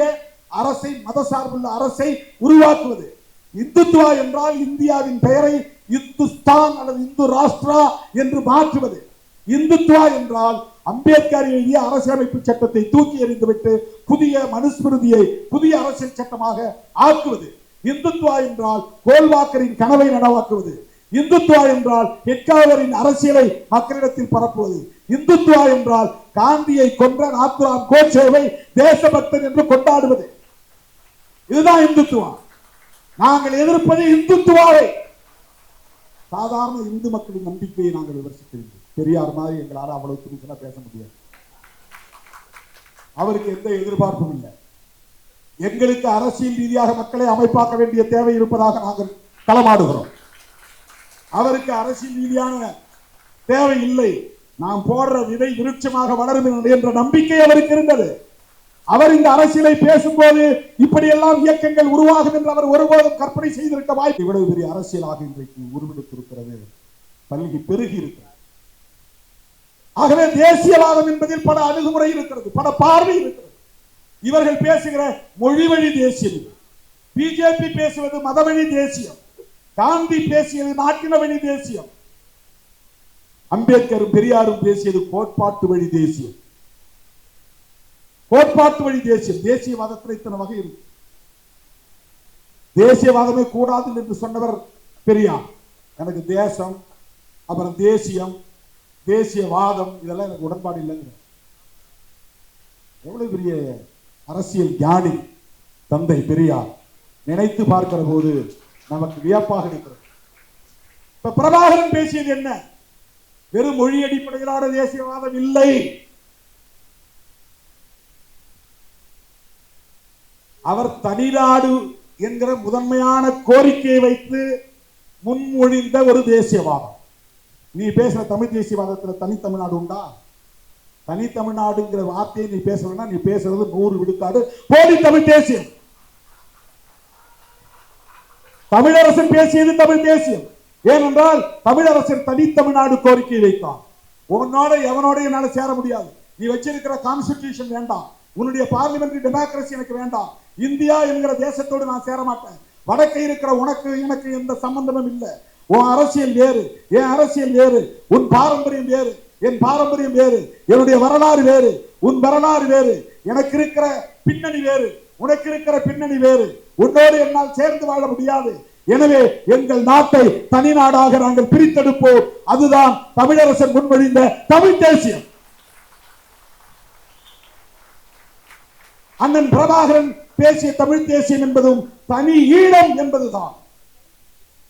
அரசை, மதசார்புள்ள அரசை உருவாக்குவது. இந்துத்துவா என்றால் இந்தியாவின் பெயரை இந்துஸ்தான் அல்லது இந்து ராஷ்டிரா என்று மாற்றுவது. இந்துத்துவா என்றால் அம்பேத்கர் எழுதிய அரசியலமைப்பு சட்டத்தை தூக்கி எறிந்துவிட்டு புதிய மனுஸ்மிருதியை புதிய அரசியல் சட்டமாக ஆக்குவது. இந்துத்துவா என்றால் கோல்வாக்கரின் கனவை நனவாக்குவது. இந்துத்துவா என்றால் ஹெட்காவரின் அரசியலை மக்களிடத்தில் பரப்புவது. இந்துத்துவா என்றால் காந்தியை கொன்ற நாத்துராம் கோட்சேவை தேசபக்தன் என்று கொண்டாடுவது. இதுதான் இந்துத்துவா. நாங்கள் எதிர்ப்பது இந்துத்துவாவை. சாதாரண இந்து மக்களின் நம்பிக்கையை நாங்கள் விமர்சிக்கிறோம். பெரியார் மாதிரி எங்களால் அவ்வளவு துணிச்சலா பேச முடியாது. அவருக்கு எந்த எதிர்பார்ப்பும் இல்லை. எங்களுக்கு அரசியல் ரீதியாக மக்களை அமைப்பாக்க வேண்டிய தேவை இருப்பதாக நாங்கள் களமாடுகிறோம். அவருக்கு அரசியல் ரீதியான தேவை இல்லை. நாம் போடுற விதை விருட்சமாக வளரும் என்ற நம்பிக்கை அவருக்கு இருந்தது. அவர் இந்த அரசியலை பேசும்போது இப்படியெல்லாம் இயக்கங்கள் உருவாகும் என்று அவர் ஒருபோதும் கற்பனை செய்திருக்க வாய்ப்பு. இவ்வளவு பெரிய அரசியலாக இன்றைக்கு உருவெடுத்திருக்கிறது, பல்கி பெருகி இருக்கிறது. ஆகவே தேசியவாதம் என்பதில் பல அணுகுமுறை இருக்கிறது, பல பார்வை இருக்கிறது. இவர்கள் பேசுகிற மொழி வழி தேசியம், பிஜேபி பேசுவது மதவழி தேசியம், காந்தி பேசியது நாட்டின வழி தேசியம், அம்பேத்கரும் பெரியாரும் பேசியது கோட்பாட்டு வழி தேசியம். கோட்பாட்டு வழி தேசியம். தேசியவாதத்தில் இத்தனை வகை இருக்கு. தேசியவாதமே கூடாது என்று சொன்னவர் பெரியார். எனக்கு தேசம், அப்புறம் தேசியம், தேசியவாதம் இதெல்லாம் எனக்கு உடன்பாடு இல்லைங்க. எவ்வளவு பெரிய அரசியல் ஞானி தந்தை பெரியார். நினைத்து பார்க்கிற போது நமக்கு வியப்பாக இருக்கிறது. இப்ப பிரபாகரன் பேசியது என்ன? வெறும் மொழி அடிப்படையிலான தேசியவாதம் இல்லை. அவர் தனிநாடு என்கிற முதன்மையான கோரிக்கையை வைத்து முன்மொழிந்த ஒரு தேசியவாதம். நீ பேசுற தமிழ் தேசியவாதத்தில் தனி தமிழ்நாடு உண்டா? தனி தமிழ்நாடுங்கிற வார்த்தையை நீ பேசுறா, நீ பேசுறது 100 விழுக்காடு போலி தமிழ் தேசியம். தமிழரசன் பேசியது தமிழ் தேசியம். ஏனென்றால் தமிழரசன் தனி தமிழ்நாடு கோரிக்கை வைத்தான். உன்னோட எவனோட என்னால சேர முடியாது. நீ வச்சிருக்கிற கான்ஸ்டிடியூஷன் வேண்டாம், உன்னுடைய பார்லிமெண்டரி டெமோக்ரஸி எனக்கு வேண்டாம், இந்தியா என்கிற தேசத்தோடு நான் சேர மாட்டேன். வடக்கே இருக்கிற உனக்கு எனக்கு எந்த சம்பந்தமும் இல்லை. உன் அரசியல் வேறு, என் அரசியல் வேறு, உன் பாரம்பரியம் வேறு, என் பாரம்பரியம் வேறு, என்னுடைய வரலாறு வேறு, உன் வரலாறு வேறு, எனக்கு இருக்கிற பின்னணி வேறு, உனக்கு இருக்கிற பின்னணி வேறு, உன்னோடு என்னால் சேர்ந்து வாழ முடியாது. எனவே எங்கள் நாட்டை தனி நாடாக நாங்கள் பிரித்தெடுப்போம். அதுதான் தமிழரசன் முன்மொழிந்த தமிழ் தேசியம். அண்ணன் பிரபாகரன் பேசிய தமிழ் தேசியம் என்பதும் தனி ஈழம் என்பதுதான்.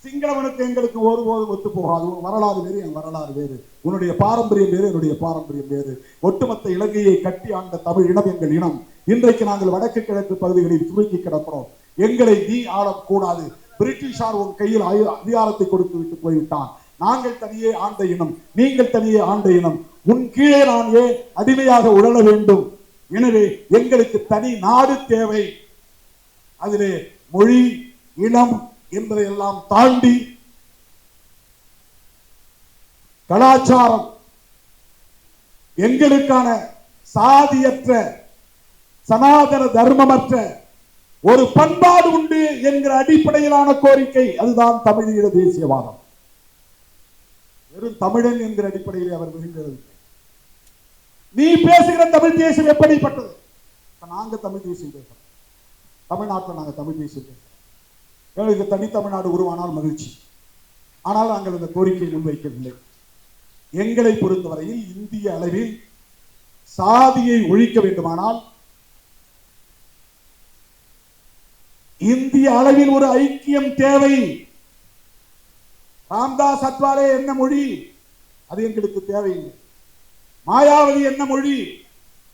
சிங்களவனுக்கு எங்களுக்கு ஒருபோதும் ஒத்து போகாது. வரலாறு வேறு, என் வரலாறு வேறு, உன்னுடைய பாரம்பரியம் வேறு, என்னுடைய பாரம்பரியம் வேறு. ஒட்டுமொத்த இலங்கையை கட்டி ஆண்ட தமிழ் இனம் எங்கள் இனம். இன்றைக்கு நாங்கள் வடக்கு கிழக்கு பகுதிகளில் சுருங்கி கிடக்கிறோம். எங்களை நீ ஆளக்கூடாது, பிரிட்டிஷார் உன் கையில் அதிகாரத்தை கொடுத்து விட்டு போய்விட்டான், நாங்கள் தனியே ஆண்ட இனம், நீங்கள் தனியே ஆண்ட இனம், உன் கீழே நான் ஏன் அடிமையாக உழல வேண்டும், எனவே எங்களுக்கு தனி நாடு தேவை, அதிலே மொழி இனம் என்பதையெல்லாம் தாண்டி கலாச்சாரம், எங்களுக்கான சாதியற்ற சனாதன தர்மமற்ற ஒரு பண்பாடு உண்டு என்கிற அடிப்படையிலான கோரிக்கை, அதுதான் தமிழீழ தேசியவாதம். வெறும் தமிழன் என்கிற அடிப்படையில் அவர் விரும்புகிறது. நீ பேசுகிற தமிழ் தேசியம் எப்படிப்பட்டது? நாங்க தமிழ் தேசியம் பேசுறோம், தமிழ்நாட்டில் நாங்க தமிழ் தேசியம் பேசுறோம், எங்களுக்கு தனி தமிழ்நாடு உருவானால் மகிழ்ச்சி. ஆனால் நாங்கள் இந்த கோரிக்கையை முன்வைக்கவில்லை. எங்களை பொறுத்தவரையில் இந்திய அளவில் சாதியை ஒழிக்க வேண்டுமானால் இந்திய அளவில் ஒரு ஐக்கியம் தேவை. ராம்தாஸ் அத்வாலே என்ன மொழி, அது எங்களுக்கு தேவையில்லை. மாயாவதி என்ன மொழி,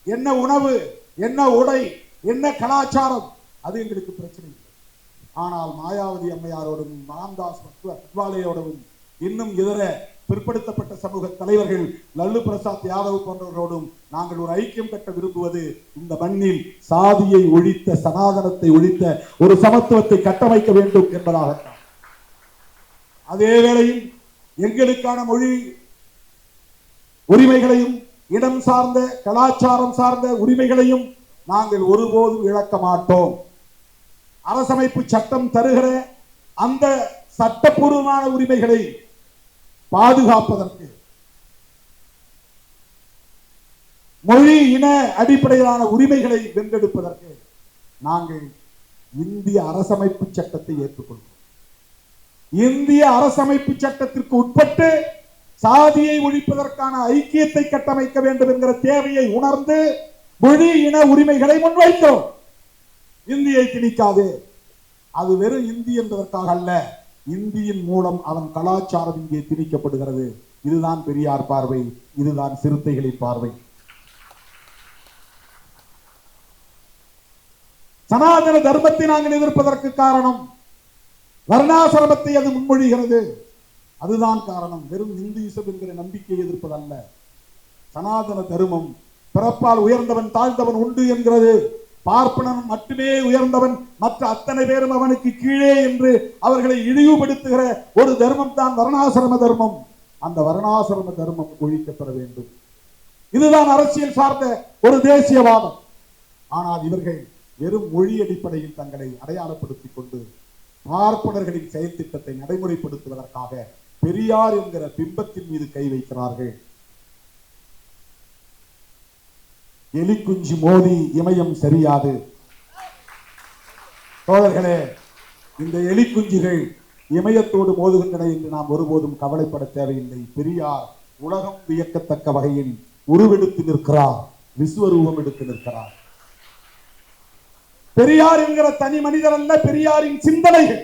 என்ன உணவு, என்ன உடை, என்ன கலாச்சாரம், அது எங்களுக்கு பிரச்சனை இல்லை. ஆனால் மாயாவதி அம்மையாரோடும் ராம்தாஸ் அத்வாலேயோடும் இன்னும் இதர பிற்படுத்தப்பட்ட சமூக தலைவர்கள் லல்லு பிரசாத் யாதவ் போன்றவர்களோடும் நாங்கள் ஒரு ஐக்கியம் கட்ட விரும்புவது இந்த மண்ணில் சாதியை ஒழித்த, சனாதனத்தை ஒழித்த ஒரு சமத்துவத்தை கட்டமைக்க வேண்டும் என்பதாகத்தான். அதே வேளையில் எங்களுக்கான மொழி உரிமைகளையும் இடம் சார்ந்த கலாச்சாரம் சார்ந்த உரிமைகளையும் நாங்கள் ஒருபோதும் இழக்க மாட்டோம். அரசமைப்பு சட்டம் தருகிற அந்த சட்டப்பூர்வமான உரிமைகளை பாதுகாப்பதற்கு, மொழி இன அடிப்படையிலான உரிமைகளை வென்றெடுப்பதற்கு நாங்கள் இந்திய அரசமைப்பு சட்டத்தை ஏற்றுக்கொள்வோம். இந்திய அரசமைப்பு சட்டத்திற்கு உட்பட்டு சாதியை ஒழிப்பதற்கான ஐக்கியத்தை கட்டமைக்க வேண்டும் என்கிற தேவையை உணர்ந்து மொழி இன உரிமைகளை முன்வைத்தோம். இந்தியை திணிக்காது, அது வெறும் இந்தி என்பதற்காக அல்ல, இந்தியின் மூலம் அவன் கலாச்சாரம் இங்கே திணிக்கப்படுகிறது. இதுதான் பெரியார் பார்வை, இதுதான் சிறுத்தைகளின் பார்வை. சனாதன தர்மத்தை நாங்கள் எதிர்ப்பதற்கு காரணம் வர்ணாசிரமத்தை அது முன்மொழிகிறது, அதுதான் காரணம். வெறும் இந்துயிசம் என்கிற நம்பிக்கையை எதிர்ப்பதல்ல. சனாதன தர்மம் பிறப்பால் உயர்ந்தவன் தாழ்ந்தவன் உண்டு என்கிறது. பார்ப்பனன் மட்டுமே உயர்ந்தவன், மற்ற அத்தனை பேரும் அவனுக்கு கீழே என்று அவர்களை இழிவுபடுத்துகிற ஒரு தர்மம் தான் வர்ணாசிரம தர்மம். அந்த வர்ணாசிரம தர்மம் ஒழிக்கப்பட வேண்டும். இதுதான் அரசியல் சார்ந்த ஒரு தேசியவாதம். ஆனால் இவர்கள் வெறும் மொழி அடிப்படையில் தங்களை அடையாளப்படுத்திக் கொண்டு பார்ப்பனர்களின் செயல் திட்டத்தை நடைமுறைப்படுத்துவதற்காக பெரியார் என்கிற பிம்பத்தின் மீது கை வைக்கிறார்கள். எலி குஞ்சு மோதி இமயம் சரியாது. தோழர்களே, இந்த எலி குஞ்சுகள் இமயத்தோடு மோதுகின்றன என்று நாம் ஒருபோதும் கவலைப்பட தேவையில்லை. பெரியார் உலகம் வியக்கத்தக்க வகையில் உருவெடுத்து நிற்கிறார், விஸ்வரூபம் எடுத்து நிற்கிறார். பெரியார் என்கிற தனி மனிதர் அல்ல, பெரியாரின் சிந்தனைகள்,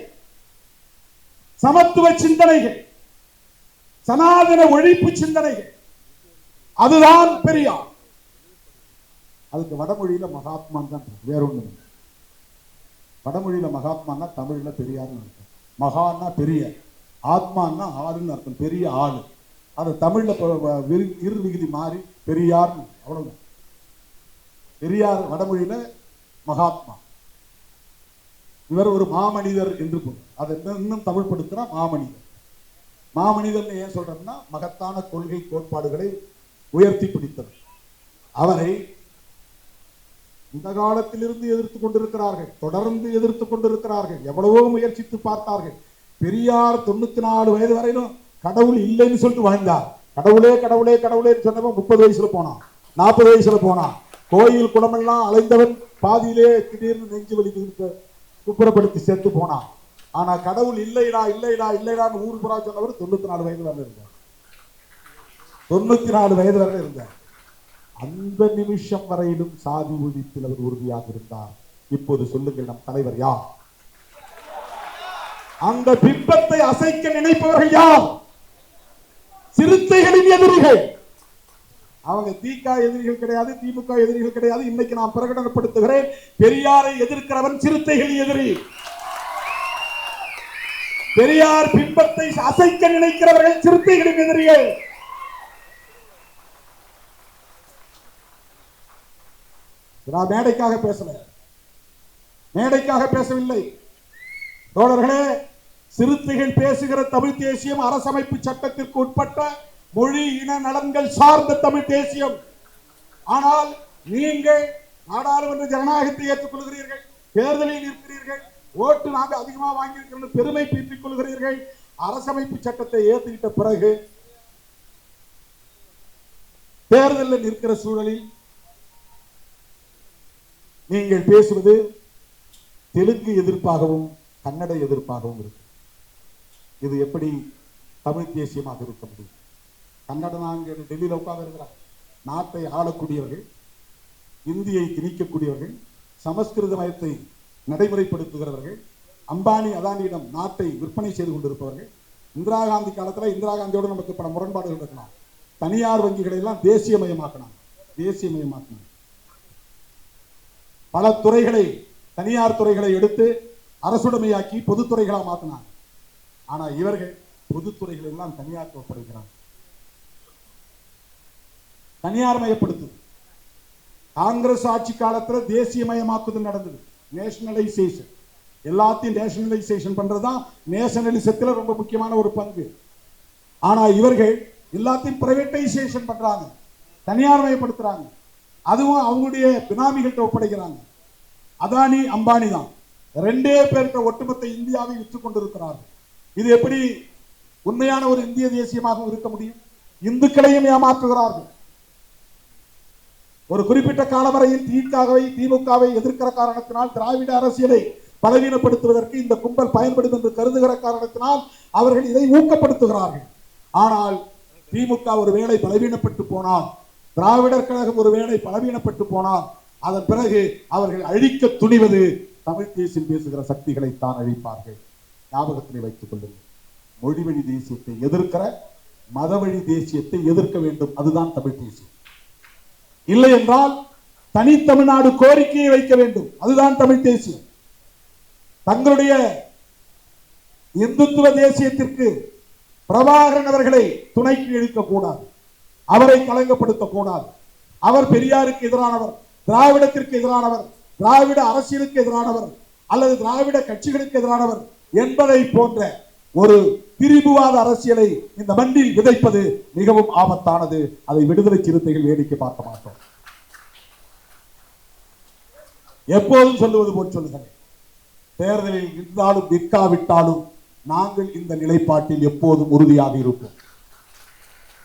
சமத்துவ சிந்தனைகள், சனாதன ஒழிப்பு சிந்தனைகள், அதுதான் பெரியார். அதுக்கு வடமொழியில மகாத்மான் தான், வேற ஒண்ணு. வடமொழியில மகாத்மான்னா தமிழ்ல பெரியார்னு அர்த்தம். மகான்னா பெரிய, ஆத்மான்னா ஆளுன்னு அர்த்தம், பெரிய ஆளு. அது தமிழ்ல இரு விகுதி மாறி பெரியார், அவ்வளவுதான். பெரியார் வடமொழியில மகாத்மா. இவர் ஒரு மாமனிதர் என்று பொருள். அதை இன்னும் தமிழ் படுத்தினா மாமனிதர். மாமனிதர் ஏன் சொல்றோம்னா மகத்தான கொள்கை கோட்பாடுகளை உயர்த்தி பிடித்தவர். அவரை இந்த காலத்திலிருந்து எதிர்த்து கொண்டிருக்கிறார்கள், தொடர்ந்து எதிர்த்து கொண்டிருக்கிறார்கள், எவ்வளவோ முயற்சித்து பார்த்தார்கள். பெரியார் 94 வயது வரையிலும் கடவுள் இல்லைன்னு சொல்லிட்டு வாழ்ந்தார். கடவுளே கடவுளே கடவுளேன்னு சொன்னவன் 30 வயசுல போனான், 40 வயசுல போனான். கோயில் குளமெல்லாம் அலைந்தவன் பாதியிலே திடீர்னு நெஞ்சு வலி குப்புறப்படுத்தி செத்து போனான். ஆனா கடவுள் இல்லைடா இல்லைடா இல்லைடான்னு ஊர் புறா சொன்னவர் 94 வயது வரை இருந்தார். 94 வயது வரை இருந்தார். அந்த நிமிஷம் வரையிலும் சாதி ஒழிப்பில் அவர் உறுதியாக இருந்தார். இப்போது சொல்லுங்கள், நம் தலைவர் யார்? அந்த பிம்பத்தை அசைக்க நினைப்பவர்கள் யார்? சிறுத்தைகளின் எதிரிகள். அவங்க திக எதிரிகள் கிடையாது, திமுக எதிரிகள் கிடையாது. இன்னைக்கு நான் பிரகடனப்படுத்துகிறேன், பெரியாரை எதிர்க்கிறவன் சிறுத்தைகள் எதிரி. பெரியார் பிம்பத்தை அசைக்க நினைக்கிறவர்கள் சிறுத்தைகளின் எதிரிகள். நான் மேடைக்காக பேசல, மேடைக்காக பேசவில்லை தோழர்களே. சிறுத்தைகள் பேசுகிற தமிழ் தேசியம் அரசமைப்பு சட்டத்திற்கு உட்பட்ட மொழி இன நலன்கள் சார்ந்த தமிழ் தேசியம். ஆனால் நீங்கள் நாடாளுமன்ற ஜனநாயகத்தை ஏற்றுக்கொள்கிறீர்கள், தேர்தலில் இருக்கிறீர்கள், ஓட்டு நாங்க அதிகமா வாங்கியிருக்கிறோம் பெருமை பீற்றிக் கொள்கிறீர்கள். அரசமைப்பு சட்டத்தை ஏற்றுக்கிட்ட பிறகு தேர்தலில் நிற்கிற சூழலில் நீங்கள் பேசுவது தெலுங்கு எதிர்ப்பாகவும் கன்னட எதிர்ப்பாகவும் இருக்கு. இது எப்படி தமிழ் தேசியமாக இருக்க முடியும்? கன்னடம் நாங்கள் டெல்லியில் உட்கார்ந்து இருக்கிறார், நாட்டை ஆளக்கூடியவர்கள், இந்தியை திணிக்கக்கூடியவர்கள், சமஸ்கிருத மயத்தை நடைமுறைப்படுத்துகிறவர்கள், அம்பானி அதானியிடம் நாட்டை விற்பனை செய்து கொண்டிருப்பவர்கள். இந்திரா காந்தி காலத்தில் இந்திரா காந்தியோடு நமக்கு பல முரண்பாடுகள் இருக்கலாம். தனியார் வங்கிகளை எல்லாம் தேசியமயமாக்கணும். பல துறைகளை, தனியார் துறைகளை எடுத்து அரசுடைமையாக்கி பொதுத்துறைகளா மாற்றினாங்க. ஆனா இவர்கள் பொதுத்துறைகள் எல்லாம் தனியார் ஒப்படைக்கிறாங்க, தனியார் மயப்படுத்து. காங்கிரஸ் ஆட்சி காலத்தில் தேசியமயமாக்குதல் நடந்தது, நேஷனலைசேஷன். எல்லாத்தையும் நேஷனலைசேஷன் பண்றதுதான் நேஷனலிசத்தில் ரொம்ப முக்கியமான ஒரு பங்கு. ஆனா இவர்கள் எல்லாத்தையும் பிரைவேட்டைசேஷன் பண்றாங்க, தனியார் மயப்படுத்துறாங்க. அதுவும் அவங்களுடைய பினாமிகள்கிட்ட ஒப்படைக்கிறாங்க. அதானி அம்பானி தான் ரெண்டே பேர்கிட்ட ஒட்டுமொத்த இந்தியாவை விற்றுக் கொண்டிருக்கிறார்கள். இது எப்படி உண்மையான ஒரு இந்திய தேசியமாக இருக்க முடியும்? இந்துக்களையும் ஏமாற்றுகிறார்கள். ஒரு குறிப்பிட்ட காலவரையில் திமுகவை எதிர்க்கிற காரணத்தினால், திராவிட அரசியலை பலவீனப்படுத்துவதற்கு இந்த கும்பல் பயன்படும் என்று கருதுகிற காரணத்தினால் அவர்கள் இதை ஊக்கப்படுத்துகிறார்கள். ஆனால் திமுக ஒரு வேளை பலவீனப்பட்டு போனால், திராவிடர் கழகம் ஒரு வேளை பலவீனப்பட்டு போனால், அதன் பிறகு அவர்கள் அழிக்க துணிவது தமிழ் தேசியம் பேசுகிற சக்திகளை தான் அழிப்பார்கள். ஞாபகத்திலே வைத்துக் கொள்ளுங்கள். மொழிவழி தேசியத்தை எதிர்க்கிற மதவழி தேசியத்தை எதிர்க்க வேண்டும். அதுதான் தமிழ் தேசியம். இல்லை என்றால் தனித்தமிழ்நாடு கோரிக்கையை வைக்க வேண்டும். அதுதான் தமிழ் தேசியம். தங்களுடைய இந்துத்துவ தேசியத்திற்கு பிரபாகரன் அவர்களை துணைக்கு இழுக்கக்கூடாது, அவரை களங்கப்படுத்தக்கூடாது. அவர் பெரியாருக்கு எதிரானவர், திராவிடத்திற்கு எதிரானவர், திராவிட அரசியலுக்கு எதிரானவர் அல்லது திராவிட கட்சிகளுக்கு எதிரானவர் என்பதை போன்ற ஒரு திரிபுவாத அரசியலை இந்த மண்ணில் விதைப்பது மிகவும் ஆபத்தானது. அதை விடுதலை சிறுத்தைகள் வேடிக்கை பார்க்க மாட்டோம். எப்போதும் சொல்லுவது போல் சொல்லுகிறேன், தேர்தலில் நின்றாலும் நிற்காவிட்டாலும் நாங்கள் இந்த நிலைப்பாட்டில் எப்போதும் உறுதியாக இருப்போம்.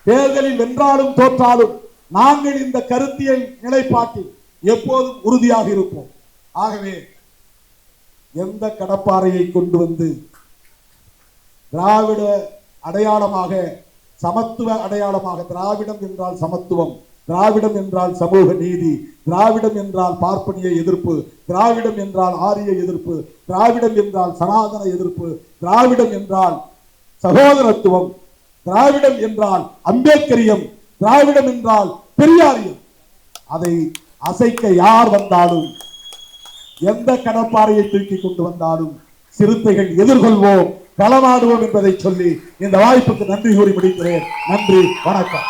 தேர்தலில் வென்றாலும் தோற்றாலும் நாங்கள் இந்த கருத்தியல் நிலைப்பாட்டில் எப்போதும் உறுதியாக இருப்போம். ஆகவே எந்த கடப்பாறையை கொண்டு வந்து திராவிட அடையாளமாக, சமத்துவ அடையாளமாக, திராவிடம் என்றால் சமத்துவம், திராவிடம் என்றால் சமூக நீதி, திராவிடம் என்றால் பார்ப்பனிய எதிர்ப்பு, திராவிடம் என்றால் ஆரிய எதிர்ப்பு, திராவிடம் என்றால் சனாதன எதிர்ப்பு, திராவிடம் என்றால் சகோதரத்துவம், திராவிடம் என்றால் அம்பேத்கரியம், திராவிடம் என்றால் பெரியாரியம். அதை அசைக்க யார் வந்தாலும், எந்த கடப்பாறையை தூக்கி கொண்டு வந்தாலும் சிறுத்தைகள் எதிர்கொள்வோம், களமாடுவோம் என்பதை சொல்லி இந்த வாய்ப்புக்கு நன்றி கூறி முடிக்கிறேன். நன்றி, வணக்கம்.